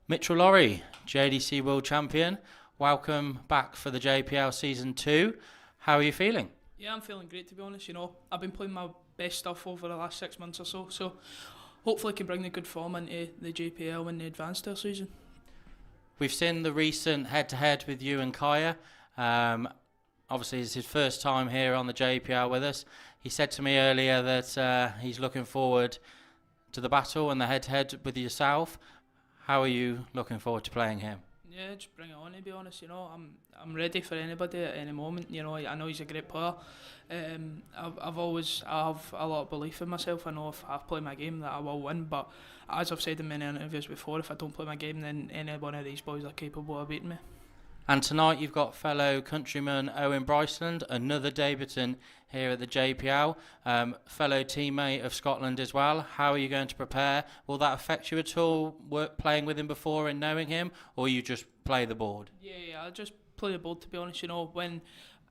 Speaker 2: Mitchell Laurie, JDC World Champion. Welcome back for the JPL Season 2. How are you feeling?
Speaker 10: Yeah, I'm feeling great, to be honest. You know, I've been playing my best stuff over the last 6 months or so. So hopefully I can bring the good form into the JPL in the advanced tier season.
Speaker 2: We've seen the recent head-to-head with you and Kaya. Obviously, it's his first time here on the JPL with us. He said to me earlier that he's looking forward to the battle and the head-to-head with yourself. How are you looking forward to playing him?
Speaker 10: Yeah, just bring it on, to be honest. You know, I'm ready for anybody at any moment. You know, I know he's a great player. I have a lot of belief in myself. I know if I play my game that I will win. But as I've said in many interviews before, if I don't play my game, then any one of these boys are capable of beating me.
Speaker 2: And tonight you've got fellow countryman Owen Bryceland, another debutant here at the JPL, fellow teammate of Scotland as well. How are you going to prepare? Will that affect you at all, playing with him before and knowing him, or you just play the board?
Speaker 10: Yeah, I just play the board, to be honest. You know, when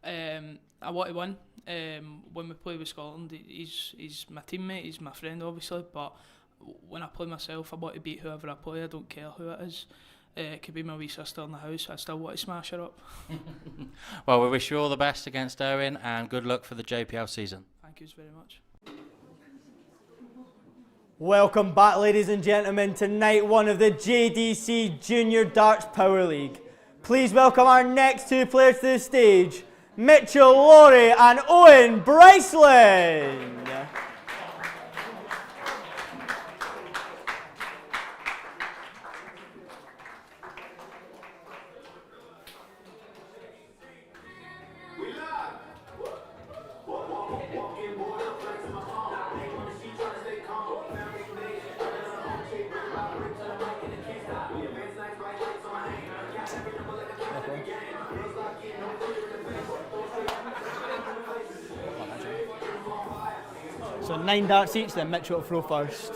Speaker 10: I want to win, when we play with Scotland, he's my teammate, he's my friend, obviously, but when I play myself, I want to beat whoever I play. I don't care who it is. It could be my wee sister in the house. I still want to smash her up.
Speaker 2: Well, we wish you all the best against Owen and good luck for the JPL season.
Speaker 10: Thank you very much.
Speaker 4: Welcome back, ladies and gentlemen, to night one of the JDC Junior Darts Power League. Please welcome our next two players to the stage, Mitchell Laurie and Owen Bryceland.
Speaker 8: So 9 darts each, then Mitchell will throw first.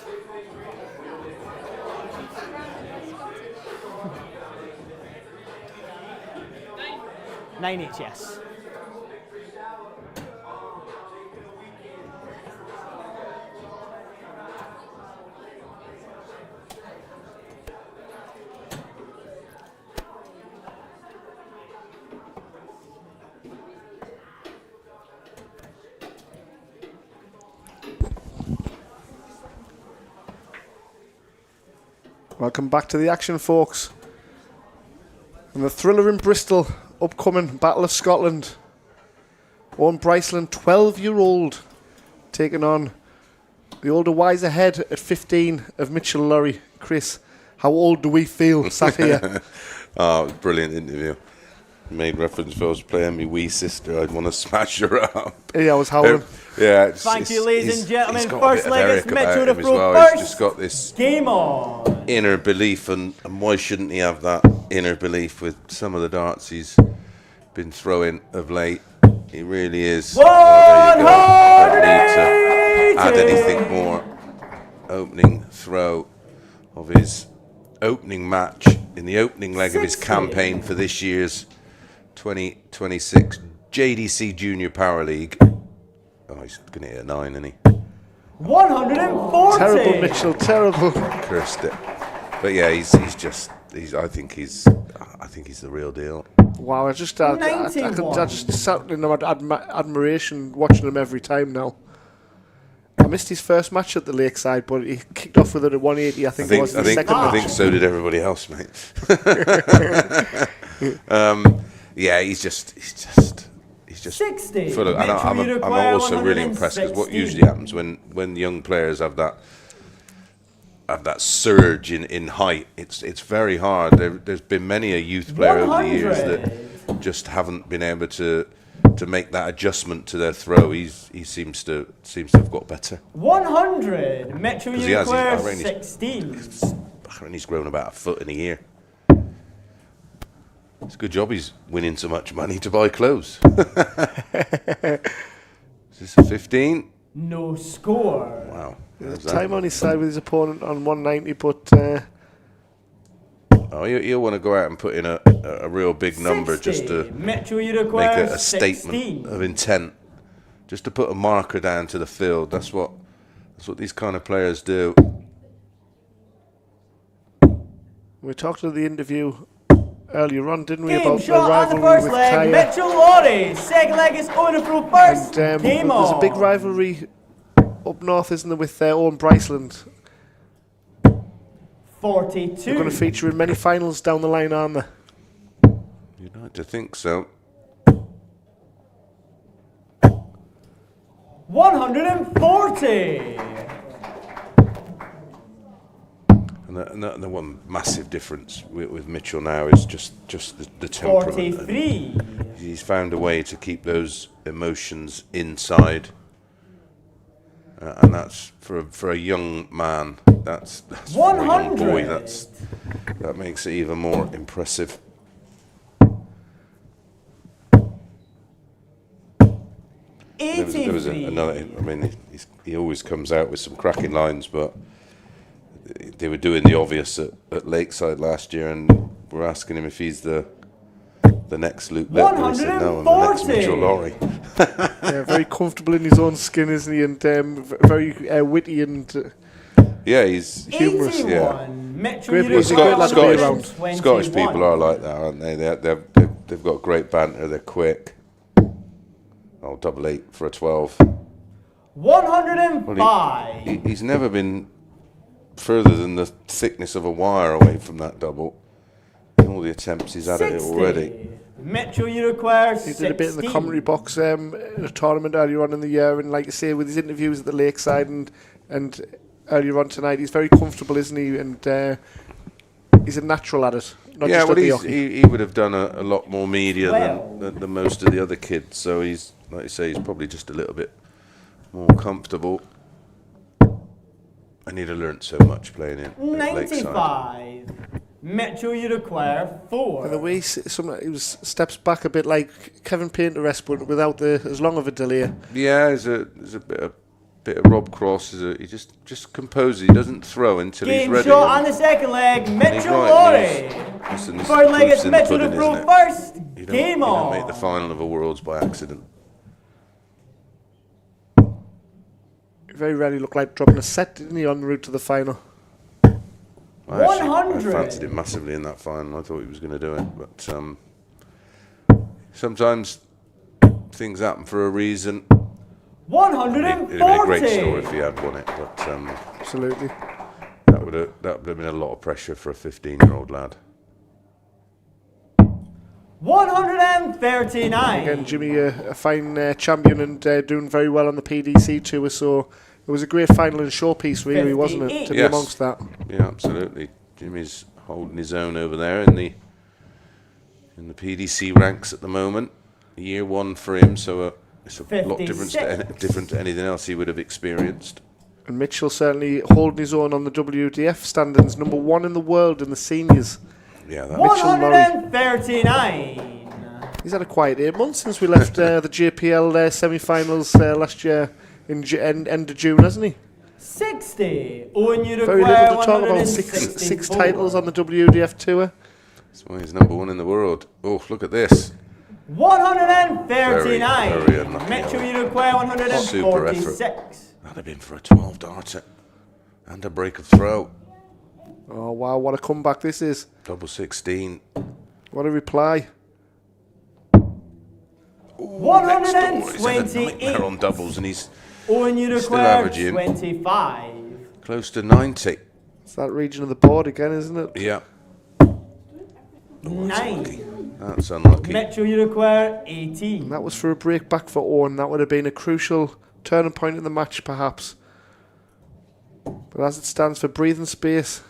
Speaker 8: Nine each, yes.
Speaker 5: Welcome back to the action, folks. And the thriller in Bristol, upcoming Battle of Scotland. Owen Bryceland, 12-year-old, taking on the older, wiser head at 15 of Mitchell Laurie. Chris, how old do we feel sat here?
Speaker 6: Oh, it was a brilliant interview. Made reference if I was playing my wee sister, I'd want to smash her up.
Speaker 5: Yeah, I was howling.
Speaker 6: Yeah,
Speaker 4: Thank you, ladies and gentlemen.
Speaker 6: He's got
Speaker 4: First
Speaker 6: a bit of
Speaker 4: leg, it's
Speaker 6: Eric about
Speaker 4: Mitchell to
Speaker 6: him as
Speaker 4: throw
Speaker 6: well.
Speaker 4: first.
Speaker 6: He's just got this
Speaker 4: Game on.
Speaker 6: inner belief, and why shouldn't he have that inner belief with some of the darts he's been throwing of late? He really is. Oh, there you go. Don't need to add anything more. Opening throw of his opening match in the opening leg of his campaign for this year's 2026 JDC Junior Power League. Oh, he's going to hit a 9, isn't he?
Speaker 4: 140.
Speaker 5: Terrible, Mitchell, terrible.
Speaker 6: Cursed it. But yeah, I think he's the real deal.
Speaker 5: Wow, I just sat in admiration watching him every time now. I missed his first match at the Lakeside, but he kicked off with it at 180. I think
Speaker 6: so did everybody else, mate. Yeah, he's just
Speaker 4: 60.
Speaker 6: full of, and I'm also really impressed because what usually happens when young players have that have that surge in height. It's very hard. There's been many a youth player over the years that just haven't been able to make that adjustment to their throw. He seems to have got better.
Speaker 4: 100. Metro Uniquare,
Speaker 6: I reckon
Speaker 4: 16.
Speaker 6: I reckon he's grown about a foot in a year. It's a good job he's winning so much money to buy clothes. Is this a 15?
Speaker 4: No score.
Speaker 6: Wow.
Speaker 5: There's time on his side with his opponent on 190, but
Speaker 6: you'll want to go out and put in a real big number just to
Speaker 4: Metro
Speaker 6: make
Speaker 4: Uniquare,
Speaker 6: a statement of intent, just to put a marker down to the field. That's what these kind of players do.
Speaker 5: We talked in the interview earlier on, didn't we,
Speaker 4: Game
Speaker 5: about the
Speaker 4: shot on the
Speaker 5: rivalry
Speaker 4: first
Speaker 5: with
Speaker 4: leg.
Speaker 5: Kaya.
Speaker 4: Metro Lorry. Second leg is Owen through first.
Speaker 5: And
Speaker 4: Game
Speaker 5: there's a
Speaker 4: on.
Speaker 5: big rivalry up north, isn't there, with Owen Bryceland?
Speaker 4: 42.
Speaker 5: They're going to feature in many finals down the line, aren't they?
Speaker 6: You'd like to think so.
Speaker 4: 140.
Speaker 6: And the one massive difference with Mitchell now is just the temperament.
Speaker 4: 43.
Speaker 6: He's found a way to keep those emotions inside, and that's for a young man. That's for a young boy. That makes it even more impressive. There was another. I mean, he always comes out with some cracking lines, but they were doing the obvious at Lakeside last year, and we're asking him if he's the next Luke Betley. He said no, I'm the next Mitchell Lorry.
Speaker 5: Yeah, very comfortable in his own skin, isn't he? And very witty and
Speaker 6: yeah, he's
Speaker 5: humorous.
Speaker 6: Yeah,
Speaker 5: great,
Speaker 6: Scottish people are like that, aren't they? They've got great banter. They're quick. Oh, 888 for a 12.
Speaker 4: 105.
Speaker 6: Well, he's never been further than the thickness of a wire away from that double. In all the attempts he's had at it already.
Speaker 4: Metro Uniquare,
Speaker 5: he did a bit in the commentary box in a tournament earlier on in the year, and like I say, with his interviews at the Lakeside and earlier on tonight, he's very comfortable, isn't he? And he's a natural at it. Not
Speaker 6: yeah,
Speaker 5: just
Speaker 6: well,
Speaker 5: at
Speaker 6: he would have done a lot more media than most of the other kids. So he's, like you say, he's probably just a little bit more comfortable. And he'd have learnt so much playing in
Speaker 4: 95. Metro Uniquare 4.
Speaker 5: And the way he steps back a bit like Kevin Painter-esque, but without as long of a delay.
Speaker 6: Yeah, there's a bit of Rob Cross. He just composes. He doesn't throw until he's ready.
Speaker 4: Game shot on the second leg. Metro Lorry. Third leg is Metro to throw first. Game on.
Speaker 6: You don't make the final of a Worlds by accident.
Speaker 5: Very rarely looked like dropping a set, didn't he, en route to the final?
Speaker 6: I fancied him massively in that final. I thought he was going to do it, but sometimes things happen for a reason.
Speaker 4: 140.
Speaker 6: It'd have been a great story if he had won it, but
Speaker 5: absolutely,
Speaker 6: that would have been a lot of pressure for a 15-year-old lad.
Speaker 4: 139.
Speaker 5: Again, Jimmy, a fine champion and doing very well on the PDC tour, so it was a great final and showpiece, really, wasn't it, to be amongst that?
Speaker 6: Yeah, absolutely. Jimmy's holding his own over there in the PDC ranks at the moment. Year one for him, so it's a lot different to anything else he would have experienced.
Speaker 5: And Mitchell certainly holding his own on the WDF standings, number 1 in the world in the seniors.
Speaker 6: Yeah, that
Speaker 4: 139.
Speaker 5: He's had a quiet 8 months since we left the JPL semi-finals last year in end of June, hasn't he?
Speaker 4: 60. Owen Uniquare,
Speaker 5: very little to talk about. Six titles on the WDF tour.
Speaker 6: That's why he's number 1 in the world. Oh, look at this.
Speaker 4: 139.
Speaker 6: Very unlucky.
Speaker 4: Metro Uniquare 146.
Speaker 6: Super effort. That'd have been for a 12 darter and a break of throw.
Speaker 5: Oh wow, what a comeback this is.
Speaker 6: Double 16.
Speaker 5: What a reply.
Speaker 4: 128
Speaker 6: on doubles, and he's
Speaker 4: Owen
Speaker 6: still averaging
Speaker 4: 25.
Speaker 6: Close to 90.
Speaker 5: It's that region of the board again, isn't it?
Speaker 6: Yeah.
Speaker 4: 9.
Speaker 6: That's unlucky.
Speaker 4: Metro Uniquare 18.
Speaker 5: And that was for a break back for Owen. That would have been a crucial turning point in the match, perhaps. But as it stands for breathing space.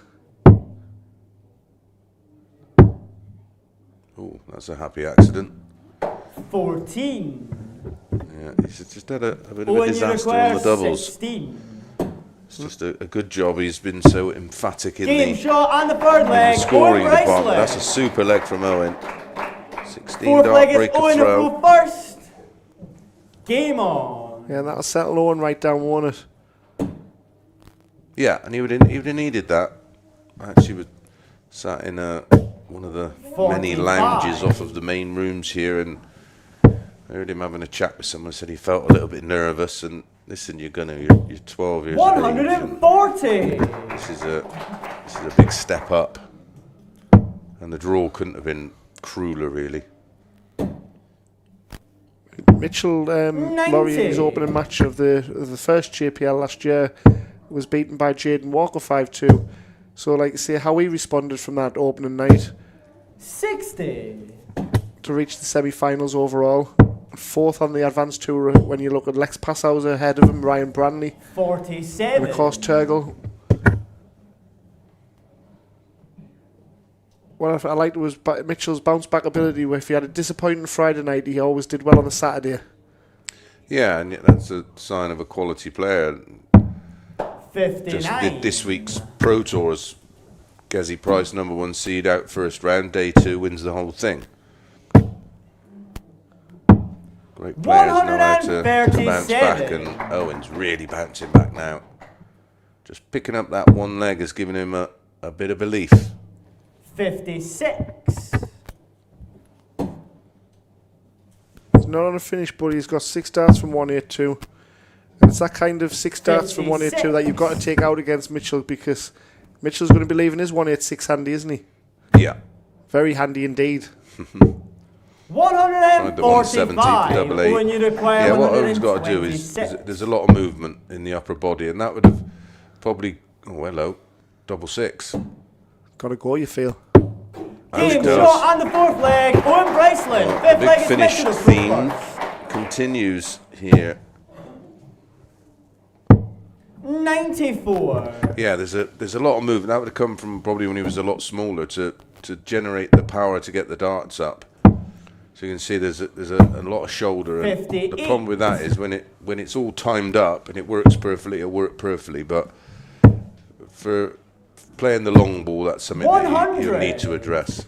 Speaker 6: Oh, that's a happy accident.
Speaker 4: 14.
Speaker 6: Yeah, he's just had a bit of a disaster on the doubles.
Speaker 4: 16.
Speaker 6: It's just a good job he's been so emphatic in
Speaker 4: Game
Speaker 6: the
Speaker 4: shot on the third leg.
Speaker 6: scoring
Speaker 4: Owen
Speaker 6: department.
Speaker 4: Bracelet.
Speaker 6: That's a super leg from Owen. 16
Speaker 4: Fourth
Speaker 6: dart
Speaker 4: leg is
Speaker 6: breaker
Speaker 4: Owen
Speaker 6: throw.
Speaker 4: to go first. Game on.
Speaker 5: Yeah, that'll settle Owen right down, won't it?
Speaker 6: Yeah, and he would have needed that. I actually was sat in one of the many
Speaker 4: 45.
Speaker 6: lounges off of the main rooms here, and I heard him having a chat with someone. Said he felt a little bit nervous. And listen, you're 12 years old.
Speaker 4: 140.
Speaker 6: This is a big step up, and the draw couldn't have been crueler, really.
Speaker 5: Mitchell Laurie in his opening match of the first JPL last year was beaten by Jaden Walker 5-2. So, like, see how he responded from that opening night
Speaker 4: 60.
Speaker 5: to reach the semi-finals overall. Fourth on the advanced tour when you look at Lex Passauer ahead of him, Ryan Branley,
Speaker 4: 47.
Speaker 5: and of course Turgo. What I liked was Mitchell's bounce back ability, where if he had a disappointing Friday night, he always did well on the Saturday.
Speaker 6: Yeah, and that's a sign of a quality player.
Speaker 4: 59.
Speaker 6: Just this week's Pro Tours, Gezi Price, #1 seed, out first round. Day 2 wins the whole thing. Great players know how to bounce back, and Owen's really bouncing back now. Just picking up that one leg has given him a bit of belief.
Speaker 4: 56.
Speaker 5: He's not on a finish, but he's got 6 darts from 182. And it's that kind of 6 darts from 182 that you've got to take out against Mitchell, because Mitchell's going to be leaving his 186 handy, isn't he?
Speaker 6: Yeah.
Speaker 5: Very handy indeed.
Speaker 4: 145.
Speaker 6: double eight.
Speaker 4: When you require
Speaker 6: Yeah, what Owen's got to do is there's a lot of movement in the upper body, and that would have probably, oh hello, 66.
Speaker 5: Got to go, you feel.
Speaker 4: Game shot on the fourth leg. Owen Bracelet.
Speaker 6: The
Speaker 4: Fifth leg
Speaker 6: big
Speaker 4: is
Speaker 6: finish
Speaker 4: Mitchell.
Speaker 6: theme continues here.
Speaker 4: 94.
Speaker 6: Yeah, there's a lot of movement. That would have come from probably when he was a lot smaller to generate the power to get the darts up. So you can see there's a lot of shoulder. And the problem with that is when it's all timed up and it works perfectly, it'll work perfectly. But for playing the long ball, that's something that you need to address.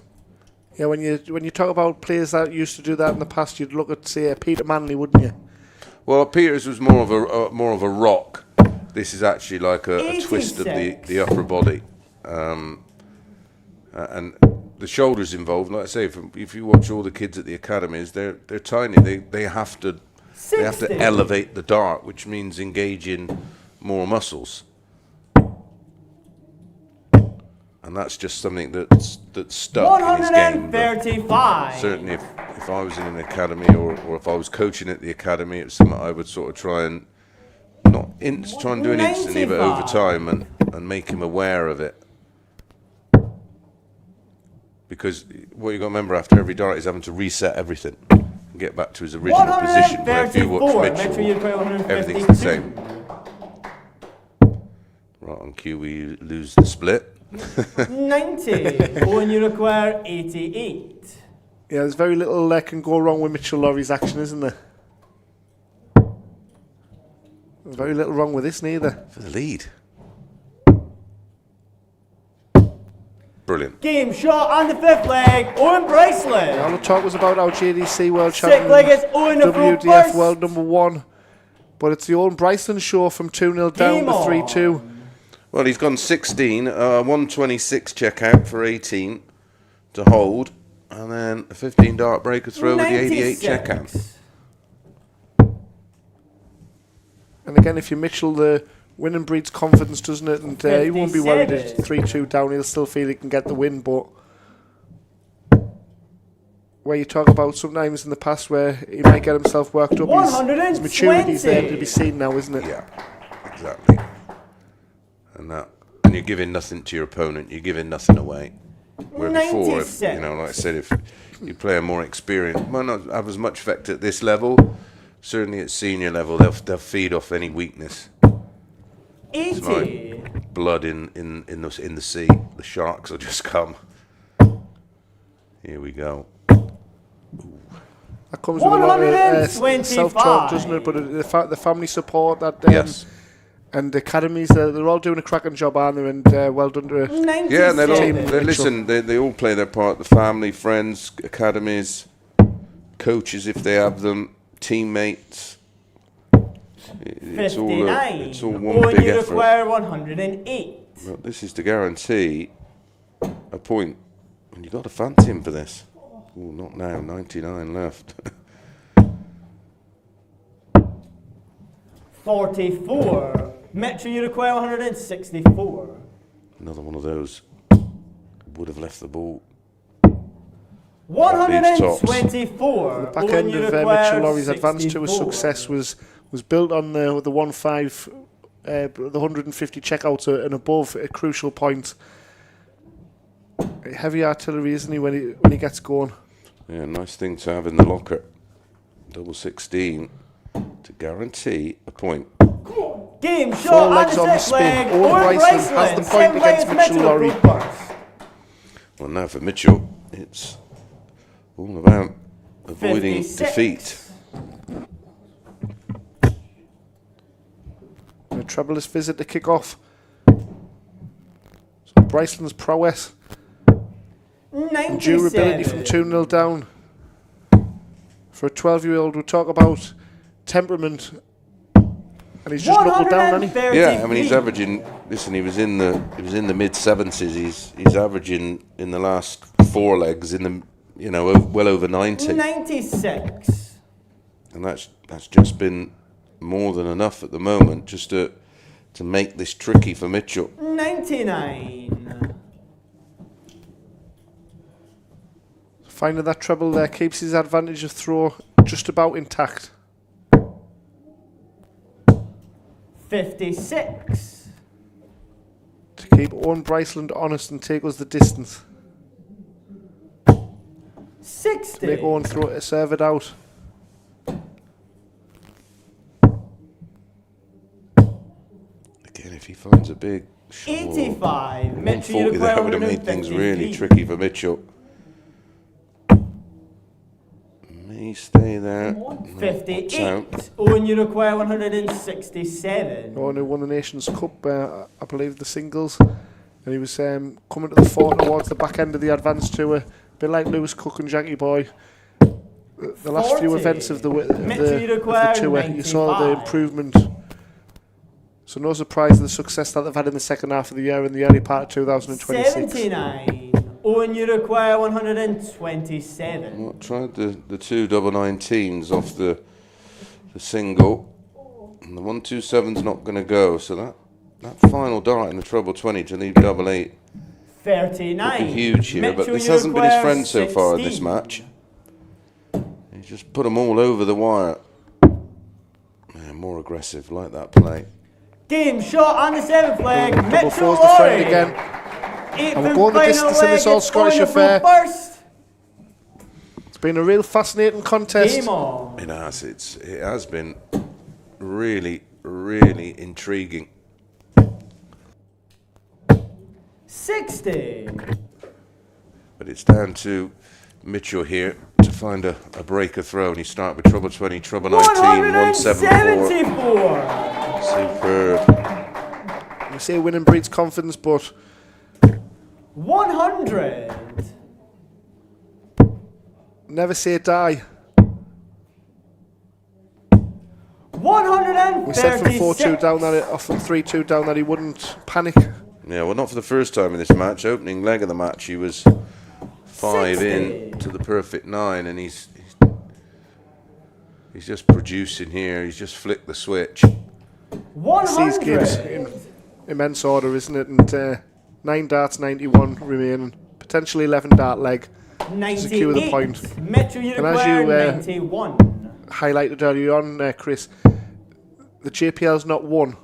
Speaker 5: Yeah, when you talk about players that used to do that in the past, you'd look at, say, Peter Manley, wouldn't you?
Speaker 6: Well, Peters was more of a rock. This is actually like a twist of the upper body, and the shoulders involved. Like I say, if you watch all the kids at the academies, they're tiny. They have to elevate the dart, which means engaging more muscles. And that's just something that's stuck in his game.
Speaker 4: 135.
Speaker 6: Certainly, if I was in an academy or if I was coaching at the academy, it's something I would sort of try and try and do it instantly, but over time and make him aware of it. Because what you got to remember, after every dart, he's having to reset everything and get back to his original position. Where if you watch Mitchell, everything's the same. Right on cue, we lose the split.
Speaker 4: 90. When you require 88.
Speaker 5: Yeah, there's very little that can go wrong with Mitchell Laurie's action, isn't there? There's very little wrong with this neither.
Speaker 6: For the lead. Brilliant.
Speaker 4: Game shot on the fifth leg. Owen Bracelet.
Speaker 5: All the talk was about our JDC World
Speaker 4: Sixth leg is Owen the
Speaker 5: WDF
Speaker 4: first.
Speaker 5: World #1. But it's the Owen Bryson show from 2-0 down to 3-2.
Speaker 6: Well, he's gone 16, 126 checkout for 18 to hold, and then a 15 dart breaker throw with the 88 checkout.
Speaker 5: And again, if you're Mitchell, the winning breeds confidence, doesn't it? And he won't be worried at 3-2 down. He'll still feel he can get the win. But where you talk about sometimes in the past where he might get himself worked up, his maturity's there to be seen now, isn't it?
Speaker 6: Yeah, exactly. And you're giving nothing to your opponent. You're giving nothing away. Where before, like I said, if you play a more experienced, might not have as much effect at this level. Certainly at senior level, they'll feed off any weakness.
Speaker 4: 80.
Speaker 6: blood in the sea. The sharks will just come. Here we go.
Speaker 5: That comes with a lot of self-talk, doesn't it? But the family support that
Speaker 6: Yes.
Speaker 5: and the academies, they're all doing a cracking job, aren't they? And well done to it.
Speaker 6: Yeah, and they all play their part. The family, friends, academies, coaches if they have them, teammates. It's all one big effort.
Speaker 4: Require 108.
Speaker 6: Well, this is to guarantee a point, and you've got to fancy him for this. Oh, not now. 99 left.
Speaker 4: 44. Metro, you require 164.
Speaker 6: Another one of those would have left the ball.
Speaker 4: 124.
Speaker 5: The back end of Mitchell Laurie's advance to a success was built on the 1-5, the 150 checkouts and above, a crucial point. Heavy artillery, isn't he, when he gets going?
Speaker 6: Yeah, nice thing to have in the locker. Double 16 to guarantee a point.
Speaker 4: Game
Speaker 5: 4
Speaker 4: shot
Speaker 5: legs on the spin. Owen Bryson has the point against Mitchell Laurie.
Speaker 6: Well, now for Mitchell, it's all about avoiding
Speaker 4: 56.
Speaker 6: defeat.
Speaker 5: A troublous visit to kick off. So Bryson's prowess.
Speaker 4: 97.
Speaker 5: Durability from 2-0 down. For a 12-year-old, we talk about temperament, and he's just knuckled down, hasn't he?
Speaker 6: Yeah, I mean he's averaging. Listen, he was in the mid 70s. He's averaging in the last 4 legs in the well over 90.
Speaker 4: 96.
Speaker 6: And that's just been more than enough at the moment just to make this tricky for Mitchell.
Speaker 4: 99.
Speaker 5: Finding that treble there keeps his advantage of throw just about intact.
Speaker 4: 56.
Speaker 5: To keep Owen Bryceland honest and take us the distance.
Speaker 4: 60.
Speaker 5: Make Owen throw it, serve it out.
Speaker 6: Again, if he finds a big shot,
Speaker 4: 85.
Speaker 6: 140 that would have made things really tricky for Mitchell. May stay there.
Speaker 4: 58. Owen, you require 167.
Speaker 5: Owen who won the Nations Cup, I believe, the singles. And he was coming to the fore towards the back end of the advance tour. A bit like Lewis Cook and Jackie Boy. The last
Speaker 4: 40.
Speaker 5: few events of the tour, you saw the
Speaker 4: 95.
Speaker 5: improvement. So no surprise the success that they've had in the second half of the year and the early part of 2026.
Speaker 4: 79. Owen, you require 127.
Speaker 6: Well, tried the 2 double 19s off the single, and the 127's not going to go. So that final dart in the treble 20 to leave double 8.
Speaker 4: 39.
Speaker 6: Looking huge here,
Speaker 4: Mitchell,
Speaker 6: but this
Speaker 4: you
Speaker 6: hasn't been his
Speaker 4: require
Speaker 6: friend so far in this
Speaker 4: 16.
Speaker 6: match. He's just put them all over the wire. Yeah, more aggressive, like that play.
Speaker 4: Game shot on the 7th leg.
Speaker 5: Double
Speaker 4: Mitchell
Speaker 5: four's the friend
Speaker 4: Laurie.
Speaker 5: again. And we'll
Speaker 4: Eighth
Speaker 5: go
Speaker 4: and
Speaker 5: the
Speaker 4: final
Speaker 5: distance in this
Speaker 4: leg,
Speaker 5: All
Speaker 4: it's
Speaker 5: Scottish
Speaker 4: Owen
Speaker 5: affair.
Speaker 4: first.
Speaker 5: It's been a real fascinating contest.
Speaker 4: Game on.
Speaker 6: It has. It has been really, really intriguing.
Speaker 4: 60.
Speaker 6: But it's down to Mitchell here to find a breaker throw, and he started with treble 20, treble 19, 174.
Speaker 4: 174.
Speaker 6: Superb.
Speaker 5: We say winning breeds confidence, but
Speaker 4: 100.
Speaker 5: never say die.
Speaker 4: 136.
Speaker 5: We said from 4-2 down that, or from 3-2 down that he wouldn't panic.
Speaker 6: Yeah, well, not for the first time in this match. Opening leg of the match, he was 5
Speaker 4: 60.
Speaker 6: in to the perfect 9, and he's just producing here. He's just flicked the switch.
Speaker 4: 100.
Speaker 5: These games in immense order, isn't it? And 9 darts, 91 remaining. Potentially 11 dart leg. To secure the
Speaker 4: 98.
Speaker 5: point.
Speaker 4: Metro, you
Speaker 5: And as
Speaker 4: require
Speaker 5: you
Speaker 4: 91.
Speaker 5: highlighted earlier on, Chris, the JPL's not won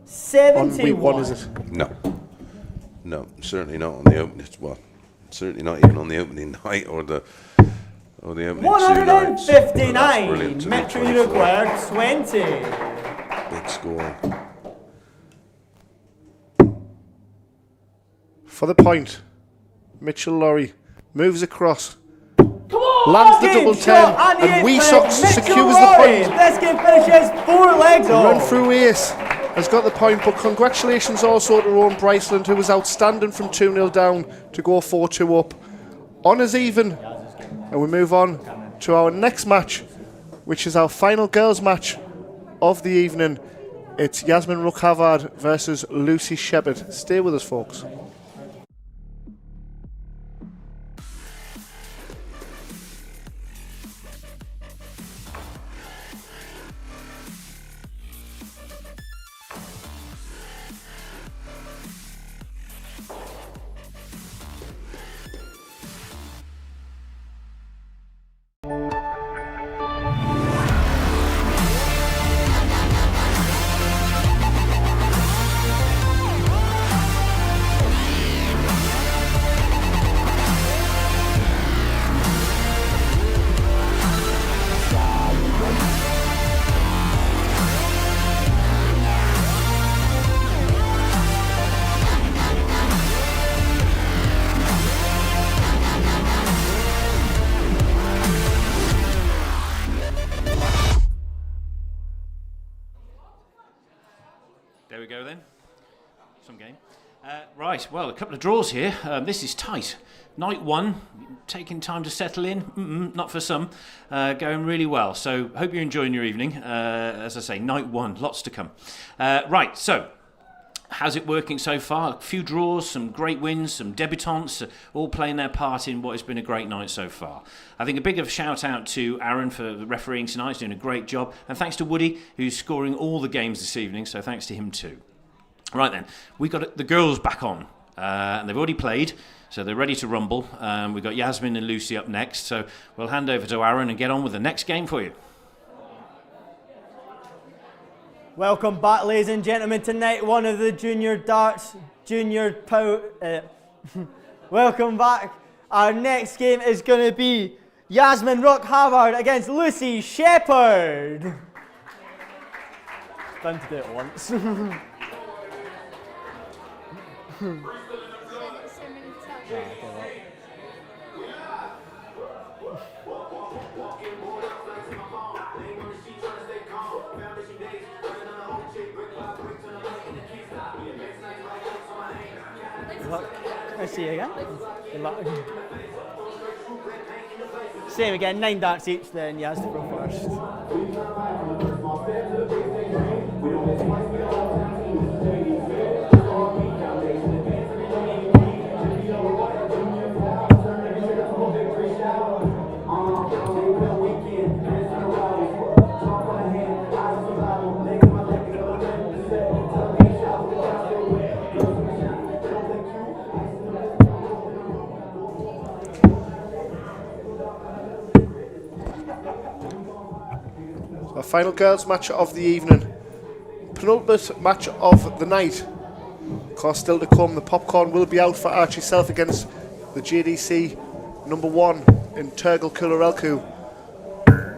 Speaker 4: 71.
Speaker 5: on week 1, is it?
Speaker 6: No, certainly not on the opening. Well, certainly not even on the opening night or the opening 2 nights.
Speaker 4: 159. Metro, you require 20.
Speaker 6: Big score.
Speaker 5: for the point. Mitchell Laurie moves across. Lands the double 10, and Weesox secures the point.
Speaker 4: This game finishes 4 legs off.
Speaker 5: Run through ace has got the point, but congratulations also to Owen Bryceland, who was outstanding from 2-0 down to go 4-2 up. Honours even, and we move on to our next match, which is our final girls match of the evening. It's Yasmin Rook-Havard versus Lucy Shepherd. Stay with us, folks.
Speaker 1: There we go then. Some game. Right, well, a couple of draws here. This is tight. Night 1, taking time to settle in. Not for some. Going really well. So, hope you're enjoying your evening. As I say, night 1, lots to come. Right, so, how's it working so far? A few draws, some great wins, some debutantes, all playing their part in what has been a great night so far. I think a big shout out to Aaron for refereeing tonight. He's doing a great job. And thanks to Woody, who's scoring all the games this evening. So thanks to him too. Right then, we got the girls back on. And they've already played, so they're ready to rumble. We've got Yasmin and Lucy up next. So we'll hand over to Aaron and get on with the next game for you.
Speaker 4: Welcome back, ladies and gentlemen, to night 1 of the Junior Darts Junior Power. Welcome back. Our next game is going to be Yasmin Rook-Havard against Lucy Shepherd. Time to do it once. Let's see again. Good luck. Same again, 9 darts each, then Yas to go first.
Speaker 5: Our final girls match of the evening. Penultimate match of the night. Of course, still to come, the popcorn will be out for Archie Self against the JDC number 1 in Turgo Kularelku.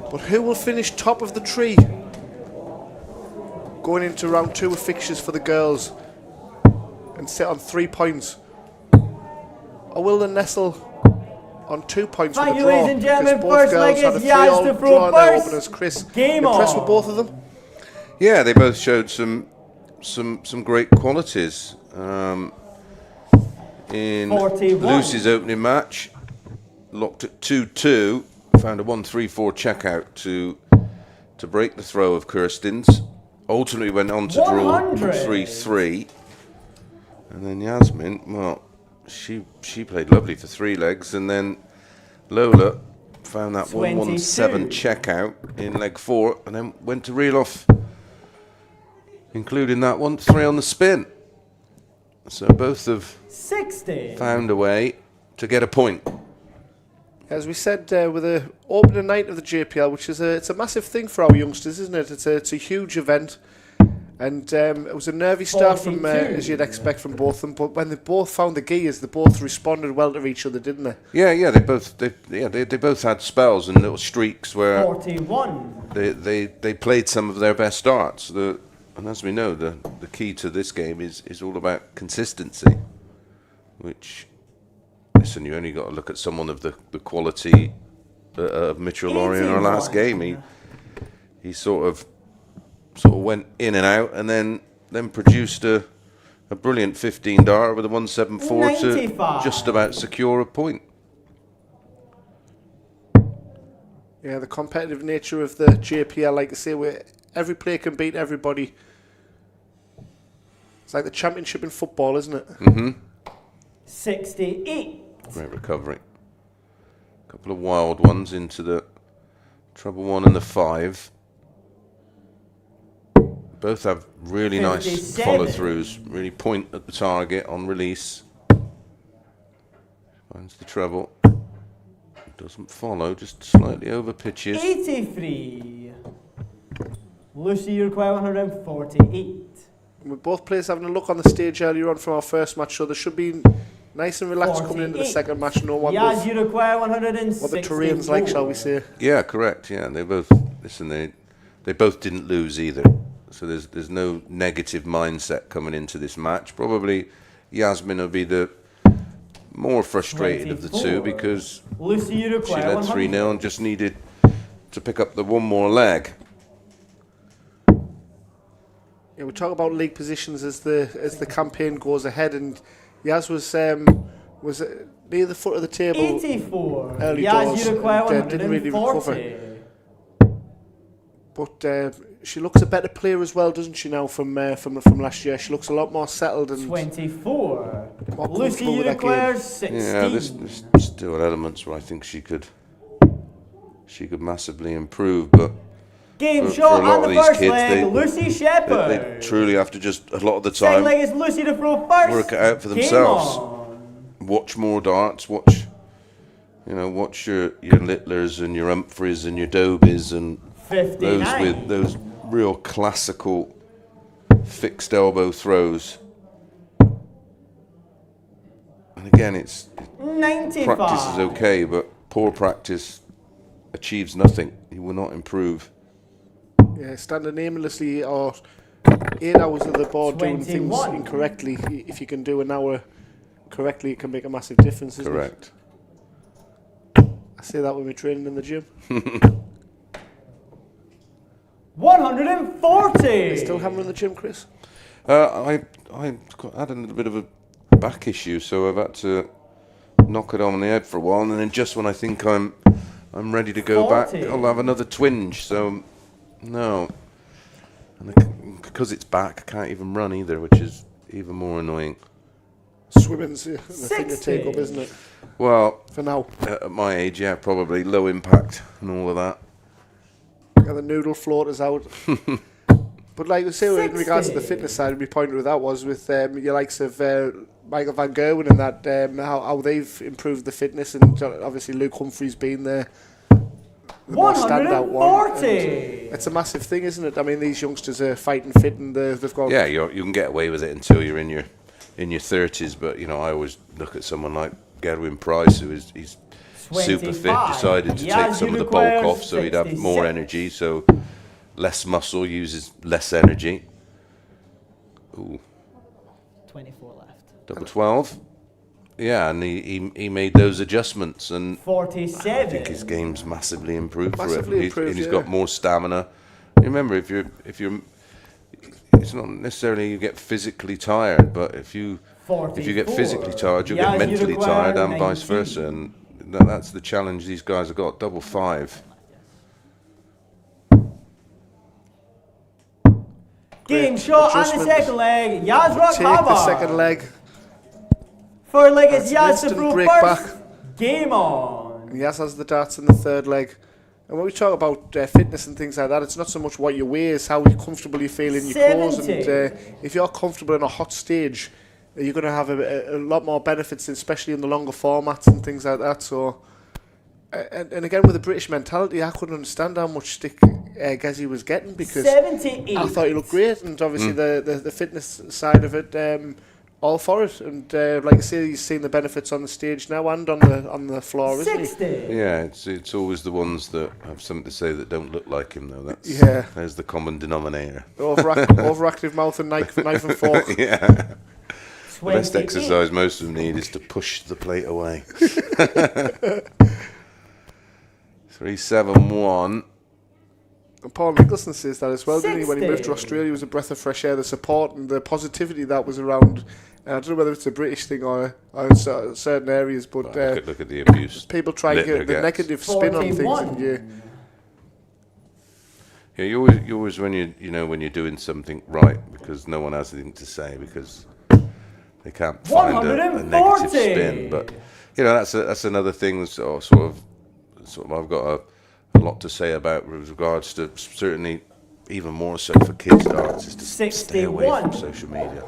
Speaker 5: But who will finish top of the tree going into round 2 of fixtures for the girls and sit on 3 points? Or will they nestle on 2 points with a draw?
Speaker 4: Ladies and gentlemen,
Speaker 5: both
Speaker 4: first
Speaker 5: girls
Speaker 4: leg
Speaker 5: had a
Speaker 4: is Yas to throw first.
Speaker 5: Openers. Chris,
Speaker 4: Game
Speaker 5: impressed
Speaker 4: on.
Speaker 5: with both of them?
Speaker 6: Yeah, they both showed some great qualities. In
Speaker 4: 41.
Speaker 6: Lucy's opening match, locked at 2-2, found a 1-3-4 checkout to break the throw of Kirsten's. Ultimately went on to draw 3-3. And then Yasmin, well, she played lovely for 3 legs, and then Lola found that 1-1-7 checkout in leg 4, and then went to reel off, including that 1-3 on the spin. So both have
Speaker 4: 60.
Speaker 6: found a way to get a point.
Speaker 5: As we said, with the opening night of the JPL, which is it's a massive thing for our youngsters, isn't it? It's a huge event, and it was a nervy start from as you'd expect from both of them. But when they both found the gears, they both responded well to each other, didn't they?
Speaker 6: Yeah, they both had spells and little streaks where
Speaker 4: 41.
Speaker 6: they played some of their best starts. And as we know, the key to this game is all about consistency. which, listen, you only got to look at someone of the quality of Mitchell Laurie in our last game. He sort of went in and out, and then produced a brilliant 15 darter with a 174 to just about secure a point.
Speaker 5: Yeah, the competitive nature of the JPL, like I say, where every player can beat everybody. It's like the championship in football, isn't it?
Speaker 6: Mm-hmm.
Speaker 8: 68.
Speaker 6: Great recovery. A couple of wild ones into the treble 1 and the 5. Both have really nice follow-throughs, really point at the target on release. Finds the treble. Doesn't follow, just slightly over pitches.
Speaker 8: 83. Lucy, you require 148.
Speaker 5: With both players having a look on the stage earlier on from our first match, so they should be nice and relaxed coming into the second match. No one
Speaker 8: Yaz, you require 164.
Speaker 5: what the terrain's like, shall we say?
Speaker 6: Yeah, correct. Yeah, they both they both didn't lose either. So there's no negative mindset coming into this match. Probably Yasmin will be the more frustrated of the two because
Speaker 8: Lucy, you
Speaker 6: she
Speaker 8: require
Speaker 6: led 3-0 and just needed to pick up the one more leg.
Speaker 5: Yeah, we talk about league positions as the campaign goes ahead, and Yaz was near the foot of the table
Speaker 8: 84.
Speaker 5: early
Speaker 8: Yaz,
Speaker 5: doors
Speaker 8: you require
Speaker 5: and didn't really
Speaker 8: 140.
Speaker 5: recover. But she looks a better player as well, doesn't she? Now from last year, she looks a lot more settled and
Speaker 8: 24.
Speaker 5: more
Speaker 8: Lucy,
Speaker 5: comfortable
Speaker 8: you
Speaker 5: with that
Speaker 8: require
Speaker 5: game.
Speaker 8: 16.
Speaker 6: Yeah, there's still elements where I think she could massively improve, but
Speaker 8: Game
Speaker 6: for
Speaker 8: shot
Speaker 6: a lot
Speaker 8: on
Speaker 6: of
Speaker 8: the
Speaker 6: these
Speaker 8: first
Speaker 6: kids,
Speaker 8: leg, Lucy Shepherd.
Speaker 6: they truly have to just, a lot of the
Speaker 8: Second
Speaker 6: time,
Speaker 8: leg is Lucy to throw first.
Speaker 6: work it out for
Speaker 8: Game
Speaker 6: themselves.
Speaker 8: on.
Speaker 6: Watch more darts, watch your Littlers and your Humphreys and your Dobies and
Speaker 8: 59.
Speaker 6: those with those real classical fixed elbow throws. And again, it's
Speaker 8: 95.
Speaker 6: practice is okay, but poor practice achieves nothing. You will not improve.
Speaker 5: Yeah, standing aimlessly or 8 hours of the board doing things
Speaker 8: 21.
Speaker 5: incorrectly. If you can do an hour correctly, it can make a massive difference, isn't
Speaker 6: Correct.
Speaker 5: it? I say that when we're training in the gym.
Speaker 8: 140.
Speaker 5: Still hammering the gym, Chris?
Speaker 6: I had a little bit of a back issue, so I've had to knock it on the head for a while, and then just when I think I'm ready to go
Speaker 8: 40.
Speaker 6: back, I'll have another twinge. So no, and because it's back, I can't even run either, which is even more annoying.
Speaker 5: Swimming's the thing to take up, isn't it?
Speaker 6: Well,
Speaker 5: For now.
Speaker 6: at my age, yeah, probably low impact and all of that.
Speaker 5: Got the noodle floaters out. But like we say, in regards to the fitness side, my point with that was with your likes of Michael Van Gerwen and that, how they've improved the fitness, and obviously Luke Humphrey's been there. The more standout one.
Speaker 8: 140.
Speaker 5: It's a massive thing, isn't it? I mean, these youngsters are fighting fit, and they've got.
Speaker 6: Yeah, you can get away with it until you're in your 30s, but I always look at someone like Gerwin Price, he's super fit,
Speaker 8: 25.
Speaker 6: decided to
Speaker 8: Yaz,
Speaker 6: take some
Speaker 8: you
Speaker 6: of the
Speaker 8: require
Speaker 6: bulk off so he'd have more
Speaker 8: 66.
Speaker 6: energy, so less muscle uses less energy. Ooh,
Speaker 8: 24 left.
Speaker 6: double 12. Yeah, and he made those adjustments, and
Speaker 8: 47.
Speaker 6: I think his game's massively improved
Speaker 5: Massively
Speaker 6: for it.
Speaker 5: improved,
Speaker 6: And he's
Speaker 5: yeah.
Speaker 6: got more stamina. Remember, if you're, it's not necessarily you get physically tired, but if you get
Speaker 8: 44.
Speaker 6: physically tired, you'll
Speaker 8: Yaz,
Speaker 6: get mentally
Speaker 8: you require
Speaker 6: tired, and vice
Speaker 8: 19.
Speaker 6: versa. And that's the challenge these guys have got. Double 5.
Speaker 8: Game shot on the
Speaker 5: adjustment.
Speaker 8: second leg. Yaz rock
Speaker 5: Take the second leg.
Speaker 8: Third leg is
Speaker 5: That's an
Speaker 8: Yaz to
Speaker 5: instant
Speaker 8: throw
Speaker 5: break
Speaker 8: first.
Speaker 5: back.
Speaker 8: Game on.
Speaker 5: And Yaz has the darts in the third leg. And when we talk about fitness and things like that, it's not so much what you weigh, it's how comfortable you feel in your clothes. And
Speaker 8: 70.
Speaker 5: if you're comfortable in a hot stage, you're going to have a lot more benefits, especially in the longer formats and things like that. So, and again, with the British mentality, I couldn't understand how much stick Gezi was getting, because
Speaker 8: 78.
Speaker 5: I thought he looked great, and obviously the fitness side of it, all for it. And like I say, he's seen the benefits on the stage now and on the floor, isn't he?
Speaker 8: 60.
Speaker 6: Yeah, it's always the ones that have something to say that don't look like him, though. There's the common denominator.
Speaker 5: Overactive mouth and knife and fork.
Speaker 6: Yeah. The best exercise most of them need is to push the plate away. 3-7-1.
Speaker 5: And Paul Nicholson says that as well, didn't he? When he moved to Australia, he was a breath of fresh air. The support and the positivity that was around. I don't know whether it's a British thing or certain areas, but
Speaker 6: look at the abuse.
Speaker 5: People try and get the negative spin on things, and
Speaker 6: you always when when you're doing something right, because no one has anything to say because they can't find a negative spin. But that's another thing. Sort of I've got a lot to say about with regards to certainly even more so for kids darts is to stay away from social media.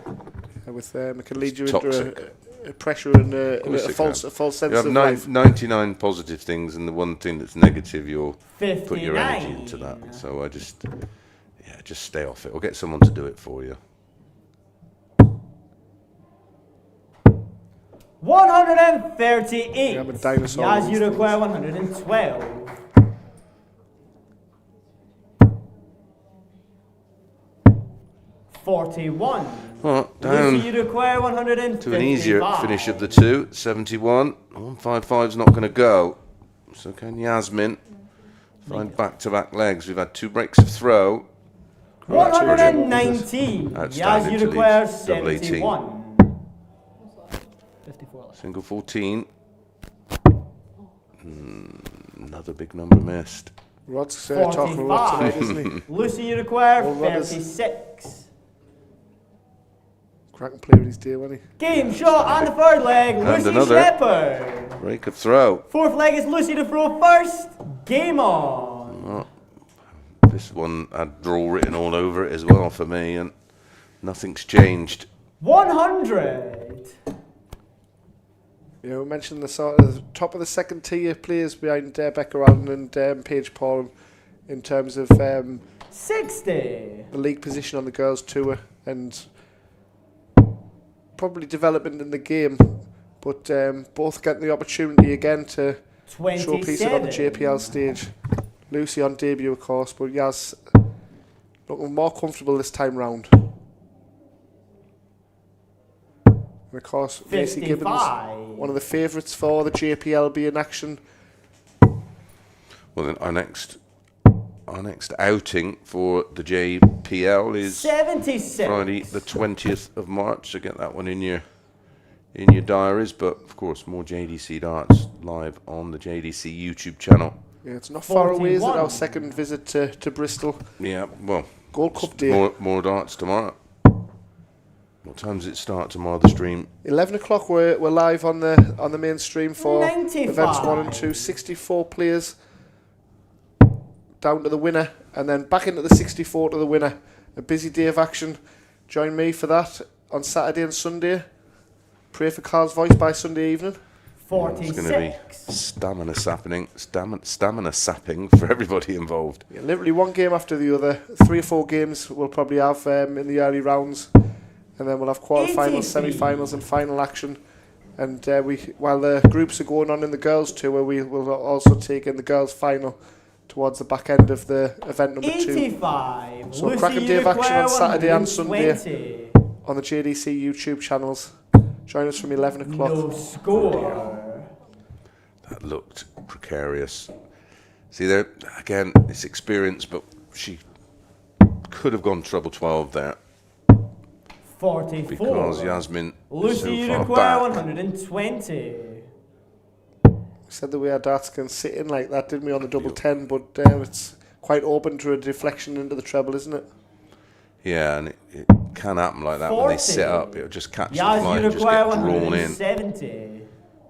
Speaker 5: It can lead you into a pressure and a false sense
Speaker 6: you have
Speaker 5: of life.
Speaker 6: 99 positive things, and the one thing that's negative, you'll
Speaker 8: 59.
Speaker 6: put your energy into that. So I just stay off it, or get someone to do it for you.
Speaker 8: 138.
Speaker 5: I'm a dinosaur.
Speaker 8: Yas, you require 112. $41.
Speaker 6: Well, down
Speaker 8: Lucy, you require 155.
Speaker 6: to an easier finish of the two. 71. 155's not going to go. So can Yasmin find back-to-back legs? We've had 2 breaks of throw.
Speaker 8: 119. Yas,
Speaker 6: Outstanding
Speaker 8: you
Speaker 6: to
Speaker 8: require
Speaker 6: lead double 18.
Speaker 8: 71. 54.
Speaker 6: Single 14. Another big number missed.
Speaker 5: Rod's talking a lot tonight, isn't he?
Speaker 8: Lucy, you require
Speaker 5: Well, Rod is-
Speaker 8: 36.
Speaker 5: Cracking player of his day, wasn't he?
Speaker 8: Game shot on the third leg. Lucy
Speaker 6: another.
Speaker 8: Shepherd.
Speaker 6: Break of throw.
Speaker 8: Fourth leg is Lucy to throw first. Game on.
Speaker 6: Well, this one had draw written all over it as well for me, and nothing's changed.
Speaker 8: 100.
Speaker 5: We mentioned the top of the second tier players behind Becca Allen and Paige Paul in terms of
Speaker 8: 60.
Speaker 5: the league position on the girls' tour and probably development in the game, but both getting the opportunity again to showpiece it on the JPL stage. Lucy on debut, of course, but Yas looking more comfortable this time round. And of course, Macy Gibbons, one of the favourites for the JPLB in action.
Speaker 6: Well, then our next outing for the JPL is
Speaker 8: 76.
Speaker 6: Friday the 20th of March, so get that one in your diaries. But of course, more JDC darts live on the JDC YouTube channel.
Speaker 5: Yeah, it's not far away, is it? Our second visit to Bristol.
Speaker 6: Yeah, well,
Speaker 5: Gold Cup day.
Speaker 6: More darts tomorrow. What time does it start tomorrow? The stream
Speaker 5: 11 o'clock. We're live on the main stream for
Speaker 8: 95.
Speaker 5: events 1 and 2. 64 players down to the winner, and then back into the 64 to the winner. A busy day of action. Join me for that on Saturday and Sunday. Pray for Carl's voice by Sunday evening.
Speaker 8: 46.
Speaker 6: It's going to be stamina sapping for everybody involved.
Speaker 5: Yeah, literally one game after the other. 3 or 4 games we'll probably have in the early rounds, and then we'll have quarterfinals, semi-finals, and final action. And while the groups are going on in the girls' tour, we will also take in the girls' final towards the back end of the event number 2.
Speaker 8: 85.
Speaker 5: So a cracking day of action on Saturday and Sunday on the JDC YouTube channels. Join us from 11 o'clock.
Speaker 8: No score.
Speaker 6: That looked precarious. See there again, it's experience, but she could have gone treble 12 there
Speaker 8: 44.
Speaker 6: because Yasmin is
Speaker 8: Lucy, you
Speaker 6: so far
Speaker 8: require
Speaker 6: back.
Speaker 8: 120.
Speaker 5: We said the way our darts can sit in like that, didn't we, on the double 10, but it's quite open to a deflection into the treble, isn't it?
Speaker 6: Yeah, and it can happen like that when they sit up. It'll just catch the
Speaker 8: Yas,
Speaker 6: fly
Speaker 8: you
Speaker 6: and just
Speaker 8: require
Speaker 6: get drawn in.
Speaker 8: 170.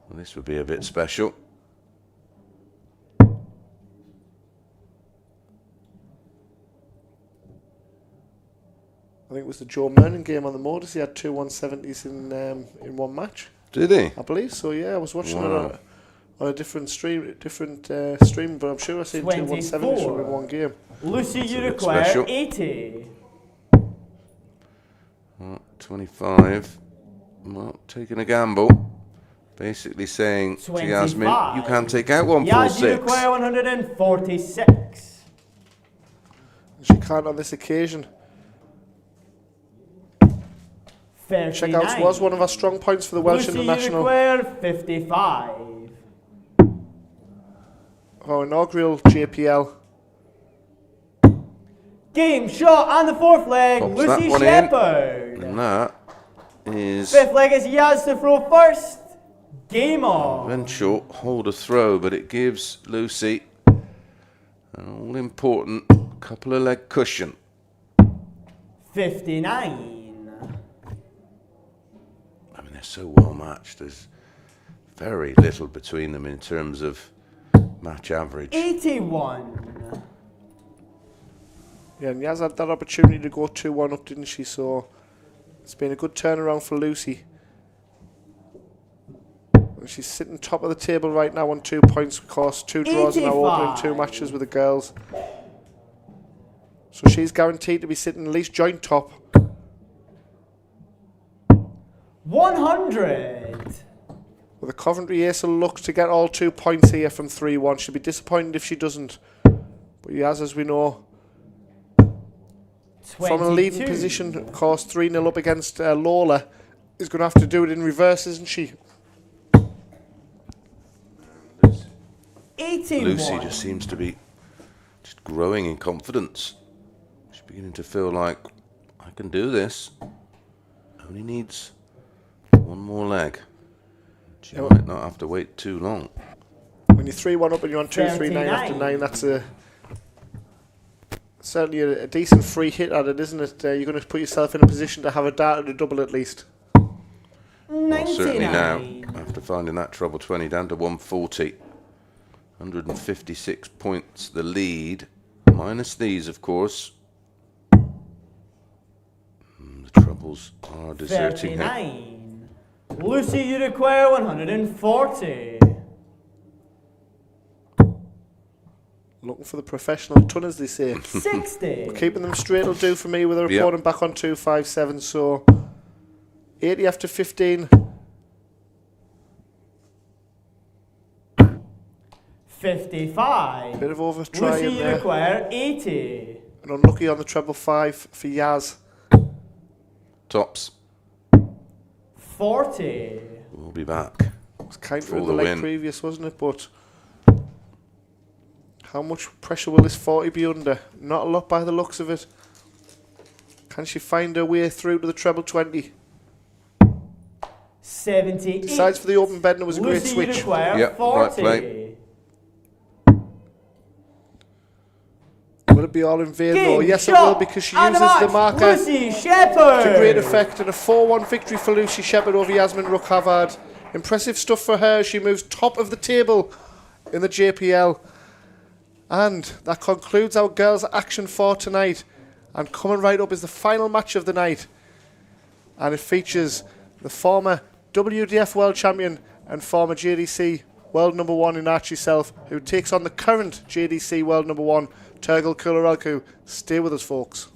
Speaker 6: Well, this would be a bit special.
Speaker 5: I think it was the Joe Mernon game on the Modus. He had 2 170s in one match.
Speaker 6: Did he?
Speaker 5: I believe so, yeah. I was watching
Speaker 6: Wow.
Speaker 5: it on a different stream, but I'm sure I've seen 2 170s from in one game.
Speaker 8: Lucy, you
Speaker 6: a bit
Speaker 8: require
Speaker 6: special.
Speaker 8: 80.
Speaker 6: 25. Well, taking a gamble. Basically saying to Yasmin,
Speaker 8: 25.
Speaker 6: you can't take out 146.
Speaker 8: Yas, you require 146.
Speaker 5: She can't on this occasion. Checkouts was one of our strong points for the Welsh
Speaker 8: Lucy
Speaker 5: international.
Speaker 8: Require 55.
Speaker 5: Our inaugural JPL.
Speaker 8: Game shot on the fourth leg,
Speaker 6: Pops
Speaker 8: Lucy
Speaker 6: that one
Speaker 8: Shepherd.
Speaker 6: And that is
Speaker 8: Fifth leg is Yaz to throw first. Game on.
Speaker 6: eventual hold a throw, but it gives Lucy an all-important couple of leg cushion.
Speaker 8: 59.
Speaker 6: I mean, they're so well matched. There's very little between them in terms of match average.
Speaker 8: 81.
Speaker 5: Yeah, and Yaz had that opportunity to go 2-1 up, didn't she? So it's been a good turnaround for Lucy. And she's sitting top of the table right now on 2 points, of course. 2 draws in our opening 2 matches with the girls. So she's guaranteed to be sitting at least joint top.
Speaker 8: 100.
Speaker 5: Well, the Coventry Ace will look to get all 2 points here from 3-1. She'll be disappointed if she doesn't. But Yaz, as we know,
Speaker 8: 22.
Speaker 5: from a leading position, of course, 3-0 up against Lola, is going to have to do it in reverse, isn't she?
Speaker 8: 81.
Speaker 6: Lucy just seems to be just growing in confidence. She's beginning to feel like, I can do this. Only needs one more leg. She might not have to wait too long.
Speaker 5: When you're 3-1 up and you're on 2-3-9 after 9, that's certainly a decent free hit at it, isn't it? You're going to put yourself in a position to have a dart at a double at least.
Speaker 8: 99.
Speaker 6: Well, certainly now, after finding that treble 20 down to 140. 156 points the lead, minus these, of course. The trebles are deserting her.
Speaker 8: 39. Lucy, you require 140.
Speaker 5: Looking for the professional ton, as they say.
Speaker 8: 60.
Speaker 5: But keeping them straight will do for me with a opponent back on 257. So 80 after 15.
Speaker 8: 55.
Speaker 5: Bit of overtry
Speaker 8: Lucy,
Speaker 5: in
Speaker 8: you
Speaker 5: there.
Speaker 8: require 80.
Speaker 5: And unlucky on the treble 5 for Yaz.
Speaker 6: Tops.
Speaker 8: 40.
Speaker 6: We'll be back.
Speaker 5: It's kind
Speaker 6: For
Speaker 5: of
Speaker 6: the
Speaker 5: the leg
Speaker 6: win.
Speaker 5: previous, wasn't it? But how much pressure will this 40 be under? Not a lot by the looks of it. Can she find her way through to the treble 20?
Speaker 8: 78.
Speaker 5: Besides for the open bed, and it was a great
Speaker 8: Lucy, you
Speaker 5: switch.
Speaker 8: require
Speaker 6: Yep,
Speaker 8: 40.
Speaker 6: right play.
Speaker 5: Will it be all in vain though?
Speaker 8: Game
Speaker 5: Yes, it
Speaker 8: shot
Speaker 5: will, because she
Speaker 8: and
Speaker 5: uses the
Speaker 8: match,
Speaker 5: marker
Speaker 8: Lucy Shepherd.
Speaker 5: to great effect, and a 4-1 victory for Lucy Shepherd over Yasmin Ruck-Havard. Impressive stuff for her. She moves top of the table in the JPL. And that concludes our girls' action for tonight. And coming right up is the final match of the night. And it features the former WDF World Champion and former JDC World Number 1 in Archie Self, who takes on the current JDC World Number 1, Turgo. Stay with us, folks.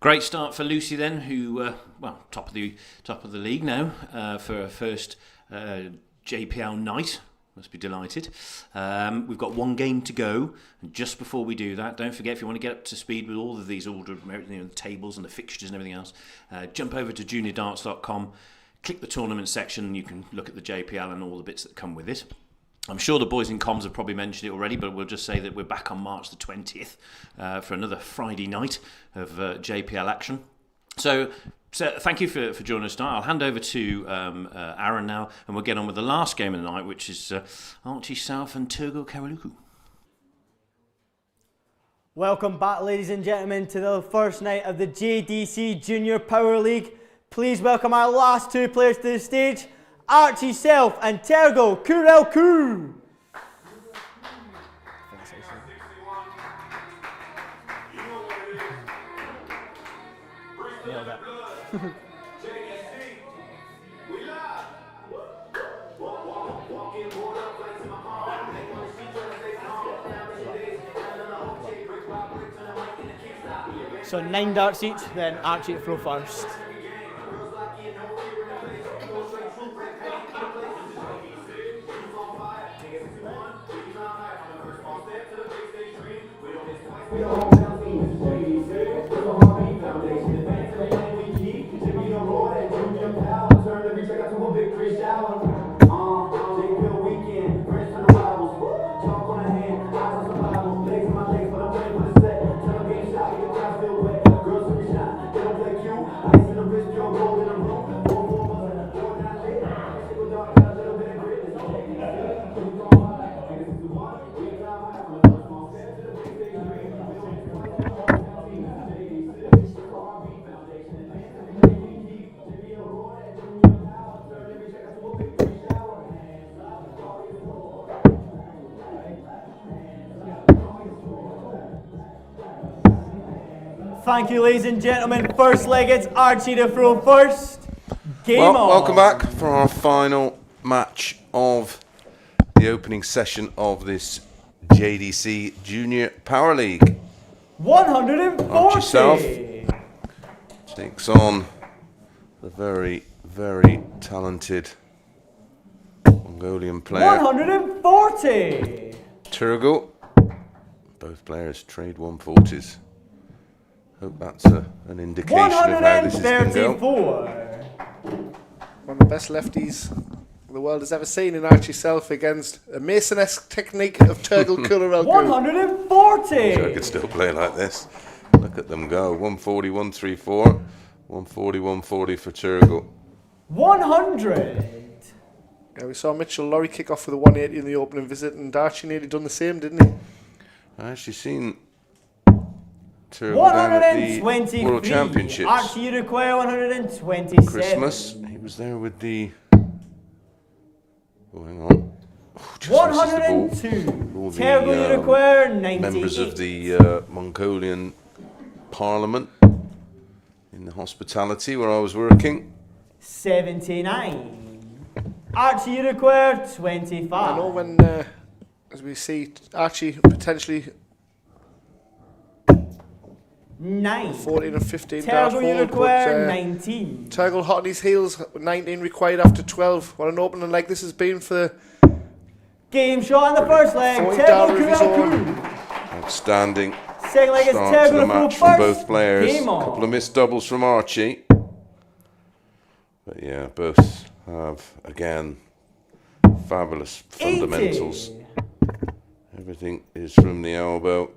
Speaker 1: Great start for Lucy then, who top of the league now for her first JPL night. Must be delighted. We've got one game to go, and just before we do that, don't forget, if you want to get up to speed with all of these order, the tables and the fixtures and everything else, jump over to juniordarts.com, click the tournament section, and you can look at the JPL and all the bits that come with it. I'm sure the boys in comms have probably mentioned it already, but we'll just say that we're back on March the 20th for another Friday night of JPL action. So thank you for joining us tonight. I'll hand over to Aaron now, and we'll get on with the last game of the night, which is Archie South and Turgo Karaluku.
Speaker 4: Welcome back, ladies and gentlemen, to the first night of the JDC Junior Power League. Please welcome our last two players to the stage. Archie Self and Turgo Kurelku. Nailed it. So 9 darts each, then Archie to throw first. Thank you, ladies and gentlemen. First leg, it's Archie to throw first. Game on.
Speaker 6: Welcome back for our final match of the opening session of this JDC Junior Power League.
Speaker 4: 140.
Speaker 6: Archie Self takes on the very, very talented Mongolian player
Speaker 4: 140.
Speaker 6: Turgo. Both players trade 140s. Hope that's an indication of how this is going to go.
Speaker 4: 134.
Speaker 5: One of the best lefties the world has ever seen in Archie Self against a Mason-esque technique of Turgo Kurelku.
Speaker 4: 140.
Speaker 6: I could still play like this. Look at them go. 140, 134. 140, 140 for Turgo.
Speaker 4: 100.
Speaker 5: Yeah, we saw Mitchell Lorry kick off with a 180 in the opening visit, and Archie nearly done the same, didn't he?
Speaker 6: I actually seen Turgo down at the World Championships.
Speaker 4: Archie, you require 127.
Speaker 6: Christmas. He was there with the... Oh, hang on. Oh, just
Speaker 4: 102.
Speaker 6: All the
Speaker 4: Turgo, you require 98.
Speaker 6: members of the Mongolian Parliament in the hospitality where I was working.
Speaker 4: 79. Archie, you require 25.
Speaker 5: I know when, as we see, Archie potentially
Speaker 4: 9.
Speaker 5: 14 and 15
Speaker 4: Turgo, you require
Speaker 5: 19.
Speaker 4: 19.
Speaker 5: Turgo hot on his heels, 19 required after 12. What an opening like this has been for...
Speaker 4: Game shot in the first leg.
Speaker 5: Turgo
Speaker 4: Turgo Kurelku.
Speaker 6: Outstanding
Speaker 4: Second leg is
Speaker 6: start to
Speaker 4: Turgo
Speaker 6: the
Speaker 4: to
Speaker 6: match
Speaker 4: throw
Speaker 6: from
Speaker 4: first.
Speaker 6: both players.
Speaker 4: Game
Speaker 6: A
Speaker 4: on.
Speaker 6: couple of missed doubles from Archie. But yeah, both have, again, fabulous fundamentals.
Speaker 4: 80.
Speaker 6: Everything is from the elbow.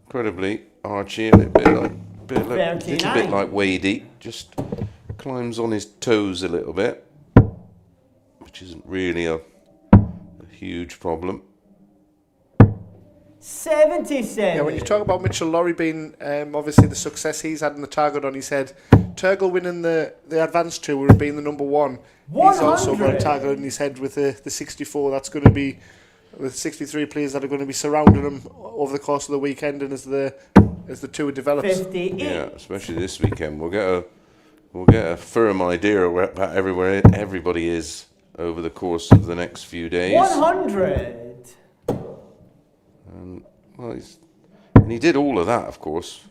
Speaker 6: Incredibly, Archie, a little bit like Wadey, just climbs on his toes a little bit, which isn't really a huge problem.
Speaker 4: 77.
Speaker 5: Yeah, when you talk about Mitchell Lorry being obviously the success he's had in the target on his head, Turgo winning the advanced tour and being the number one,
Speaker 4: 100.
Speaker 5: he's also got a target on his head with the 64. That's going to be with 63 players that are going to be surrounding him over the course of the weekend and as the tour develops.
Speaker 4: 58.
Speaker 6: Yeah, especially this weekend, we'll get a firm idea about everywhere everybody is over the course of the next few days.
Speaker 4: 100.
Speaker 6: Well, and he did all of that, of course,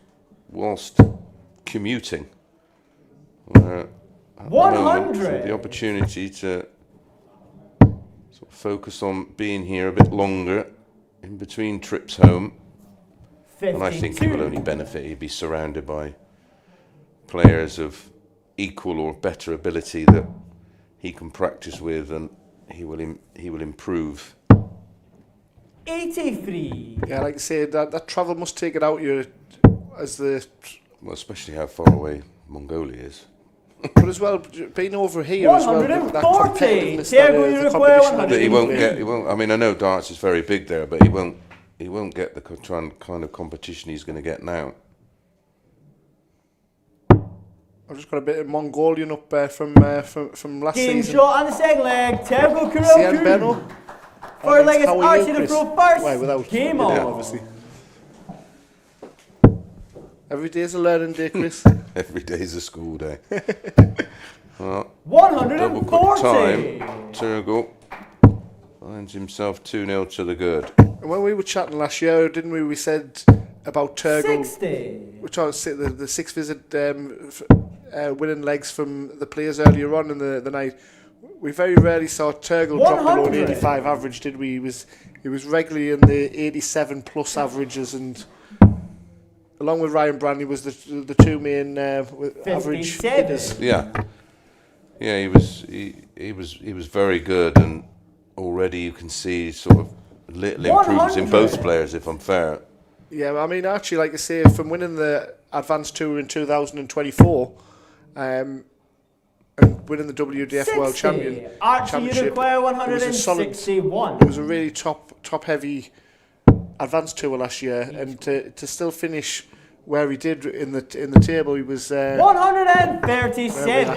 Speaker 6: whilst commuting. At the moment,
Speaker 4: 100.
Speaker 6: the opportunity to sort of focus on being here a bit longer in between trips home.
Speaker 4: 52.
Speaker 6: And I think he will only benefit. He'll be surrounded by players of equal or better ability that he can practice with, and he will improve.
Speaker 4: 83.
Speaker 5: Yeah, like I said, that travel must take it out you as the...
Speaker 6: Well, especially how far away Mongolia is.
Speaker 5: But as well, being over here as well, that
Speaker 4: 140.
Speaker 5: competitiveness,
Speaker 4: Thiago,
Speaker 5: the competition that
Speaker 6: But he won't
Speaker 5: play.
Speaker 6: get. He won't. I mean, I know darts is very big there, but he won't get the kind of competition he's going to get now.
Speaker 5: I've just got a bit of Mongolian up from last
Speaker 8: Game
Speaker 5: season.
Speaker 8: shot on the second leg. Turgo
Speaker 5: Cien Benno.
Speaker 8: Kuroko. Third leg is
Speaker 5: How are you,
Speaker 8: Archie to
Speaker 5: Chris?
Speaker 8: throw first.
Speaker 5: Wait, without
Speaker 8: Game
Speaker 5: yeah,
Speaker 8: on.
Speaker 5: obviously. Every day's a learning day, Chris.
Speaker 6: Every day's a school day. Well,
Speaker 8: 140.
Speaker 6: time. Turgo finds himself 2-0 to the good.
Speaker 5: And when we were chatting last year, didn't we? We said about Turgo.
Speaker 8: 60.
Speaker 5: We're trying to say the 6 visit winning legs from the players earlier on in the night. We very rarely saw Turgo drop below an 85 average, did we? He was regularly in the 87 plus averages, and along with Ryan Brandy was the two main average hitters.
Speaker 6: Yeah, he was very good, and already you can see sort of little improvements in both players, if I'm fair.
Speaker 5: Yeah, I mean, Archie, like I say, from winning the Advanced Tour in 2024, and winning the WDF
Speaker 8: 60.
Speaker 5: World Championship,
Speaker 8: Archie require
Speaker 5: it was a solid.
Speaker 8: 161.
Speaker 5: It was a really top heavy Advanced Tour last year, and to still finish where he did in the table, he was
Speaker 8: 137.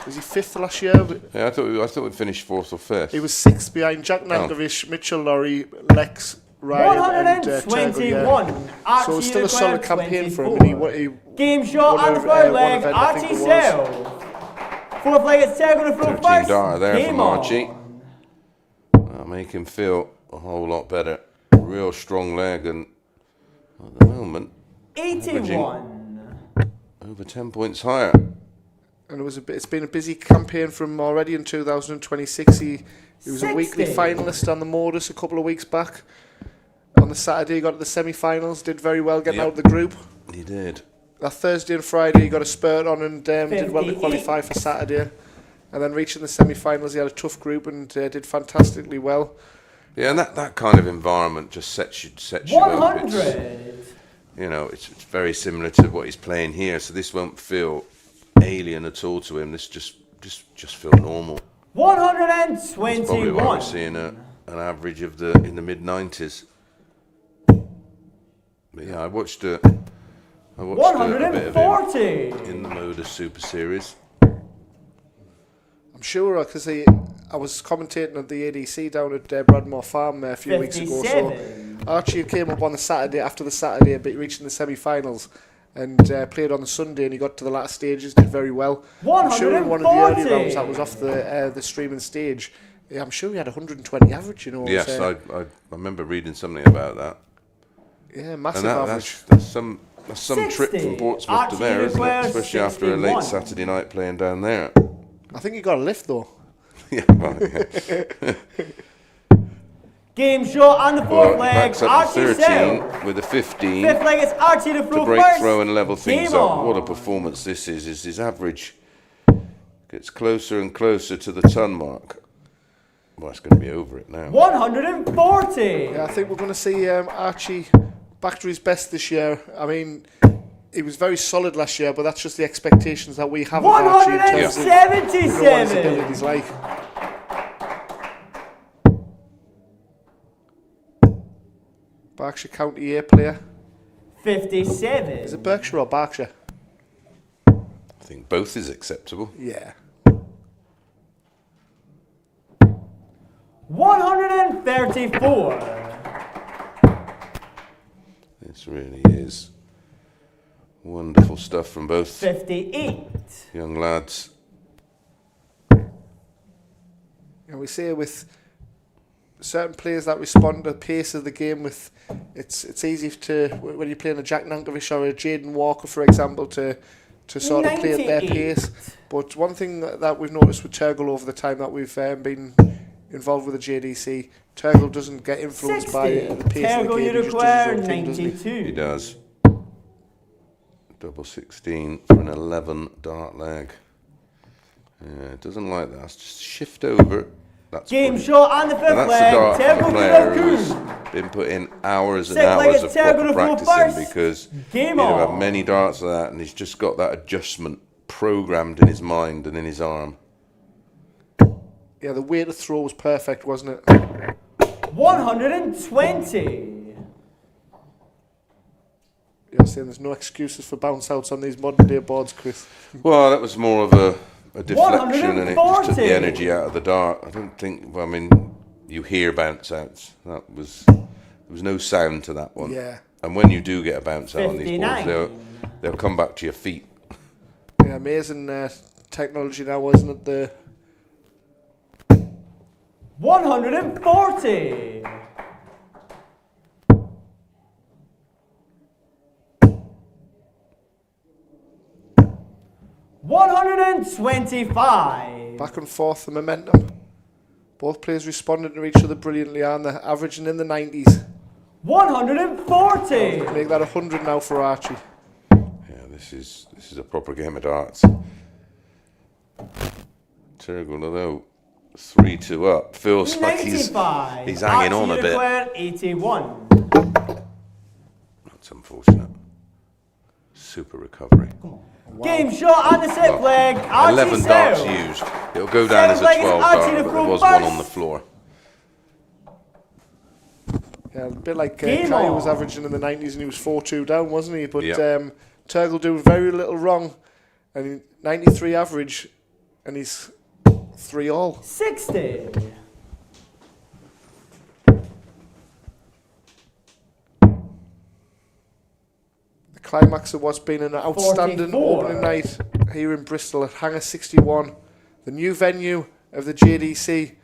Speaker 5: Was he 5th last year?
Speaker 6: Yeah, I thought we finished 4th or 5th.
Speaker 5: He was 6th behind Jack Nankovic, Mitchell Laurie, Lex Ryan, and Turgo. Yeah. So it was still a solid campaign for him. And he
Speaker 8: Game shot on the third leg. Archie Sell. Fourth leg is Turgo to throw
Speaker 6: 13
Speaker 8: first.
Speaker 6: darter there
Speaker 8: Game
Speaker 6: from
Speaker 8: on.
Speaker 6: Archie. That'll make him feel a whole lot better. Real strong leg, and at the moment,
Speaker 8: 81.
Speaker 6: over 10 points higher.
Speaker 5: And it's been a busy campaign from him already in 2026. He was a weekly
Speaker 8: 60.
Speaker 5: finalist on the Modus a couple of weeks back. On the Saturday, he got to the semi-finals, did very well getting out of the group.
Speaker 6: He did.
Speaker 5: That Thursday and Friday, he got a spurt on and did well to
Speaker 8: 58.
Speaker 5: qualify for Saturday. And then reaching the semi-finals, he had a tough group and did fantastically well.
Speaker 6: Yeah, and that kind of environment just sets you up.
Speaker 8: 100.
Speaker 6: It's very similar to what he's playing here, so this won't feel alien at all to him. This just feel normal.
Speaker 8: 121.
Speaker 6: That's probably why we're seeing an average of in the mid-90s. But yeah, I watched a bit of him in the Modus Super Series.
Speaker 5: I'm sure, because I was commentating at the ADC down at Bradmore Farm a few weeks ago. So Archie came up on the Saturday, after the Saturday, but reaching the semi-finals, and played on the Sunday, and he got to the latter stages, did very well. I'm sure in one of the early rounds that was off the streaming stage, I'm sure he had 120 average,
Speaker 6: Yes, I remember reading something about that.
Speaker 5: Yeah, massive average.
Speaker 6: That's some trip
Speaker 8: 60.
Speaker 6: from Portsmouth to there, isn't it? Especially after a late Saturday night playing down there.
Speaker 5: I think he got a lift though.
Speaker 6: Yeah, well, yeah.
Speaker 8: Game shot on the fourth leg.
Speaker 6: Backs up
Speaker 8: Archie
Speaker 6: to 13
Speaker 8: Sell.
Speaker 6: with a 15
Speaker 8: Fifth leg is Archie to throw
Speaker 6: to break
Speaker 8: first.
Speaker 6: throw and level things
Speaker 8: Game
Speaker 6: up.
Speaker 8: on.
Speaker 6: What a performance this is. His average gets closer and closer to the ton mark. Well, it's going to be over it now.
Speaker 8: 140.
Speaker 5: Yeah, I think we're going to see Archie back to his best this year. I mean, he was very solid last year, but that's just the expectations that we have of Archie in terms of what his
Speaker 8: 177.
Speaker 5: abilities like. Berkshire County A player.
Speaker 8: 57.
Speaker 5: Is it Berkshire or Berkshire?
Speaker 6: I think both is acceptable.
Speaker 5: Yeah.
Speaker 8: 134.
Speaker 6: This really is wonderful stuff from both
Speaker 8: 58.
Speaker 6: young lads.
Speaker 5: And we say with certain players that respond to the pace of the game, with it's easy to, when you're playing a Jack Nankovic or a Jaden Walker, for example, to sort of play at their
Speaker 8: 98.
Speaker 5: pace. But one thing that we've noticed with Turgo over the time that we've been involved with the JDC, Turgo doesn't get influenced by the pace
Speaker 8: Turgo,
Speaker 5: of the game.
Speaker 8: you
Speaker 5: He just
Speaker 8: require
Speaker 5: does his own thing, doesn't he?
Speaker 8: 92.
Speaker 6: He does. Double 16 for an 11 dart leg. Yeah, doesn't like that. Just shift over. That's
Speaker 8: Game
Speaker 6: brilliant.
Speaker 8: shot on the fifth
Speaker 6: And that's
Speaker 8: leg.
Speaker 6: the dart from a
Speaker 8: Turgo
Speaker 6: player
Speaker 8: to
Speaker 6: who's
Speaker 8: the
Speaker 6: been put in hours and
Speaker 8: Second leg
Speaker 6: hours
Speaker 8: is
Speaker 6: of
Speaker 8: Turgo
Speaker 6: proper
Speaker 8: to full
Speaker 6: practicing,
Speaker 8: first.
Speaker 6: because
Speaker 8: Game
Speaker 6: he'd have
Speaker 8: on.
Speaker 6: had many darts of that, and he's just got that adjustment programmed in his mind and in his arm.
Speaker 5: Yeah, the way to throw was perfect, wasn't it?
Speaker 8: 120.
Speaker 5: You're saying there's no excuses for bounce outs on these modern day boards, Chris.
Speaker 6: Well, that was more of a deflection and it just took the
Speaker 8: 140.
Speaker 6: energy out of the dart. I don't think, well, I mean, you hear bounce outs. There was no sound to that one.
Speaker 5: Yeah.
Speaker 6: And when you do get a bounce out on these boards,
Speaker 8: 59.
Speaker 6: they'll come back to your feet.
Speaker 5: Yeah, amazing technology now, isn't it? The
Speaker 8: 140. $125.
Speaker 5: back and forth, the momentum. Both players responding to each other brilliantly, and they're averaging in the 90s.
Speaker 8: 140.
Speaker 5: Make that 100 now for Archie.
Speaker 6: Yeah, this is a proper game of darts. Turgo, although 3-2 up, feels like he's
Speaker 8: 95.
Speaker 6: hanging on a
Speaker 8: Archie
Speaker 6: bit.
Speaker 8: Leclerc, 81.
Speaker 6: That's unfortunate. Super recovery.
Speaker 8: Game shot on the set leg. Archie
Speaker 6: 11 darts
Speaker 8: serve.
Speaker 6: used. It'll go down as a 12
Speaker 8: Archie
Speaker 6: dart,
Speaker 8: to
Speaker 6: but there
Speaker 8: throw
Speaker 6: was
Speaker 8: first.
Speaker 6: one on the floor.
Speaker 5: Yeah, a bit like
Speaker 8: Game
Speaker 5: Kai
Speaker 8: on.
Speaker 5: was averaging in the 90s and he was 4-2 down, wasn't he? But
Speaker 6: Yep.
Speaker 5: Turgo doing very little wrong. And 93 average, and he's 3-all.
Speaker 8: 60.
Speaker 5: The climax of what's been an outstanding
Speaker 8: 44.
Speaker 5: opening night here in Bristol at Hangar 61, the new venue of the JDC. And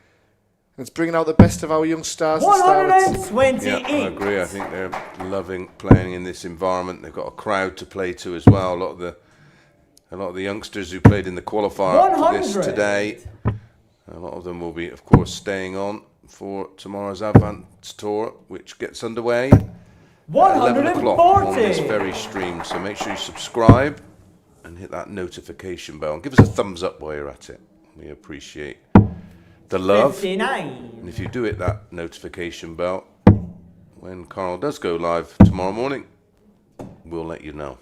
Speaker 5: it's bringing out the best of our young stars and starlets.
Speaker 8: 128.
Speaker 6: Yeah, I agree. I think they're loving playing in this environment. They've got a crowd to play to as well. A lot of the youngsters who played in the qualifier for this
Speaker 8: 100.
Speaker 6: today. A lot of them will be, of course, staying on for tomorrow's Advance Tour, which gets underway at 11 o'clock on this
Speaker 8: 140.
Speaker 6: very stream. So make sure you subscribe and hit that notification bell. And give us a thumbs up while you're at it. We appreciate the love.
Speaker 8: 59.
Speaker 6: And if you do hit that notification bell, when Carl does go live tomorrow morning, we'll let you know.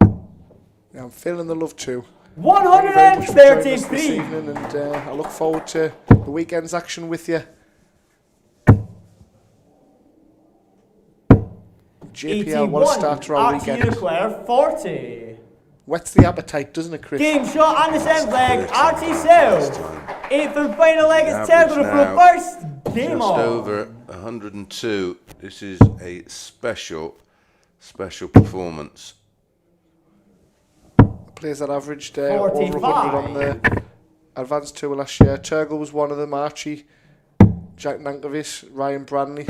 Speaker 5: Yeah, I'm feeling the love too. Thank you very much for joining us this
Speaker 8: 133.
Speaker 5: evening, and I look forward to the weekend's action with you. JPL, what a
Speaker 8: 81.
Speaker 5: start to our
Speaker 8: Archie
Speaker 5: weekend.
Speaker 8: Leclerc, 40.
Speaker 5: Whets the appetite, doesn't it, Chris?
Speaker 8: Game shot on the same leg. Archie serve. 8th and final leg is
Speaker 6: The
Speaker 8: Turgo
Speaker 6: average
Speaker 8: to
Speaker 6: now,
Speaker 8: throw first. Game
Speaker 6: Just
Speaker 8: on.
Speaker 6: over 102. This is a special performance.
Speaker 5: Players that averaged over 100 on
Speaker 8: 45.
Speaker 5: the Advanced Tour last year. Turgo was one of them, Archie, Jack Nankovic, Ryan Branley.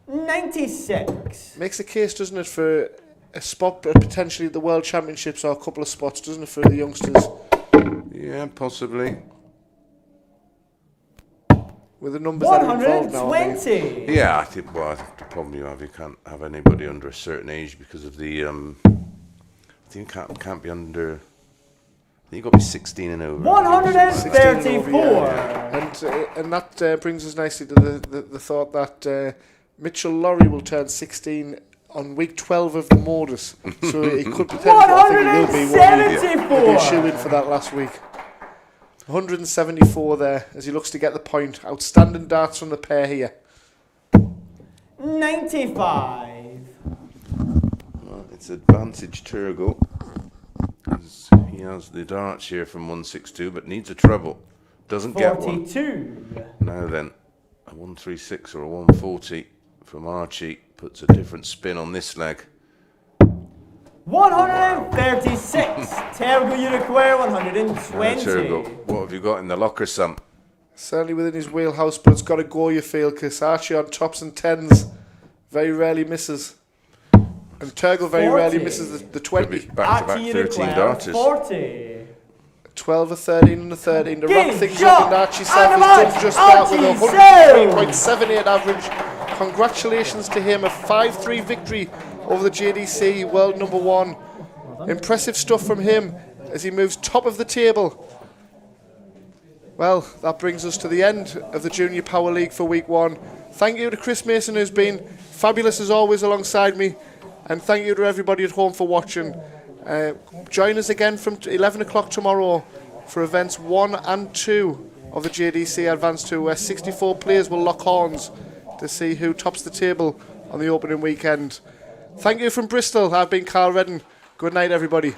Speaker 8: 96.
Speaker 5: Makes a case, doesn't it, for a spot potentially at the World Championships, or a couple of spots, doesn't it, for the youngsters?
Speaker 6: Yeah, possibly.
Speaker 5: With the numbers that are involved now.
Speaker 8: 120.
Speaker 6: Yeah, I think. Well, the problem you have, you can't have anybody under a certain age because of the. I think you can't be under. I think you've got to be 16 and over.
Speaker 8: 134.
Speaker 5: And that brings us nicely to the thought that Mitchell Lorry will turn 16 on week 12 of the Modus. So he could potentially, I think he will be, won't he? He'll be a shoe-in for that last week. 174 there as he looks to get the point. Outstanding darts from the pair here.
Speaker 8: 95.
Speaker 6: Well, it's advantage Turgo. He has the darts here from 162, but needs a treble. Doesn't get one.
Speaker 8: 42.
Speaker 6: Now then, a 136 or a 140 from Archie puts a different spin on this leg.
Speaker 8: 136. Turgo Uruguay, 120.
Speaker 6: Turgo, what have you got in the locker, Sam?
Speaker 5: Certainly within his wheelhouse, but it's got to go, you feel, because Archie on tops and tens very rarely misses. And Turgo very
Speaker 8: 40.
Speaker 5: rarely misses the 20.
Speaker 6: Back-to-back
Speaker 8: Archie
Speaker 6: 13
Speaker 8: Uruguay,
Speaker 6: darters.
Speaker 8: 40.
Speaker 5: 12 or 13 and a 13 to wrap
Speaker 8: Game
Speaker 5: things
Speaker 8: shot
Speaker 5: up, and Archie
Speaker 8: and
Speaker 5: Self
Speaker 8: a
Speaker 5: has done
Speaker 8: match.
Speaker 5: just that with
Speaker 8: Archie
Speaker 5: a 103.78 average. Congratulations to him, a 5-3 victory over the JDC, world number 1. Impressive stuff from him as he moves top of the table. Well, that brings us to the end of the Junior Power League for week 1. Thank you to Chris Mason, who's been fabulous as always alongside me, and thank you to everybody at home for watching. Join us again from 11 o'clock tomorrow for events 1 and 2 of the JDC Advanced Tour, where 64 players will lock horns to see who tops the table on the opening weekend. Thank you from Bristol. I've been Carl Redden. Good night, everybody.